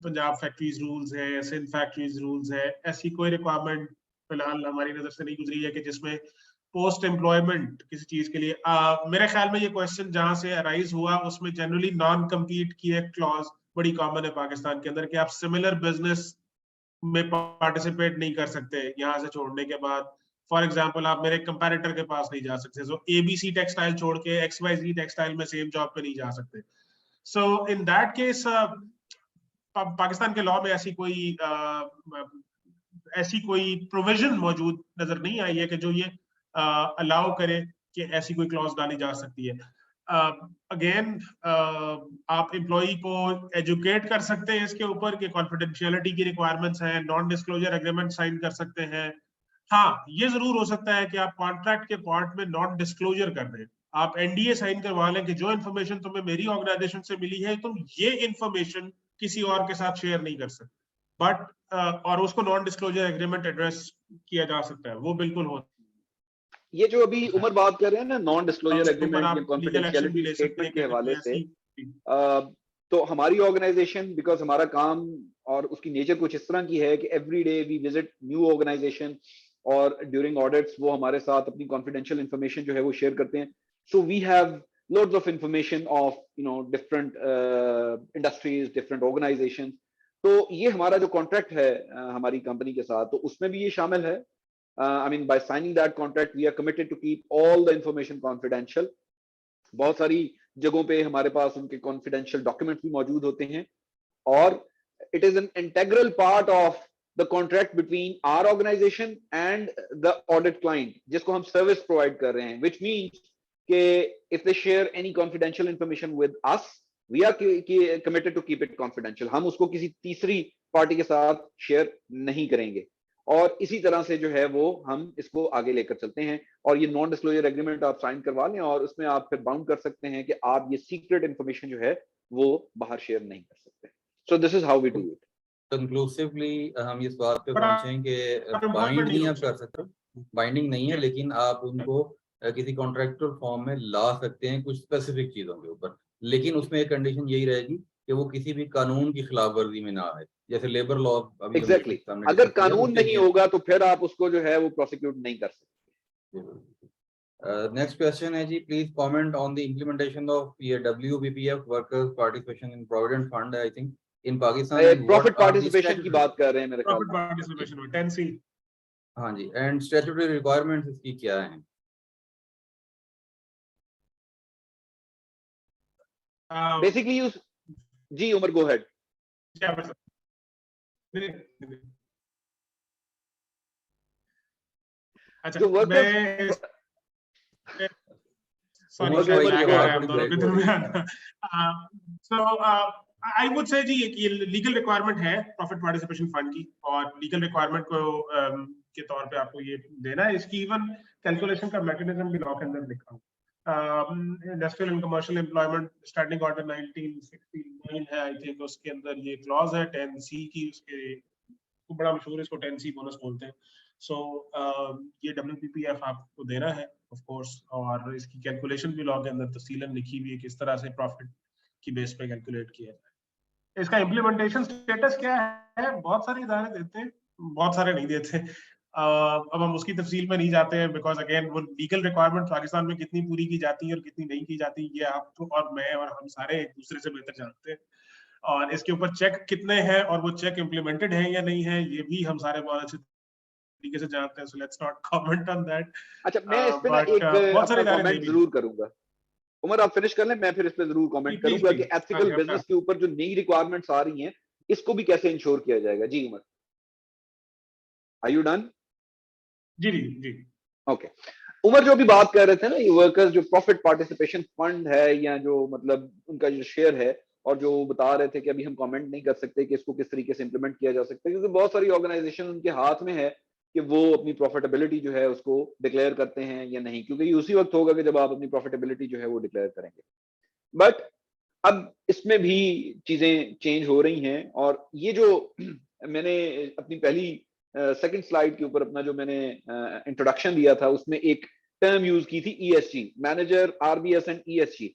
पंजाब फैक्ट्रीज रूल्स है, सिंध फैक्ट्रीज रूल्स है, ऐसी कोई रिक्वायरमेंट फिलहाल हमारी नजर से नहीं गुजरी है कि जिसमें पोस्ट एम्प्लॉयमेंट किसी चीज के लिए। मेरे ख्याल में ये क्वेश्चन जहां से अराइज हुआ उसमें जनरली नॉन कम्पीट की एक क्लॉज बड़ी कॉमन है पाकिस्तान के अंदर कि आप सिमिलर बिजनेस में पार्टिसिपेट नहीं कर सकते यहाँ से छोड़ने के बाद। फॉर एग्जांपल, आप मेरे कंपैरेटर के पास नहीं जा सकते, सो एबीसी टेक्सटाइल छोड़ के एक्सवाईजी टेक्सटाइल में सेम जॉब पे नहीं जा सकते। सो इन दैट केस पाकिस्तान के लॉ में ऐसी कोई प्रोविजन मौजूद नजर नहीं आई है कि जो ये अलाउ करे कि ऐसी कोई क्लॉज डाली जा सकती है। अगेन आप एम्प्लॉई को एजुकेट कर सकते हैं इसके ऊपर कि कॉन्फिडेंशियलिटी की रिक्वायरमेंट्स हैं, नॉन डिस्क्लोजर एग्रीमेंट साइन कर सकते हैं। हाँ, ये जरूर हो सकता है कि आप कॉन्ट्रैक्ट के पार्ट में नॉन डिस्क्लोजर कर दें, आप एनडीए साइन करवा लें कि जो इन्फॉर्मेशन तुम्हें मेरी ऑर्गेनाइजेशन से मिली है तुम ये इन्फॉर्मेशन किसी और के साथ शेयर नहीं कर सकते, बट और उसको नॉन डिस्क्लोजर एग्रीमेंट एड्रेस किया जा सकता है, वो बिल्कुल हो। ये जो अभी उमर बात कर रहे हैं ना नॉन डिस्क्लोजर एग्रीमेंट या लीगल एक्शन भी कॉन्फिडेंशियलिटी ले सकते हैं स्टेटमेंट के कि हवाले से, ऐसी तो हमारी ऑर्गेनाइजेशन, बिकॉज हमारा काम और उसकी नेचर कुछ इस तरह की है कि every day we visit new organisation, और ड्यूरिंग ऑडिट्स वो हमारे साथ अपनी कॉन्फिडेंशियल इंफॉर्मेशन जो है वो शेयर करते हैं। So we have loads of information of different industries, different organizations. तो ये हमारा जो कॉन्ट्रैक्ट है हमारी कंपनी के साथ, तो उसमें भी ये शामिल है। I mean, by signing that contract, we are committed to keep all the information confidential. बहुत सारी जगहों पे हमारे पास उनके कॉन्फिडेंशियल डॉक्यूमेंट्स भी मौजूद होते हैं, और it is an integral part of the contract between our organisation and the audit client, जिसको हम सर्विस प्रोवाइड कर रहे हैं, विच मीन्स कि if they share any confidential information with us, we are committed to keep it confidential. हम उसको किसी तीसरी पार्टी के साथ शेयर नहीं करेंगे, और इसी तरह से जो है वो हम इसको आगे लेकर चलते हैं। और ये नॉन डिस्क्लोजर एग्रीमेंट आप साइन करवा लें और उसमें आप फिर बाउंड कर सकते हैं कि आप ये सीक्रेट इंफॉर्मेशन जो है वो बाहर शेयर नहीं कर सकते। So this is how we do it. Conclusively हम इस बात पे But आप पहुंचे कि involvement बाइंड नहीं नहीं आप रोक कर सकते। सकते, बाइंडिंग नहीं है, Yeah. लेकिन आप उनको किसी कॉन्ट्रैक्चुअल फॉर्म में ला सकते हैं कुछ स्पेसिफिक चीजों के ऊपर, लेकिन उसमें एक कंडीशन यही रहेगी कि वो किसी भी कानून की खिलाफ वर्जी में ना आए, जैसे लेबर लॉ अभी एग्जैक्टली हमने अगर डिस्कस किया कानून उसके नहीं अगेंस्ट। होगा तो फिर आप उसको जो है वो प्रोसिक्यूट नहीं कर सकते। नेक्स्ट क्वेश्चन है जी, please comment on the implementation of ये WBPF workers participation in provident fund I think in Pakistan, and what profit are the participation की स्टैट्यूटरी, बात कर रहे हैं मेरे ख्याल Profit में। participation में 10C। हाँ जी, एंड स्टैट्यूटरी रिक्वायरमेंट्स इसकी क्या हैं? बेसिकली जी उमर गो हेड। क्या कर सकते हैं? नहीं। अच्छा जो वर्कर्स मैं sorry उमर Okay, भाई Umar, की go आवाज ahead. थोड़ी हम दोनों ब्रेक के हो रही है। दरमियान so आई वुड से जी ये लीगल रिक्वायरमेंट है प्रॉफिट पार्टिसिपेशन फंड की, और लीगल रिक्वायरमेंट को के तौर पे आपको ये देना है। इसकी इवन कैलकुलेशन का मैकेनिज्म भी लॉ के अंदर लिखा हुआ। Industrial and commercial employment standing order 1969 है आई थिंक, उसके अंदर ये क्लॉज है 10C की, उसके तो बड़ा मशहूर है, इसको 10C बोनस बोलते हैं। सो ये WPPF आपको देना है ऑफ कोर्स, और इसकी कैलकुलेशन भी लॉ के अंदर तफसीलन लिखी हुई है किस तरह से प्रॉफिट की बेस पे कैलकुलेट किया जाए। इसका इम्प्लीमेंटेशन स्टेटस क्या है? बहुत सारे इदारे देते हैं, बहुत सारे नहीं देते। अब हम उसकी तफसील में नहीं जाते हैं, बिकॉज अगेन वो लीगल रिक्वायरमेंट पाकिस्तान में कितनी पूरी की जाती है और कितनी नहीं की जाती, ये आप तो और मैं और हम सारे एक दूसरे से बेहतर जानते हैं। और इसके ऊपर चेक कितने हैं और वो चेक इम्प्लीमेंटेड है या नहीं है, ये भी हम सारे बहुत अच्छे तरीके से जानते हैं। So let's not comment on that. अच्छा, मैं इस पे ना बट एक बहुत सारे अपना इदारे दे कमेंट भी जरूर करूंगा। उमर आप फिनिश कर लें, मैं फिर इस पे जरूर कमेंट प्लीज करूंगा कि प्लीज एथिकल बिजनेस के ऊपर जो नई रिक्वायरमेंट्स आ रही हैं इसको भी कैसे इंश्योर किया जाएगा। जी उमर, आर यू डन? जी जी जी। ओके उमर, जो अभी बात कर रहे थे ना, ये वर्कर्स जो प्रॉफिट पार्टिसिपेशन फंड है या जो मतलब उनका जो शेयर है, और जो बता रहे थे कि अभी हम कमेंट नहीं कर सकते कि इसको किस तरीके से इंप्लीमेंट किया जा सकता है, क्योंकि बहुत सारी ऑर्गेनाइजेशन उनके हाथ में है कि वो अपनी प्रॉफिटेबिलिटी जो है उसको डिक्लेयर करते हैं या नहीं, क्योंकि ये उसी वक्त होगा कि जब आप अपनी प्रॉफिटेबिलिटी जो है वो डिक्लेयर करेंगे। बट अब इसमें भी चीजें चेंज हो रही हैं, और ये जो मैंने अपनी पहली सेकंड स्लाइड के ऊपर अपना जो मैंने इंट्रोडक्शन दिया था उसमें एक टर्म यूज की थी ESG, manager RBS and ESG।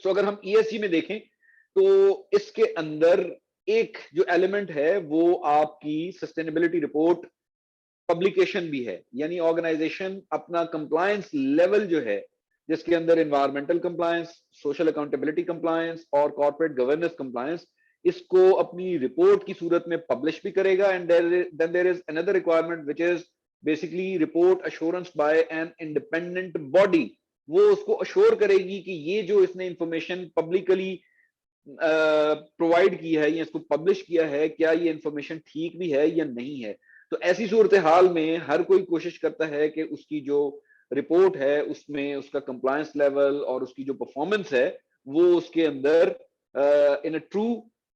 सो अगर हम ESG में देखें तो इसके अंदर एक जो एलिमेंट है वो आपकी सस्टेनेबिलिटी रिपोर्ट पब्लिकेशन भी है, यानी ऑर्गेनाइजेशन अपना कंप्लायंस लेवल जो है, जिसके अंदर environmental compliance, social accountability compliance और कॉर्पोरेट गवर्नेंस कंप्लायंस, इसको अपनी रिपोर्ट की सूरत में पब्लिश भी करेगा। And then there is another requirement which is basically report assurance by an independent body. वो उसको अश्योर करेगी कि ये जो इसने इंफॉर्मेशन पब्लिकली प्रोवाइड की है या इसको पब्लिश किया है, क्या ये इंफॉर्मेशन ठीक भी है या नहीं है। तो ऐसी सूरत हाल में हर कोई कोशिश करता है कि उसकी जो रिपोर्ट है उसमें उसका कंप्लायंस लेवल और उसकी जो परफॉर्मेंस है वो उसके अंदर इन अ ट्रू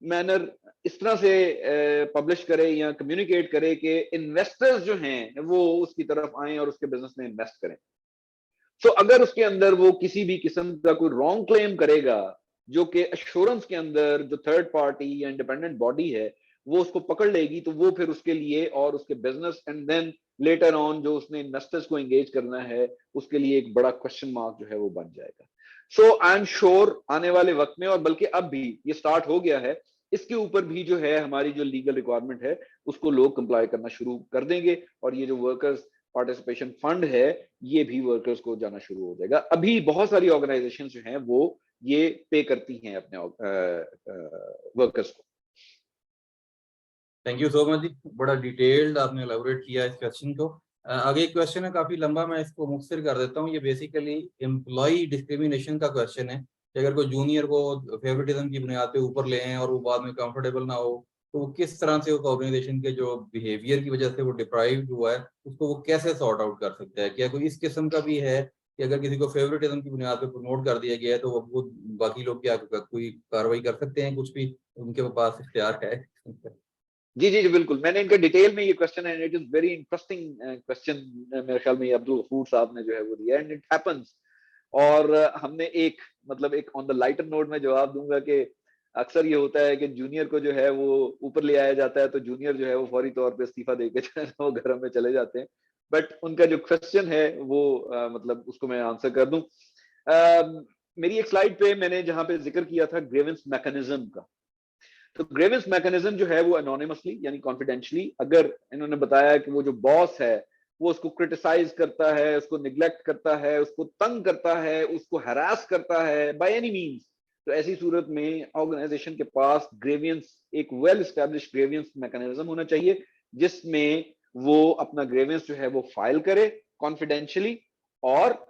मैनर इस तरह से पब्लिश करे या कम्युनिकेट करे कि इन्वेस्टर्स जो हैं वो उसकी तरफ आए और उसके बिजनेस में इन्वेस्ट करें। सो अगर उसके अंदर वो किसी भी किस्म का कोई रॉन्ग क्लेम करेगा, जो कि एश्योरेंस के अंदर जो थर्ड पार्टी या इंडिपेंडेंट बॉडी है वो उसको पकड़ लेगी, तो वो फिर उसके लिए और उसके business and then later on जो उसने इन्वेस्टर्स को एंगेज करना है उसके लिए एक बड़ा क्वेश्चन मार्क जो है वो बन जाएगा। सो आई एम श्योर आने वाले वक्त में, और बल्कि अब भी ये स्टार्ट हो गया है, इसके ऊपर भी जो है हमारी जो लीगल रिक्वायरमेंट है उसको लोग कंप्लाई करना शुरू कर देंगे, और ये जो वर्कर्स पार्टिसिपेशन फंड है ये भी वर्कर्स को जाना शुरू हो जाएगा। अभी बहुत सारी ऑर्गेनाइजेशन जो हैं वो ये पे करती हैं अपने वर्कर्स को। थैंक यू सो मच जी, बड़ा डिटेल्ड आपने एलैबोरेट किया इस क्वेश्चन को। आगे एक क्वेश्चन है काफी लंबा, मैं इसको मुख्तसर कर देता हूँ। ये बेसिकली एम्प्लॉय डिस्क्रिमिनेशन का क्वेश्चन है कि अगर कोई जूनियर को फेवरेटिज्म की बुनियाद पे ऊपर ले आए और वो बाद में कंफर्टेबल ना हो, तो वो किस तरह से उस ऑर्गेनाइजेशन के जो बिहेवियर की वजह से वो डिप्राइव हुआ है उसको वो कैसे सॉर्ट आउट कर सकता है? क्या कोई इस किस्म का भी है कि अगर किसी को फेवरेटिज्म की बुनियाद पे प्रमोट कर दिया गया है तो वो बाकी लोग क्या कोई कार्रवाई कर सकते हैं? कुछ भी उनके पास इख्तियार है? जी जी जी बिल्कुल, मैंने इनका डिटेल में ये क्वेश्चन है, it is very interesting question, मेरे ख्याल में अब्दुल गफूर साहब ने जो है वो दिया, एंड इट हैपेंस और हमने एक मतलब एक ऑन द लाइटर नोट में जवाब दूंगा कि अक्सर ये होता है कि जूनियर को जो है वो ऊपर ले आया जाता है, तो जूनियर जो है वो फौरी तौर पे इस्तीफा देके जो है वो घर में चले जाते हैं। बट उनका जो क्वेश्चन है वो मतलब उसको मैं आंसर कर दूं। मेरी एक स्लाइड पे मैंने जहां पे जिक्र किया था ग्रीवेंस मैकेनिज्म का, तो ग्रीवेंस मैकेनिज्म जो है वो एनोनिमसली यानी कॉन्फिडेंशियली, अगर इन्होंने बताया कि वो जो बॉस है वो उसको क्रिटिसाइज करता है, उसको निग्लेक्ट करता है, उसको तंग करता है, उसको हरास करता है बाय एनी मींस, तो ऐसी सूरत में ऑर्गेनाइजेशन के पास ग्रीवेंस एक वेल एस्टैब्लिश्ड ग्रीवेंस मैकेनिज्म होना चाहिए जिसमें वो अपना ग्रीवेंस जो है वो फाइल करे कॉन्फिडेंशियली, और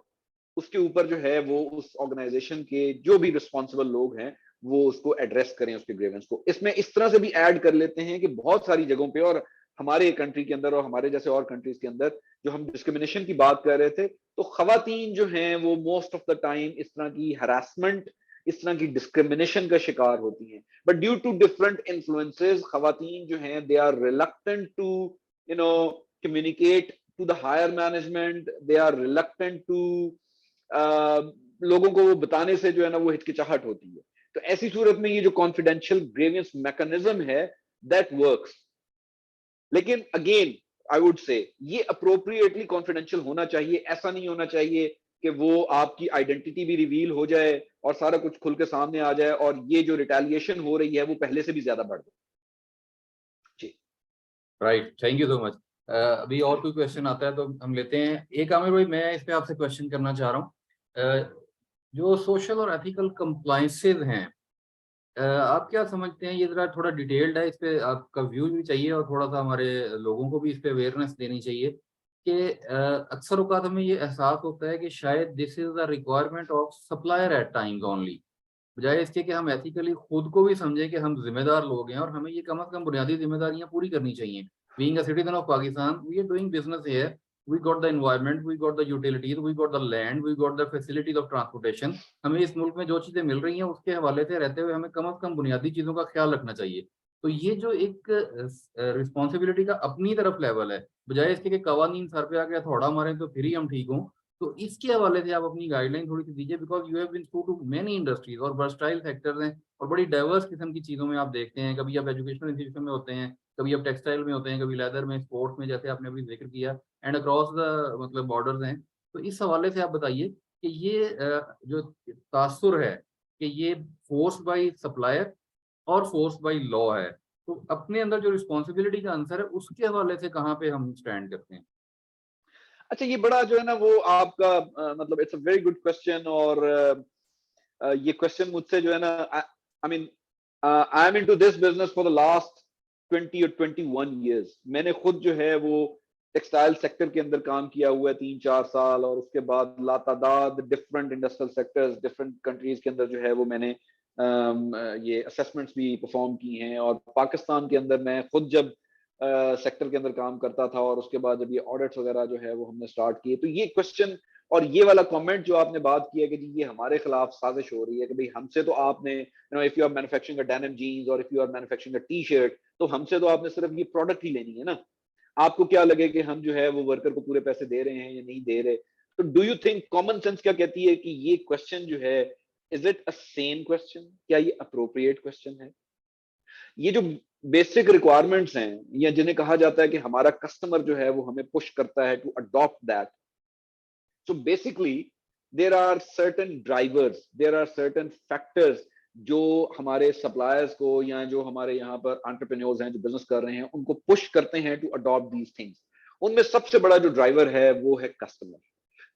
उसके ऊपर जो है वो उस ऑर्गेनाइजेशन के जो भी रिस्पॉन्सिबल लोग हैं वो उसको एड्रेस करें उसके ग्रीवेंस को। इसमें इस तरह से भी ऐड कर लेते हैं कि बहुत सारी जगहों पे, और हमारे कंट्री के अंदर और हमारे जैसे और कंट्रीज के अंदर जो हम डिस्क्रिमिनेशन की बात कर रहे थे, तो खवातीन जो हैं वो मोस्ट ऑफ द टाइम इस तरह की हरासमेंट, इस तरह की डिस्क्रिमिनेशन का शिकार होती हैं। But due to different influences खवातीन जो हैं they are reluctant to you know communicate to the higher management, they are reluctant to लोगों को वो बताने से जो है ना वो हिचकिचाहट होती है। तो ऐसी सूरत में ये जो कॉन्फिडेंशियल ग्रीवेंस मैकेनिज्म है दैट वर्क्स, लेकिन अगेन आई वुड से ये अप्रोप्रिएटली कॉन्फिडेंशियल होना चाहिए। ऐसा नहीं होना चाहिए कि वो आपकी आइडेंटिटी भी रिवील हो जाए और सारा कुछ खुल के सामने आ जाए और ये जो रिटेलिएशन हो रही है वो पहले से भी ज्यादा बढ़ जाए। जी right, thank you so much. अभी और कोई क्वेश्चन आता है तो हम लेते हैं। एक आमिर भाई, मैं इस पे आपसे क्वेश्चन करना चाह रहा हूँ, जो सोशल और एथिकल कंप्लायंसेस हैं, आप क्या समझते हैं? ये जरा थोड़ा डिटेल्ड है, इस पे आपका व्यू भी चाहिए और थोड़ा सा हमारे लोगों को भी इस पे अवेयरनेस देनी चाहिए कि अक्सर औकात हमें ये एहसास होता है कि शायद this is the requirement of supplier at times only, बजाय इसके कि हम एथिकली खुद को भी समझें कि हम जिम्मेदार लोग हैं और हमें ये कम से कम बुनियादी जिम्मेदारियां पूरी करनी चाहिए। Being a citizen of Pakistan, we are doing business here, we got the environment, we got the utilities, we got the land, we got the facilities of transportation। हमें इस मुल्क में जो चीजें मिल रही हैं उसके हवाले से रहते हुए हमें कम से कम बुनियादी चीजों का ख्याल रखना चाहिए। तो ये जो एक रिस्पॉन्सिबिलिटी का अपनी तरफ लेवल है, बजाय इसके कि कवानीन सर पे आके थोड़ा मारें तो फिर ही हम ठीक हों, तो इसके हवाले से आप अपनी गाइडलाइन थोड़ी सी दीजिए, because you have been through too many industries और वर्सटाइल सेक्टर्स हैं और बड़ी डाइवर्स किस्म की चीज़ों में आप देखते हैं। कभी आप एजुकेशनल इंस्टीट्यूशन में होते हैं, कभी आप टेक्सटाइल में होते हैं, कभी लेदर में, स्पोर्ट्स में, जैसे आपने अभी जिक्र किया, एंड अक्रॉस द मतलब बॉर्डर्स हैं। तो इस हवाले से आप बताइए कि ये जो तासुर है कि ये फोर्स बाय सप्लायर और फोर्स बाय लॉ है, तो अपने अंदर जो रिस्पॉन्सिबिलिटी का आंसर है उसके हवाले से कहाँ पे हम स्टैंड करते हैं? अच्छा, ये बड़ा जो है ना वो आपका मतलब it's a very good question, और ये क्वेश्चन मुझसे जो है ना I mean I am into this business for the last 20 और 21 years। मैंने खुद जो है वो टेक्सटाइल सेक्टर के अंदर काम किया हुआ है 3-4 साल, और उसके बाद लातादाद different industrial sectors different countries के अंदर जो है वो मैंने ये असेसमेंट्स भी परफॉर्म की हैं। और पाकिस्तान के अंदर मैं खुद जब सेक्टर के अंदर काम करता था और उसके बाद जब ये ऑडिट्स वगैरह जो है वो हमने स्टार्ट किए, तो ये क्वेश्चन और ये वाला कमेंट जो आपने बात की है कि जी ये हमारे खिलाफ साजिश हो रही है कि भाई हमसे तो आपने if you are manufacturing a denim jeans और if you are manufacturing a T shirt, तो हमसे तो आपने सिर्फ ये प्रोडक्ट ही लेनी है ना, आपको क्या लगे कि हम जो है वो वर्कर को पूरे पैसे दे रहे हैं या नहीं दे रहे। तो do you think common sense क्या कहती है कि ये क्वेश्चन जो है is it a same question, क्या ये अप्रोप्रिएट क्वेश्चन है? ये जो बेसिक रिक्वायरमेंट्स हैं या जिन्हें कहा जाता है कि हमारा कस्टमर जो है वो हमें पुश करता है to adopt that, so basically there are certain drivers, there are certain factors जो हमारे सप्लायर्स को या जो हमारे यहाँ पर एंटरप्रेन्योर्स हैं जो बिजनेस कर रहे हैं उनको पुश करते हैं टू अडॉप्ट दीज थिंग्स। उनमें सबसे बड़ा जो ड्राइवर है वो है कस्टमर।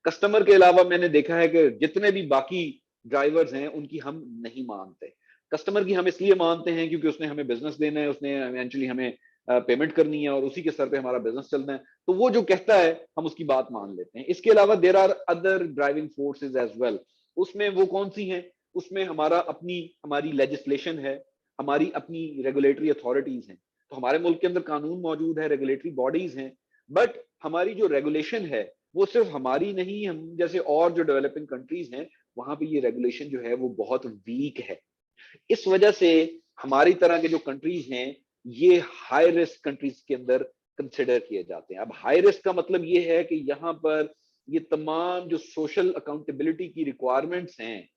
कस्टमर के अलावा मैंने देखा है कि जितने भी बाकी ड्राइवर्स हैं उनकी हम नहीं मानते। कस्टमर की हम इसलिए मानते हैं क्योंकि उसने हमें बिजनेस देना है, उसने इवेंचुअली हमें पेमेंट करनी है और उसी के सर पे हमारा बिजनेस चलना है, तो वो जो कहता है हम उसकी बात मान लेते हैं। इसके अलावा there are other driving forces as well. उसमें वो कौन सी हैं? उसमें हमारी लेजिस्लेशन है, हमारी अपनी रेगुलेटरी अथॉरिटीज हैं। तो हमारे मुल्क के अंदर कानून मौजूद है, रेगुलेटरी बॉडीज हैं, बट हमारी जो रेगुलेशन है वो सिर्फ हमारी नहीं, हम जैसे और जो डेवलपिंग कंट्रीज हैं वहां पे ये रेगुलेशन जो है वो बहुत वीक है। इस वजह से हमारी तरह के जो कंट्रीज हैं ये हाई रिस्क कंट्रीज के अंदर कंसिडर किए जाते हैं। अब हाई रिस्क का मतलब ये है कि यहाँ पर ये तमाम जो सोशल अकाउंटेबिलिटी की रिक्वायरमेंट्स हैं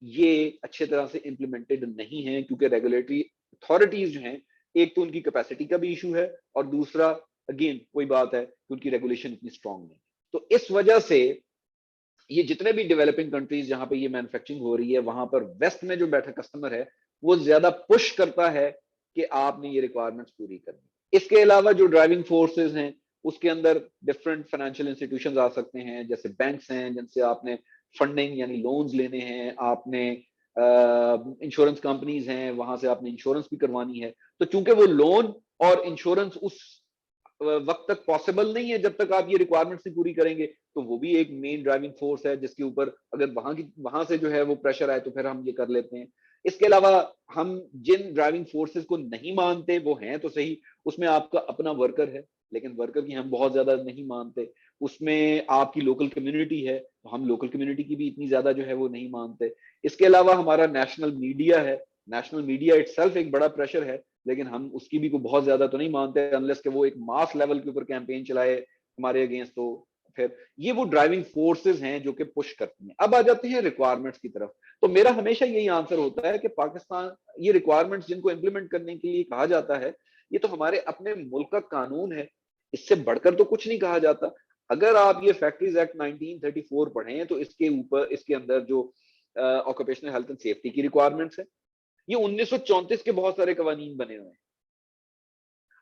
ये अच्छे तरह से इम्प्लीमेंटेड नहीं है, क्योंकि रेगुलेटरी अथॉरिटीज जो हैं, एक तो उनकी कैपेसिटी का भी इशू है और दूसरा अगेन कोई बात है कि उनकी रेगुलेशन इतनी स्ट्रांग नहीं। तो इस वजह से ये जितने भी डेवलपिंग कंट्रीज जहां पे ये मैन्युफैक्चरिंग हो रही है, वहां पर वेस्ट में जो बैठा कस्टमर है वो ज्यादा पुश करता है कि आपने ये रिक्वायरमेंट्स पूरी करनी। इसके अलावा जो ड्राइविंग फोर्सेस हैं उसके अंदर डिफरेंट फाइनेंशियल इंस्टीट्यूशंस आ सकते हैं, जैसे बैंक्स हैं जिनसे आपने फंडिंग यानी लोन्स लेने हैं, आपने इंश्योरेंस कंपनीज हैं वहां से आपने इंश्योरेंस भी करवानी है। तो चूंकि वो लोन और इंश्योरेंस उस वक्त तक पॉसिबल नहीं है जब तक आप ये रिक्वायरमेंट्स नहीं पूरी करेंगे, तो वो भी एक मेन ड्राइविंग फोर्स है जिसके ऊपर अगर वहां से जो है वो प्रेशर आए तो फिर हम ये कर लेते हैं। इसके अलावा हम जिन ड्राइविंग फोर्सेस को नहीं मानते वो हैं तो सही, उसमें आपका अपना वर्कर है, लेकिन वर्कर की हम बहुत ज्यादा नहीं मानते। उसमें आपकी लोकल कम्युनिटी है तो हम लोकल कम्युनिटी की भी इतनी ज्यादा जो है वो नहीं मानते। इसके अलावा हमारा नेशनल मीडिया है, नेशनल मीडिया इटसेल्फ एक बड़ा प्रेशर है, लेकिन हम उसकी भी को बहुत ज्यादा तो नहीं मानते अनलेस कि वो एक मास लेवल के ऊपर कैंपेन चलाए हमारे अगेंस्ट। तो फिर ये वो ड्राइविंग फोर्सेस हैं जो कि पुश करती हैं। अब आ जाते हैं रिक्वायरमेंट्स की तरफ। तो मेरा हमेशा यही आंसर होता है कि पाकिस्तान ये रिक्वायरमेंट्स जिनको इंप्लीमेंट करने के लिए कहा जाता है ये तो हमारे अपने मुल्क का कानून है, इससे बढ़कर तो कुछ नहीं कहा जाता। अगर आप ये फैक्ट्रीज एक्ट 1934 पढ़ें तो इसके ऊपर इसके अंदर जो ऑक्यूपेशनल हेल्थ एंड सेफ्टी की रिक्वायरमेंट्स है, ये 1934 के बहुत सारे कवानीन बने हुए हैं।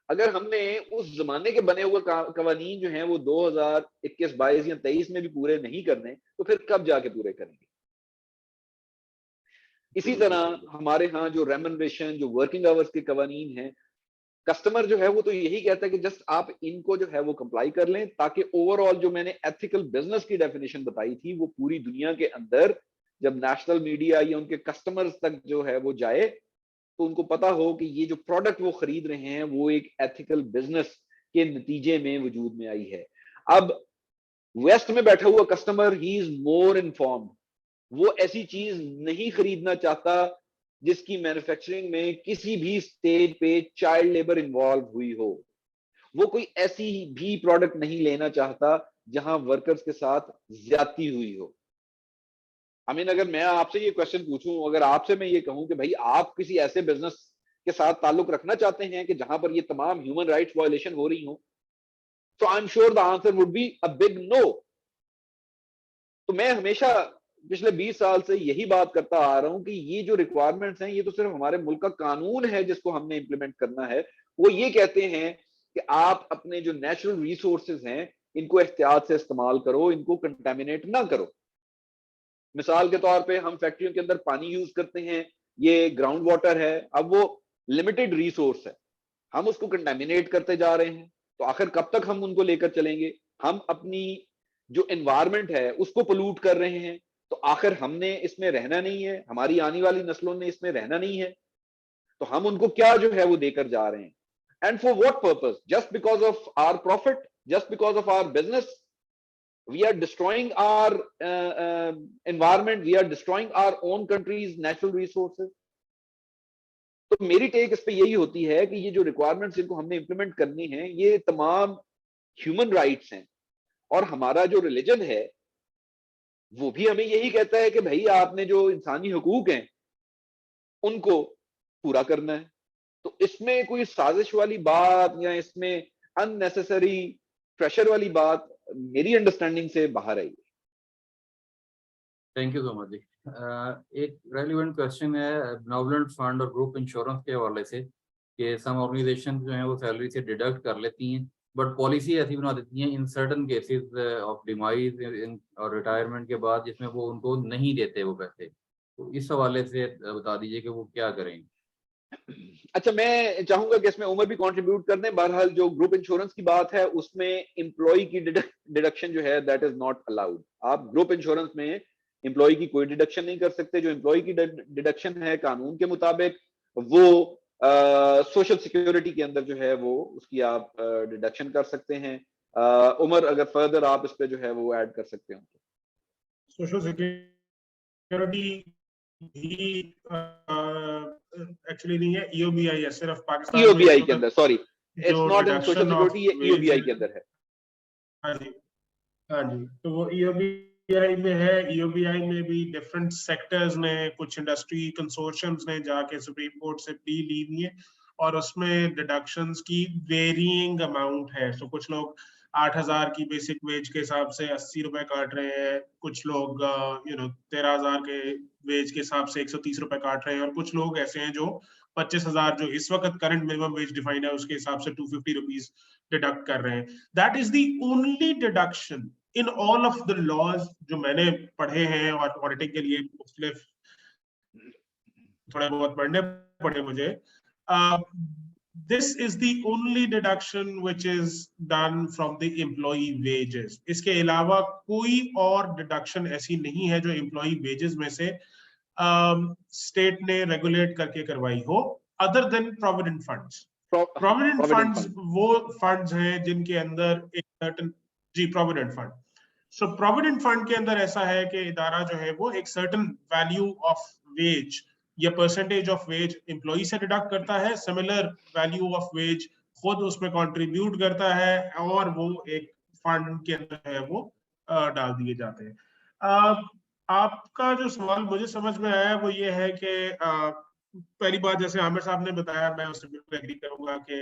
अगर हमने उस जमाने के बने हुए कवानीन जो हैं वो 2021, 22 या 23 में भी पूरे नहीं करने तो फिर कब जाके पूरे करेंगे। इसी तरह हमारे यहाँ जो रेम्यूनरेशन, जो वर्किंग आवर्स के कवानीन हैं, कस्टमर जो है वो तो यही कहता है कि जस्ट आप इनको जो है वो कंप्लाई कर लें, ताकि ओवरऑल जो मैंने एथिकल बिजनेस की डेफिनेशन बताई थी वो पूरी दुनिया के अंदर जब नेशनल मीडिया या उनके कस्टमर्स तक जो है वो जाए तो उनको पता हो कि ये जो प्रोडक्ट वो खरीद रहे हैं वो एक एथिकल बिजनेस के नतीजे में वजूद में आई है। अब वेस्ट में बैठा हुआ customer he is more informed, वो ऐसी चीज नहीं खरीदना चाहता जिसकी मैन्युफैक्चरिंग में किसी भी स्टेज पे चाइल्ड लेबर इन्वॉल्व हुई हो। वो कोई ऐसी भी प्रोडक्ट नहीं लेना चाहता जहां वर्कर्स के साथ ज्यादती हुई हो। आई मीन अगर मैं आपसे ये क्वेश्चन पूछूं, अगर आपसे मैं ये कहूं कि भाई आप किसी ऐसे बिजनेस के साथ ताल्लुक रखना चाहते हैं कि जहां पर ये तमाम ह्यूमन राइट्स वायलेशन हो रही हो, तो I am sure the answer would be a big no. तो मैं हमेशा पिछले 20 साल से यही बात करता आ रहा हूं कि ये जो रिक्वायरमेंट्स हैं ये तो सिर्फ हमारे मुल्क का कानून है जिसको हमने इंप्लीमेंट करना है। वो ये कहते हैं कि आप अपने जो नेचुरल रिसोर्सेज हैं इनको एहतियात से इस्तेमाल करो, इनको कंटेमिनेट ना करो। मिसाल के तौर पे हम फैक्ट्रियों के अंदर पानी यूज करते हैं, ये ग्राउंड वाटर है, अब वो लिमिटेड रिसोर्स है, हम उसको कंटेमिनेट करते जा रहे हैं, तो आखिर कब तक हम उनको लेकर चलेंगे। हम अपनी जो एनवायरनमेंट है उसको पोल्यूट कर रहे हैं, तो आखिर हमने इसमें रहना नहीं है, हमारी आने वाली नस्लों ने इसमें रहना नहीं है, तो हम उनको क्या जो है वो देकर जा रहे हैं। And for what purpose? Just because of our profit, just because of our business, we are destroying our environment, we are destroying our own country's natural resources। तो मेरी टेक इस पे यही होती है कि ये जो रिक्वायरमेंट्स इनको हमने इंप्लीमेंट करनी है ये तमाम ह्यूमन राइट्स हैं, और हमारा जो रिलीजन है वो भी हमें यही कहता है कि भाई आपने जो इंसानी हुकूक हैं उनको पूरा करना है। तो इसमें कोई साजिश वाली बात या इसमें अननेसेसरी प्रेशर वाली बात मेरी अंडरस्टैंडिंग से बाहर आई। थैंक यू सो मच जी। एक रेलिवेंट क्वेश्चन है बेनेवोलेंट फंड और ग्रुप इंश्योरेंस के हवाले से कि सम ऑर्गेनाइजेशन जो है वो सैलरी से डिडक्ट कर लेती हैं, बट पॉलिसी ऐसी बना देती हैं in certain cases of demise और रिटायरमेंट के बाद जिसमें वो उनको नहीं देते वो पैसे। तो इस हवाले से बता दीजिए कि वो क्या करेंगे। अच्छा, मैं चाहूंगा कि इसमें उमर भी कंट्रीब्यूट कर दें। बहरहाल जो ग्रुप इंश्योरेंस की बात है उसमें एम्प्लॉय की डिडक्शन जो है दैट इज नॉट अलाउड। आप ग्रुप इंश्योरेंस में एम्प्लॉय की कोई डिडक्शन नहीं कर सकते। जो एम्प्लॉय की डिडक्शन है कानून के मुताबिक वो सोशल सिक्योरिटी के अंदर जो है वो उसकी आप डिडक्शन कर सकते हैं। उमर अगर फर्दर आप इस पे जो है वो ऐड कर सकते हो। सोशल सिक्योरिटी भी एक्चुअली नहीं है, ईओबीआई है सिर्फ पाकिस्तान में। ईओबीआई के अंदर, sorry it's not in social security, ये ईओबीआई के अंदर है। हाँ जी, हाँ जी, तो वो EOBI में है। EOBI में भी डिफरेंट सेक्टर्स ने, कुछ इंडस्ट्री कंसोर्शियम्स ने जाके सुप्रीम कोर्ट से प्ली ली हुई है और उसमें डिडक्शंस की वेरिंग अमाउंट है। तो कुछ लोग 8,000 की बेसिक वेज के हिसाब से 80 रुपए काट रहे हैं, कुछ लोग 13,000 के वेज के हिसाब से 130 रुपए काट रहे हैं, और कुछ लोग ऐसे हैं जो 25,000 जो इस वक्त करंट मिनिमम वेज डिफाइंड है उसके हिसाब से 250 रुपीज डिडक्ट कर रहे हैं। That is the only deduction in all of the laws जो मैंने पढ़े हैं, और ऑडिटिंग के लिए मुख्तलिफ थोड़े बहुत पढ़ने पड़े मुझे। This is the only deduction which is done from the employee wages. इसके अलावा कोई और डिडक्शन ऐसी नहीं है जो एम्प्लॉई वेजेस में से स्टेट ने रेगुलेट करके करवाई हो, other than provident funds. Provident funds वो फंड्स हैं जिनके अंदर एक सर्टेन, जी प्रोविडेंट फंड, सो प्रोविडेंट फंड के अंदर ऐसा है कि इदारा जो है वो एक सर्टेन वैल्यू ऑफ वेज या परसेंटेज ऑफ वेज एम्प्लॉई से डिडक्ट करता है, सिमिलर वैल्यू ऑफ वेज खुद उसमें कंट्रीब्यूट करता है, और वो एक फंड के अंदर है वो डाल दिए जाते हैं। आपका जो सवाल मुझे समझ में आया वो ये है कि पहली बात, जैसे आमिर साहब ने बताया, मैं उससे बिल्कुल एग्री करूंगा कि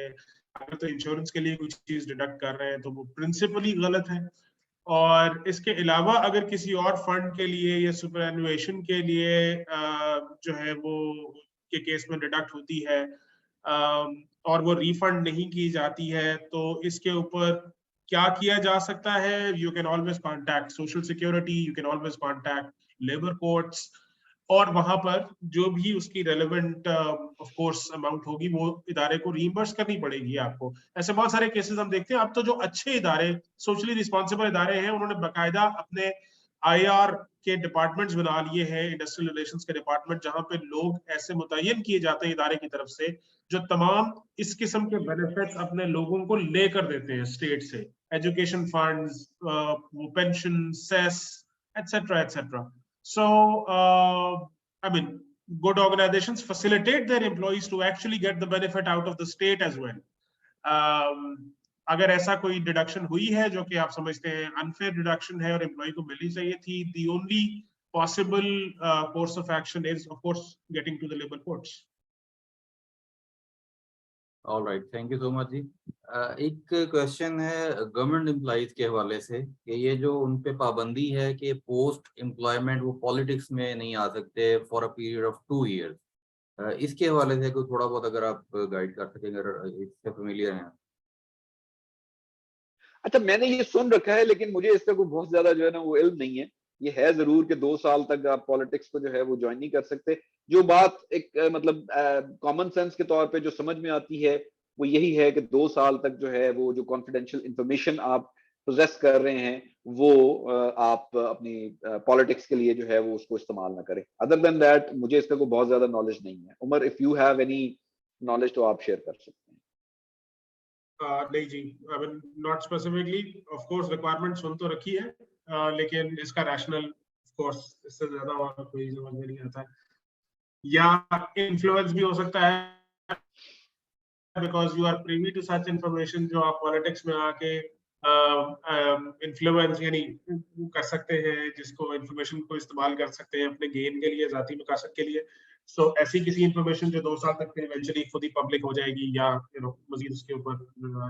अगर तो इंश्योरेंस के लिए कुछ चीज डिडक्ट कर रहे हैं तो वो प्रिंसिपली गलत है, और इसके अलावा अगर किसी और फंड के लिए या सुपरएनुएशन के लिए जो है वो के केस में डिडक्ट होती है और वो रिफंड नहीं की जाती है, तो इसके ऊपर क्या किया जा सकता है? You can always contact social security, you can always contact labour courts, और वहां पर जो भी उसकी रेलेवेंट ऑफ कोर्स अमाउंट होगी वो इदारे को रीइंबर्स करनी पड़ेगी आपको। ऐसे बहुत सारे केसेस हम देखते हैं। अब तो जो अच्छे इदारे, सोशली रिस्पॉन्सिबल इदारे हैं, उन्होंने बाकायदा अपने IR के डिपार्टमेंट्स बना लिए हैं, इंडस्ट्रियल रिलेशंस के डिपार्टमेंट, जहां पे लोग ऐसे मुतय्यन किए जाते हैं इदारे की तरफ से जो तमाम इस किस्म के बेनिफिट्स अपने लोगों को लेकर देते हैं स्टेट से, एजुकेशन फंड्स, वो pension, cess, et cetera et cetera. So, I mean, good organizations facilitate their employees to actually get the benefit out of the state as well. अगर ऐसा कोई डिडक्शन हुई है जो कि आप समझते हैं अनफेयर डिडक्शन है और एम्प्लॉय को मिलनी चाहिए थी, the only possible course of action is of course getting to the labor courts. All right, thank you so much जी। एक क्वेश्चन है गवर्नमेंट एम्प्लॉइज के हवाले से कि ये जो उन पे पाबंदी है कि पोस्ट एम्प्लॉयमेंट वो पॉलिटिक्स में नहीं आ सकते for a period of 2 years, इसके हवाले से कोई थोड़ा बहुत अगर आप गाइड कर सकें, अगर इससे फेमिलियर हैं। अच्छा, मैंने ये सुन रखा है लेकिन मुझे इसका कोई बहुत ज्यादा जो है ना वो इल्म नहीं है। ये है जरूर कि 2 साल तक आप पॉलिटिक्स को जो है वो ज्वाइन नहीं कर सकते। जो बात एक मतलब कॉमन सेंस के तौर पे जो समझ में आती है वो यही है कि 2 साल तक जो है वो जो कॉन्फिडेंशियल इंफॉर्मेशन आप पोजेस कर रहे हैं वो आप अपनी पॉलिटिक्स के लिए जो है वो उसको इस्तेमाल ना करें। अदर देन दैट मुझे इसका कोई बहुत ज्यादा नॉलेज नहीं है। Umar, if you have any knowledge तो आप शेयर कर सकते हैं। नहीं जी, I mean not specifically, of course requirement सुन तो रखी है, लेकिन इसका रैशनल ऑफ कोर्स इससे ज्यादा और कोई समझ में नहीं आता है, या इन्फ्लुएंस भी हो सकता है because you are privy to such information जो आप पॉलिटिक्स में आके इन्फ्लुएंस यानी कर सकते हैं, जिसको इंफॉर्मेशन को इस्तेमाल कर सकते हैं अपने गेन के लिए, जाती मकासद के लिए। सो ऐसी किसी इंफॉर्मेशन जो 2 साल तक फिर इवेंचुअली खुद ही पब्लिक हो जाएगी या मजीद उसके ऊपर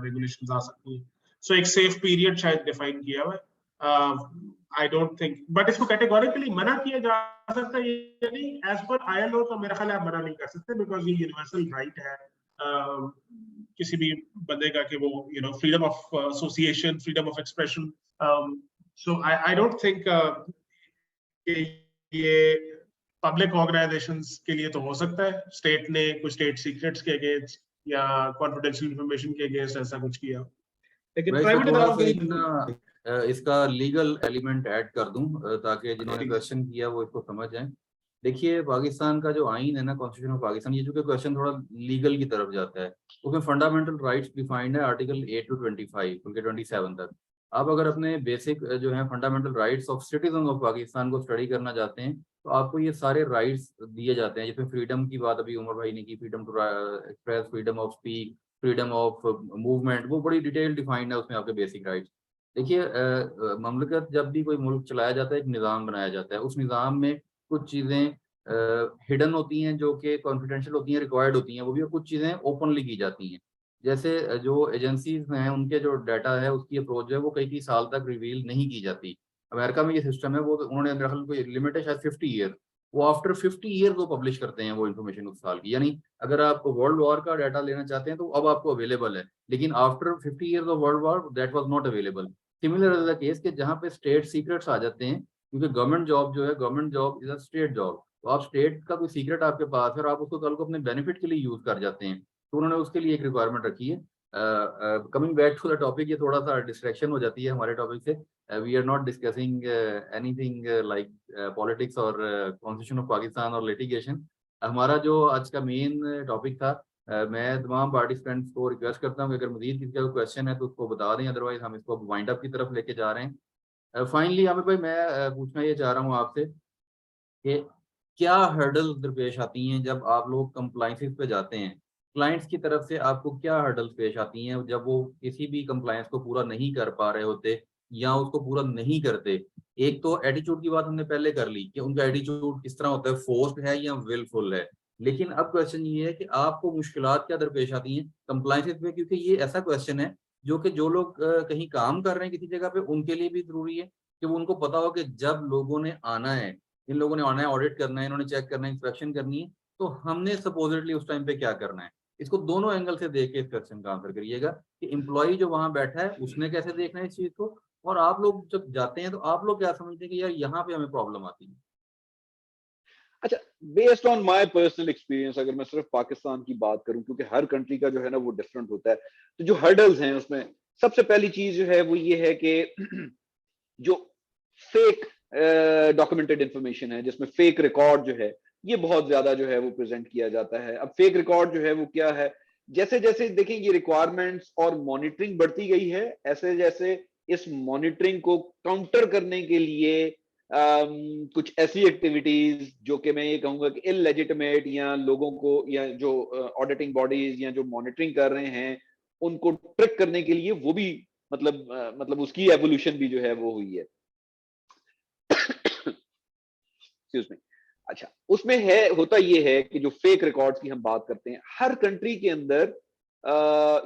रेगुलेशंस आ सकती हैं। सो एक सेफ पीरियड शायद डिफाइन किया हुआ है। आई डोंट थिंक, बट इसको कैटेगोरिकली मना किया जा सकता है यानी एज पर ILO तो मेरा ख्याल है आप मना नहीं कर सकते, बिकॉज ये यूनिवर्सल राइट है किसी भी बंदे का कि वो freedom of association, freedom of expression. So I don't think कि ये पब्लिक ऑर्गेनाइजेशंस के लिए तो हो सकता है स्टेट ने कुछ स्टेट सीक्रेट्स के अगेंस्ट या कॉन्फिडेंशियल इंफॉर्मेशन के अगेंस्ट ऐसा कुछ किया, लेकिन प्राइवेट इदारों के इसका लीगल एलिमेंट ऐड कर दूं ताकि जिन्होंने क्वेश्चन किया वो इसको समझ जाएं। देखिए, पाकिस्तान का जो आइन है ना, कॉन्स्टिट्यूशन ऑफ पाकिस्तान, ये जो कि क्वेश्चन थोड़ा लीगल की तरफ जाता है, उसमें फंडामेंटल राइट्स डिफाइंड है आर्टिकल 8 to 25 बल्कि 27 तक। आप अगर अपने बेसिक जो है fundamental rights of citizen of Pakistan को स्टडी करना चाहते हैं तो आपको ये सारे राइट्स दिए जाते हैं, जिसमें फ्रीडम की बात अभी उमर भाई ने की, freedom to express, freedom of speak, freedom of movement, वो बड़ी डिटेल डिफाइंड है उसमें आपके बेसिक राइट्स। देखिए ममलकत जब भी कोई मुल्क चलाया जाता है, एक निज़ाम बनाया जाता है, उस निज़ाम में कुछ चीज़ें हिडन होती हैं जो कि कॉन्फिडेंशियल होती हैं, रिक्वायर्ड होती हैं वो भी, और कुछ चीज़ें ओपनली की जाती हैं। जैसे जो एजेंसीज़ हैं उनके जो डाटा है उसकी अप्रोच है वो कई-कई साल तक रिवील नहीं की जाती। अमेरिका में ये सिस्टम है, वो उन्होंने मेरे ख्याल कोई लिमिट है शायद 50 ईयर, वो आफ्टर 50 ईयर वो पब्लिश करते हैं वो इन्फॉर्मेशन उस साल की। यानी अगर आप वर्ल्ड वॉर का डाटा लेना चाहते हैं तो अब आपको अवेलेबल है, लेकिन after 50 years of world war that was not available. Similar is the case कि जहाँ पे स्टेट सीक्रेट्स आ जाते हैं, क्योंकि गवर्नमेंट जॉब जो है, government job is a state job, तो आप स्टेट का कोई सीक्रेट आपके पास है और आप उसको कल को अपने बेनिफिट के लिए यूज कर जाते हैं, तो उन्होंने उसके लिए एक रिक्वायरमेंट रखी है। Coming back to the topic, ये थोड़ा सा डिस्ट्रैक्शन हो जाती है हमारे टॉपिक से। We are not discussing anything like politics और कॉन्स्टिट्यूशन ऑफ पाकिस्तान और लिटिगेशन। हमारा जो आज का मेन टॉपिक था, मैं तमाम पार्टिसिपेंट्स को रिक्वेस्ट करता हूँ कि अगर मजीद किसी का कोई क्वेश्चन है तो उसको बता दें, अदरवाइज हम इसको वाइंड अप की तरफ लेके जा रहे हैं। फाइनली आमिर भाई, मैं पूछना ये चाह रहा हूँ आपसे कि क्या हर्डल्स दरपेश आती हैं जब आप लोग कंप्लाइंसेस पे जाते हैं? क्लाइंट्स की तरफ से आपको क्या हर्डल्स पेश आती हैं जब वो किसी भी कंप्लायंस को पूरा नहीं कर पा रहे होते या उसको पूरा नहीं करते? एक तो एटीट्यूड की बात हमने पहले कर ली कि उनका एटीट्यूड किस तरह होता है, फोर्स्ड है या विलफुल है। लेकिन अब क्वेश्चन ये है कि आपको मुश्किलात क्या दरपेश आती हैं कंप्लायंसेस में? क्योंकि ये ऐसा क्वेश्चन है जो कि जो लोग कहीं काम कर रहे हैं किसी जगह पे, उनके लिए भी ज़रूरी है कि वो उनको पता हो कि जब लोगों ने आना है, इन लोगों ने आना है, ऑडिट करना है, इन्होंने चेक करना है, इंस्पेक्शन करनी है, तो हमने सपोजिटली उस टाइम पे क्या करना है? इसको दोनों एंगल से देख के इस क्वेश्चन का आंसर करिएगा कि एम्प्लॉई जो वहां बैठा है उसने कैसे देखना है इस चीज को, और आप लोग जब जाते हैं तो आप लोग क्या समझते हैं कि यार यहाँ पे हमें प्रॉब्लम आती है। अच्छा, based on my personal experience, अगर मैं सिर्फ पाकिस्तान की बात करूं, क्योंकि हर कंट्री का जो है ना वो डिफरेंट होता है, तो जो हर्डल्स हैं उसमें सबसे पहली चीज जो है वो ये है कि जो फेक डॉक्यूमेंटेड इंफॉर्मेशन है, जिसमें फेक रिकॉर्ड जो है ये बहुत ज्यादा जो है वो प्रेजेंट किया जाता है। अब फेक रिकॉर्ड जो है वो क्या है, जैसे जैसे देखें ये रिक्वायरमेंट्स और मॉनिटरिंग बढ़ती गई है, ऐसे जैसे इस मॉनिटरिंग को काउंटर करने के लिए कुछ ऐसी एक्टिविटीज जो कि मैं ये कहूंगा कि इलेजिटिमेट, या लोगों को या जो ऑडिटिंग बॉडीज या जो मॉनिटरिंग कर रहे हैं उनको ट्रिक करने के लिए वो भी मतलब उसकी एवोल्यूशन भी जो है वो हुई है। Excuse me. अच्छा, उसमें है होता ये है कि जो फेक रिकॉर्ड्स की हम बात करते हैं हर कंट्री के अंदर,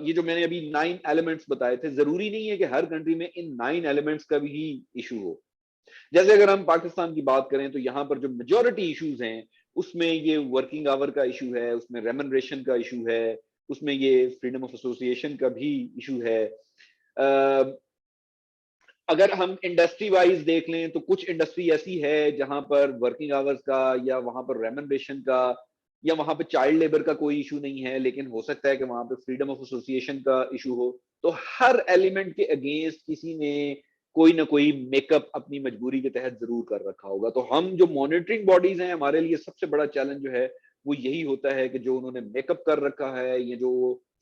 ये जो मैंने अभी 9 एलिमेंट्स बताए थे, जरूरी नहीं है कि हर कंट्री में इन 9 एलिमेंट्स का भी इशू हो। जैसे अगर हम पाकिस्तान की बात करें तो यहाँ पर जो मेजॉरिटी इश्यूज हैं उसमें ये वर्किंग आवर का इशू है, उसमें रेमनरेशन का इशू है, उसमें ये फ्रीडम ऑफ एसोसिएशन का भी इशू है। अगर हम इंडस्ट्री वाइज देख लें तो कुछ इंडस्ट्री ऐसी है जहां पर वर्किंग आवर्स का या वहां पर रेमनरेशन का या वहां पर चाइल्ड लेबर का कोई इशू नहीं है, लेकिन हो सकता है कि वहां पर फ्रीडम ऑफ एसोसिएशन का इशू हो। तो हर एलिमेंट के अगेंस्ट किसी ने कोई ना कोई मेकअप अपनी मजबूरी के तहत जरूर कर रखा होगा। तो हम जो मॉनिटरिंग बॉडीज हैं, हमारे लिए सबसे बड़ा चैलेंज जो है वो यही होता है कि जो उन्होंने मेकअप कर रखा है या जो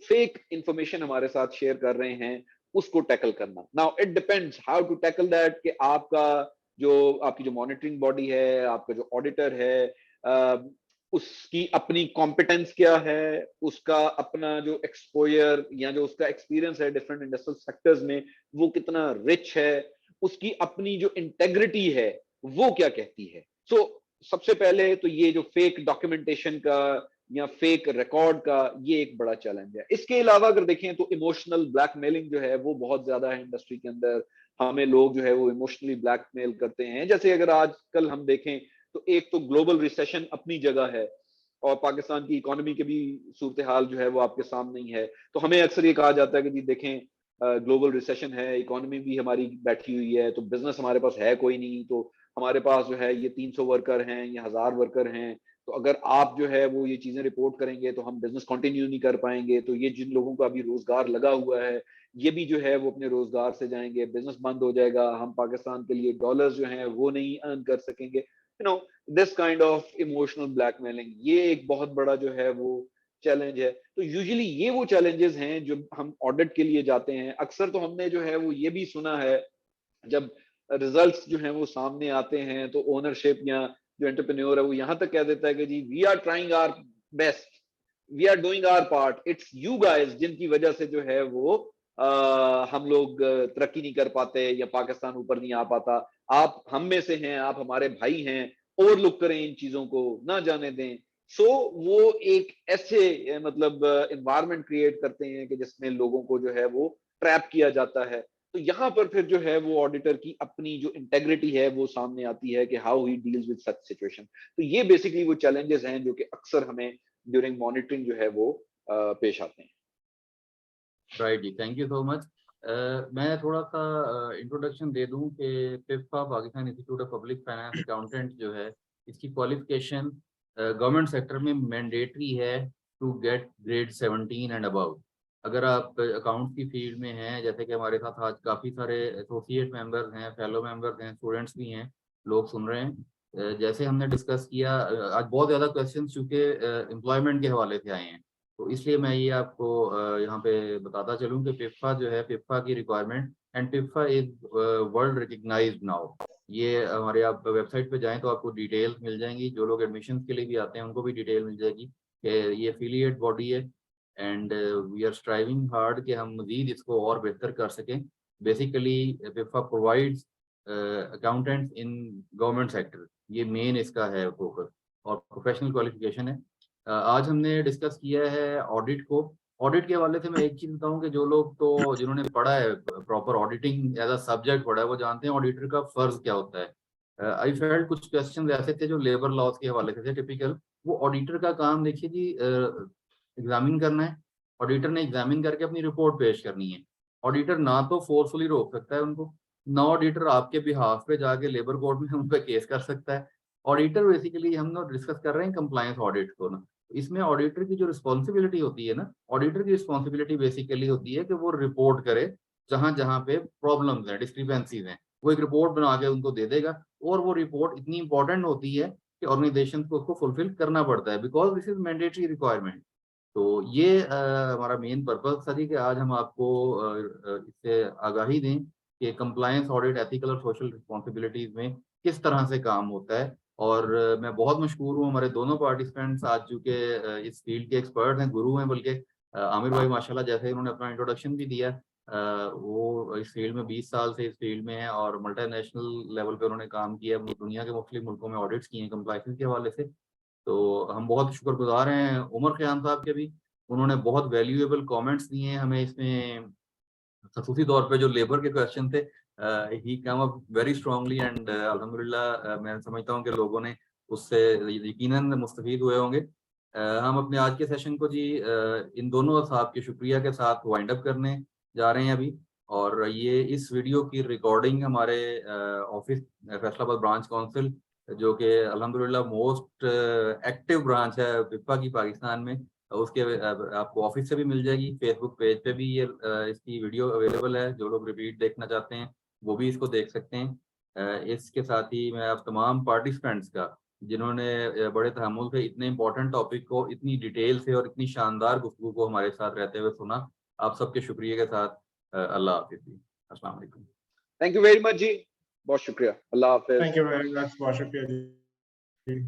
फेक इंफॉर्मेशन हमारे साथ शेयर कर रहे हैं उसको टैकल करना। Now it depends how to tackle that, कि आपकी जो मॉनिटरिंग बॉडी है, आपका जो ऑडिटर है, उसकी अपनी कॉम्पिटेंस क्या है, उसका अपना जो एक्सपोजर या जो उसका एक्सपीरियंस है डिफरेंट इंडस्ट्रियल सेक्टर्स में वो कितना रिच है, उसकी अपनी जो इंटेग्रिटी है वो क्या कहती है। सो सबसे पहले तो ये जो फेक डॉक्यूमेंटेशन का या फेक रिकॉर्ड का ये एक बड़ा चैलेंज है। इसके अलावा अगर देखें तो इमोशनल ब्लैकमेलिंग जो है वो बहुत ज्यादा है इंडस्ट्री के अंदर। हमें लोग जो है वो इमोशनली ब्लैकमेल करते हैं। जैसे अगर आजकल हम देखें तो एक तो ग्लोबल रिसेशन अपनी जगह है और पाकिस्तान की इकोनॉमी के भी सूरत हाल जो है वो आपके सामने ही है। तो हमें अक्सर ये कहा जाता है कि जी देखें ग्लोबल रिसेशन है, इकोनॉमी भी हमारी बैठी हुई है, तो बिजनेस हमारे पास है कोई नहीं, तो हमारे पास जो है ये 300 वर्कर हैं या 1000 वर्कर हैं, तो अगर आप जो है वो ये चीजें रिपोर्ट करेंगे तो हम बिजनेस कंटिन्यू नहीं कर पाएंगे। तो ये जिन लोगों का अभी रोजगार लगा हुआ है ये भी जो है वो अपने रोजगार से जाएंगे, बिजनेस बंद हो जाएगा, हम पाकिस्तान के लिए डॉलर्स जो हैं वो नहीं अर्न कर सकेंगे। You know, this kind of emotional blackmailing ये एक बहुत बड़ा जो है वो चैलेंज है। तो यूजुअली ये वो चैलेंजेस हैं जो हम ऑडिट के लिए जाते हैं। अक्सर तो हमने जो है वो ये भी सुना है, जब रिजल्ट्स जो हैं वो सामने आते हैं तो ओनरशिप या जो एंटरप्रेन्योर है वो यहां तक कह देता है कि जी we are trying our best, we are doing our part, it's you guys जिनकी वजह से जो है वो हम लोग तरक्की नहीं कर पाते या पाकिस्तान ऊपर नहीं आ पाता, आप हम में से हैं, आप हमारे भाई हैं, ओवरलुक करें इन चीजों को, ना जाने दें। सो वो एक ऐसे मतलब एनवायरनमेंट क्रिएट करते हैं कि जिसमें लोगों को जो है वो ट्रैप किया जाता है। तो यहाँ पर फिर जो है वो ऑडिटर की अपनी जो इंटेग्रिटी है वो सामने आती है कि how he deals with such situation. तो ये बेसिकली वो चैलेंजेस हैं जो कि अक्सर हमें ड्यूरिंग मॉनिटरिंग जो है वो पेश आते हैं। राइट जी, थैंक यू सो मच। मैं थोड़ा सा इंट्रोडक्शन दे दूं कि PIPFA Pakistan institute of public finance accountant जो है, इसकी क्वालिफिकेशन गवर्नमेंट सेक्टर में मैंडेटरी है to get grade 17 and above. अगर आप अकाउंट्स की फील्ड में हैं, जैसे कि हमारे साथ आज काफ़ी सारे एसोसिएट मेंबर्स हैं, फेलो मेंबर्स हैं, स्टूडेंट्स भी हैं, लोग सुन रहे हैं। जैसे हमने डिस्कस किया, आज बहुत ज़्यादा क्वेश्चन चूँकि एम्प्लॉयमेंट के हवाले से आए हैं, तो इसलिए मैं ये आपको यहाँ पे बताता चलूँ कि पिफा जो है, पिफा की requirement, and PIPFA is world recognised now. ये हमारे आप वेबसाइट पे जाएं तो आपको डिटेल्स मिल जाएंगी। जो लोग एडमिशन के लिए भी आते हैं उनको भी डिटेल मिल जाएगी कि ये एफिलिएट बॉडी है, and we are striving hard कि हम मजीद इसको और बेहतर कर सकें। Basically PIPFA provides accountants in government sector, ये मेन इसका है फोकस, और प्रोफेशनल क्वालिफिकेशन है। आज हमने डिस्कस किया है ऑडिट को। ऑडिट के हवाले से मैं एक चीज बताऊं कि जो लोग तो जिन्होंने पढ़ा है, proper auditing as a subject पढ़ा है, वो जानते हैं ऑडिटर का फर्ज क्या होता है। आई फेल्ट कुछ क्वेश्चन ऐसे थे जो लेबर लॉज के हवाले से थे टिपिकल। वो ऑडिटर का काम देखिए जी, एग्जामिन करना है। ऑडिटर ने एग्जामिन करके अपनी रिपोर्ट पेश करनी है। ऑडिटर ना तो फोर्सफुली रोक सकता है उनको, ना ऑडिटर आपके बिहाफ पे जाके लेबर कोर्ट में उन पर केस कर सकता है। ऑडिटर बेसिकली हम लोग डिस्कस कर रहे हैं कंप्लायंस ऑडिट को ना, इसमें ऑडिटर की जो रिस्पॉन्सिबिलिटी होती है ना, ऑडिटर की रिस्पॉन्सिबिलिटी बेसिकली होती है कि वो रिपोर्ट करे जहां जहां पे प्रॉब्लम्स हैं, डिस्क्रिपेंसीज हैं, वो एक रिपोर्ट बना के उनको दे देगा। और वो रिपोर्ट इतनी इंपॉर्टेंट होती है कि ऑर्गेनाइजेशन को उसको फुलफिल करना पड़ता है, because this is mandatory requirement. तो ये हमारा मेन पर्पस था जी कि आज हम आपको इससे आगाही दें कि कंप्लायंस ऑडिट, एथिकल और सोशल रिस्पॉन्सिबिलिटीज में किस तरह से काम होता है। और मैं बहुत मशहूर हूँ, हमारे दोनों पार्टिसिपेंट्स आज चूँकि इस फील्ड के एक्सपर्ट हैं, गुरु हैं बल्कि। आमिर भाई माशाल्लाह, जैसे उन्होंने अपना इंट्रोडक्शन भी दिया, वो इस फील्ड में 20 साल से इस फील्ड में है और मल्टीनेशनल लेवल पे उन्होंने काम किया, दुनिया के मुख्तलिफ मुल्कों में ऑडिट्स किए हैं कंप्लायंस के हवाले से। तो हम बहुत शुक्रगुजार हैं उमर ख़याम साहब के भी, उन्होंने बहुत वैल्यूएबल कमेंट्स दिए हैं हमें इसमें। खसूसी तौर पे जो लेबर के क्वेश्चन थे, he come up very strongly, and अल्हम्दुलिल्लाह मैं समझता हूँ कि लोगों ने उससे यकीनन मुस्तफीद हुए होंगे। हम अपने आज के सेशन को जी इन दोनों साहब के शुक्रिया के साथ वाइंड अप करने जा रहे हैं अभी। और ये इस वीडियो की रिकॉर्डिंग हमारे ऑफिस फैसलाबाद ब्रांच काउंसिल, जो कि अल्हम्दुलिल्लाह मोस्ट एक्टिव ब्रांच है पिफा की पाकिस्तान में, उसके आपको ऑफिस से भी मिल जाएगी। फेसबुक पेज पे भी ये इसकी वीडियो अवेलेबल है, जो लोग रिपीट देखना चाहते हैं वो भी इसको देख सकते हैं। इसके साथ ही मैं आप तमाम पार्टिसिपेंट्स का, जिन्होंने बड़े तहम्मुल से इतने इंपॉर्टेंट टॉपिक को इतनी डिटेल से और इतनी शानदार गुफ्तगू को हमारे साथ रहते हुए सुना, आप सबके शुक्रिया के साथ अल्लाह हाफिज़ जी, अस्सलाम वालेकुम। थैंक यू वेरी मच जी, बहुत शुक्रिया, अल्लाह हाफिज। थैंक यू वेरी मच, बहुत शुक्रिया जी।